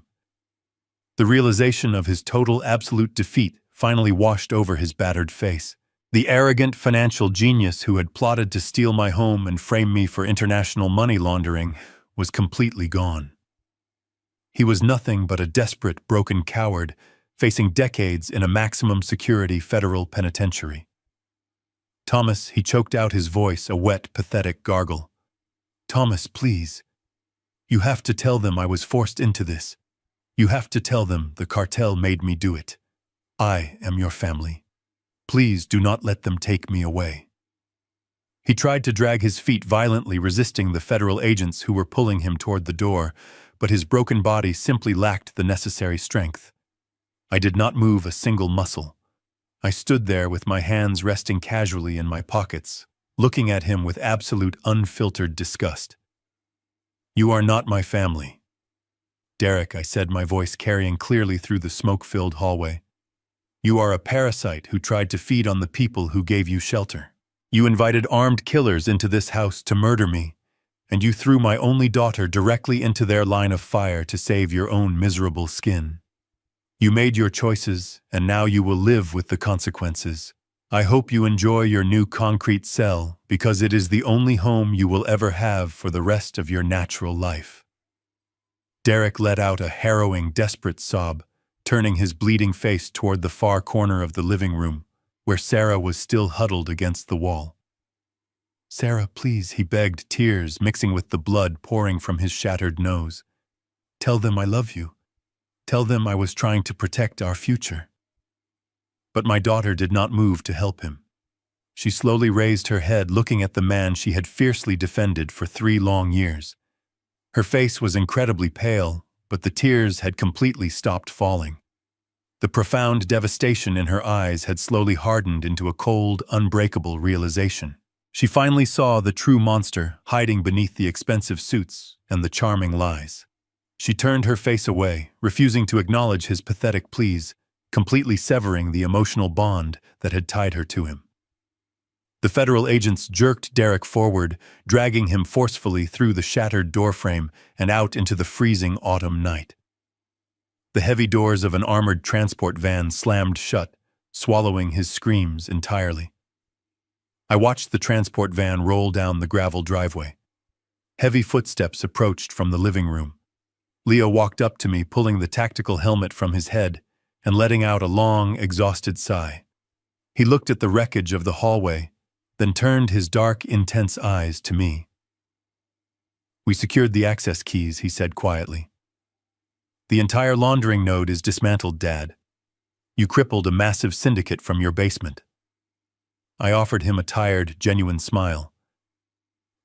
The realization of his total, absolute defeat finally washed over his battered face. The arrogant financial genius who had plotted to steal my home and frame me for international money laundering was completely gone. He was nothing but a desperate, broken coward, facing decades in a maximum security federal penitentiary. Thomas, he choked out his voice, a wet, pathetic gargle. Thomas, please. You have to tell them I was forced into this. You have to tell them the cartel made me do it. I am your family. Please do not let them take me away. He tried to drag his feet violently, resisting the federal agents who were pulling him toward the door, but his broken body simply lacked the necessary strength. I did not move a single muscle. I stood there with my hands resting casually in my pockets, looking at him with absolute, unfiltered disgust. You are not my family. Derek, I said, my voice carrying clearly through the smoke-filled hallway. You are a parasite who tried to feed on the people who gave you shelter. You invited armed killers into this house to murder me, and you threw my only daughter directly into their line of fire to save your own miserable skin. You made your choices, and now you will live with the consequences. I hope you enjoy your new concrete cell, because it is the only home you will ever have for the rest of your natural life. Derek let out a harrowing, desperate sob, turning his bleeding face toward the far corner of the living room, where Sarah was still huddled against the wall. Sarah, please, he begged, tears mixing with the blood pouring from his shattered nose. Tell them I love you. Tell them I was trying to protect our future. But my daughter did not move to help him. She slowly raised her head, looking at the man she had fiercely defended for 3 long years. Her face was incredibly pale, but the tears had completely stopped falling. The profound devastation in her eyes had slowly hardened into a cold, unbreakable realization. She finally saw the true monster hiding beneath the expensive suits and the charming lies. She turned her face away, refusing to acknowledge his pathetic pleas, completely severing the emotional bond that had tied her to him. The federal agents jerked Derek forward, dragging him forcefully through the shattered doorframe and out into the freezing autumn night. The heavy doors of an armored transport van slammed shut, swallowing his screams entirely. I watched the transport van roll down the gravel driveway. Heavy footsteps approached from the living room. Leo walked up to me, pulling the tactical helmet from his head and letting out a long, exhausted sigh. He looked at the wreckage of the hallway, then turned his dark, intense eyes to me. "We secured the access keys," he said quietly. "The entire laundering node is dismantled, Dad. You crippled a massive syndicate from your basement." I offered him a tired, genuine smile.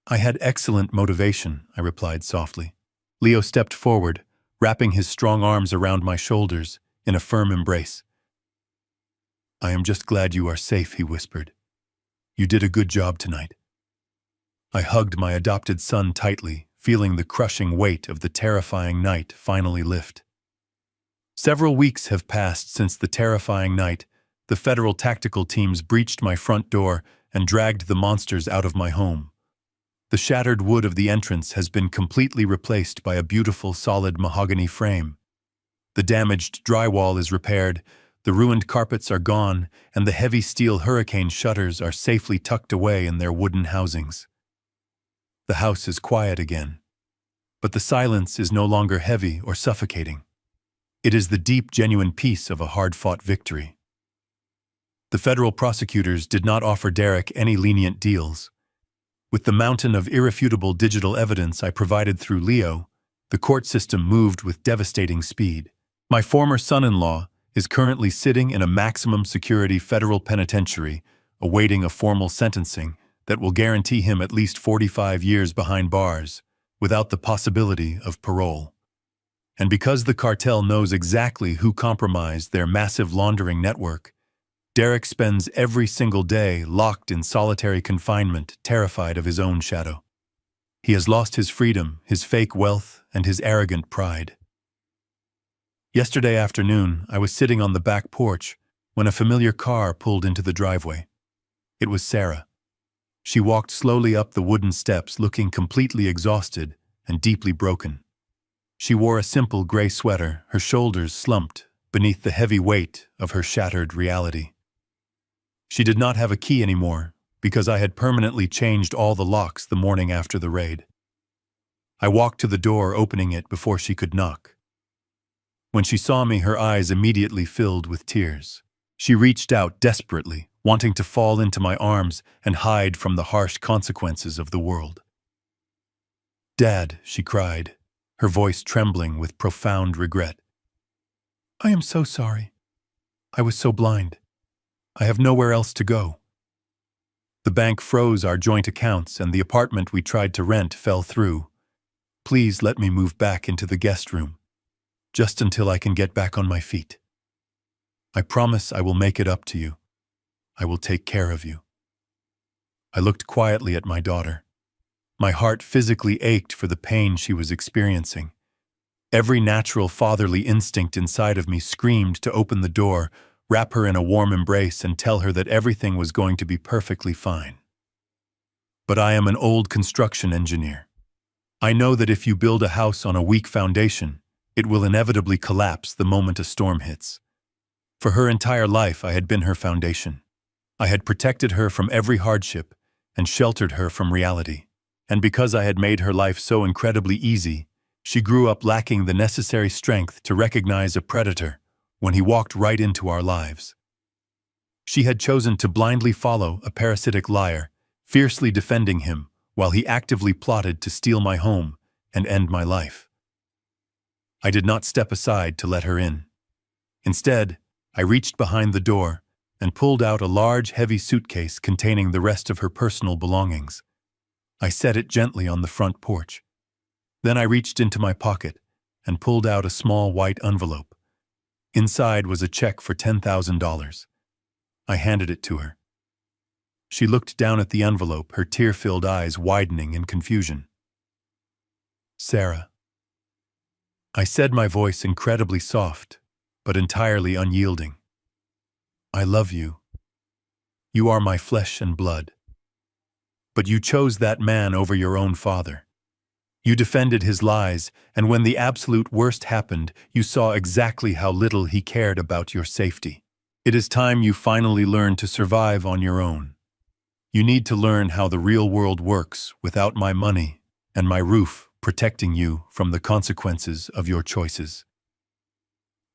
"I had excellent motivation," I replied softly. Leo stepped forward, wrapping his strong arms around my shoulders in a firm embrace. "I am just glad you are safe," he whispered. "You did a good job tonight." I hugged my adopted son tightly, feeling the crushing weight of the terrifying night finally lift. Several weeks have passed since the terrifying night the federal tactical teams breached my front door and dragged the monsters out of my home. The shattered wood of the entrance has been completely replaced by a beautiful, solid mahogany frame. The damaged drywall is repaired, the ruined carpets are gone, and the heavy steel hurricane shutters are safely tucked away in their wooden housings. The house is quiet again, but the silence is no longer heavy or suffocating. It is the deep, genuine peace of a hard-fought victory. The federal prosecutors did not offer Derek any lenient deals. With the mountain of irrefutable digital evidence I provided through Leo, the court system moved with devastating speed. My former son-in-law is currently sitting in a maximum security federal penitentiary, awaiting a formal sentencing that will guarantee him at least 45 years behind bars, without the possibility of parole. And because the cartel knows exactly who compromised their massive laundering network, Derek spends every single day locked in solitary confinement, terrified of his own shadow. He has lost his freedom, his fake wealth, and his arrogant pride. Yesterday afternoon, I was sitting on the back porch when a familiar car pulled into the driveway. It was Sarah. She walked slowly up the wooden steps, looking completely exhausted and deeply broken. She wore a simple gray sweater, her shoulders slumped beneath the heavy weight of her shattered reality. She did not have a key anymore, because I had permanently changed all the locks the morning after the raid. I walked to the door, opening it before she could knock. When she saw me, her eyes immediately filled with tears. She reached out desperately, wanting to fall into my arms and hide from the harsh consequences of the world. "Dad," she cried, her voice trembling with profound regret. "I am so sorry. I was so blind. I have nowhere else to go. The bank froze our joint accounts and the apartment we tried to rent fell through. Please let me move back into the guest room, just until I can get back on my feet. I promise I will make it up to you. I will take care of you." I looked quietly at my daughter. My heart physically ached for the pain she was experiencing. Every natural fatherly instinct inside of me screamed to open the door, wrap her in a warm embrace, and tell her that everything was going to be perfectly fine. But I am an old construction engineer. I know that if you build a house on a weak foundation, it will inevitably collapse the moment a storm hits. For her entire life, I had been her foundation. I had protected her from every hardship and sheltered her from reality. And because I had made her life so incredibly easy, she grew up lacking the necessary strength to recognize a predator when he walked right into our lives. She had chosen to blindly follow a parasitic liar, fiercely defending him while he actively plotted to steal my home and end my life. I did not step aside to let her in. Instead, I reached behind the door and pulled out a large, heavy suitcase containing the rest of her personal belongings. I set it gently on the front porch. Then I reached into my pocket and pulled out a small white envelope. Inside was a check for $10,000. I handed it to her. She looked down at the envelope, her tear-filled eyes widening in confusion. "Sarah," I said, my voice incredibly soft, but entirely unyielding. "I love you. You are my flesh and blood. But you chose that man over your own father. You defended his lies, and when the absolute worst happened, you saw exactly how little he cared about your safety. It is time you finally learned to survive on your own. You need to learn how the real world works without my money and my roof protecting you from the consequences of your choices.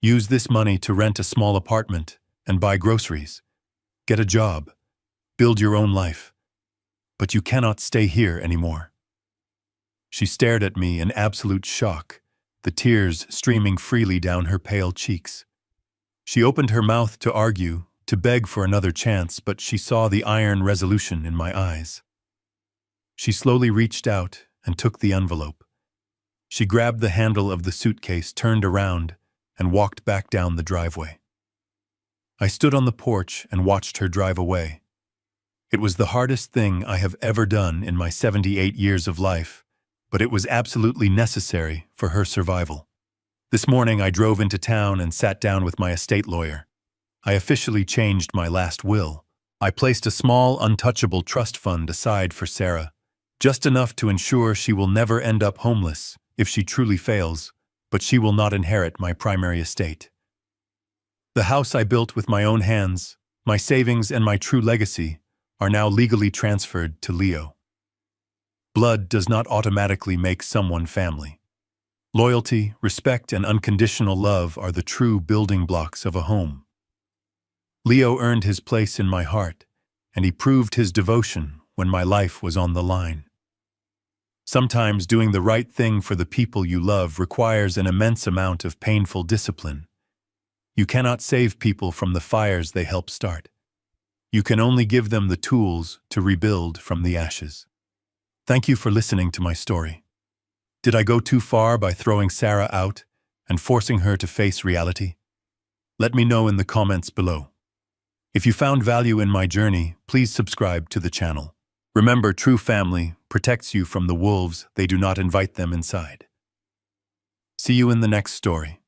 Use this money to rent a small apartment and buy groceries. Get a job. Build your own life. But you cannot stay here anymore." She stared at me in absolute shock, the tears streaming freely down her pale cheeks. She opened her mouth to argue, to beg for another chance, but she saw the iron resolution in my eyes. She slowly reached out and took the envelope. She grabbed the handle of the suitcase, turned around, and walked back down the driveway. I stood on the porch and watched her drive away. It was the hardest thing I have ever done in my 78 years of life, but it was absolutely necessary for her survival. This morning I drove into town and sat down with my estate lawyer. I officially changed my last will. I placed a small, untouchable trust fund aside for Sarah, just enough to ensure she will never end up homeless if she truly fails, but she will not inherit my primary estate. The house I built with my own hands, my savings and my true legacy, are now legally transferred to Leo. Blood does not automatically make someone family. Loyalty, respect, and unconditional love are the true building blocks of a home. Leo earned his place in my heart, and he proved his devotion when my life was on the line. Sometimes doing the right thing for the people you love requires an immense amount of painful discipline. You cannot save people from the fires they help start. You can only give them the tools to rebuild from the ashes. Thank you for listening to my story. Did I go too far by throwing Sarah out and forcing her to face reality? Let me know in the comments below. If you found value in my journey, please subscribe to the channel. Remember, true family protects you from the wolves they do not invite them inside. See you in the next story.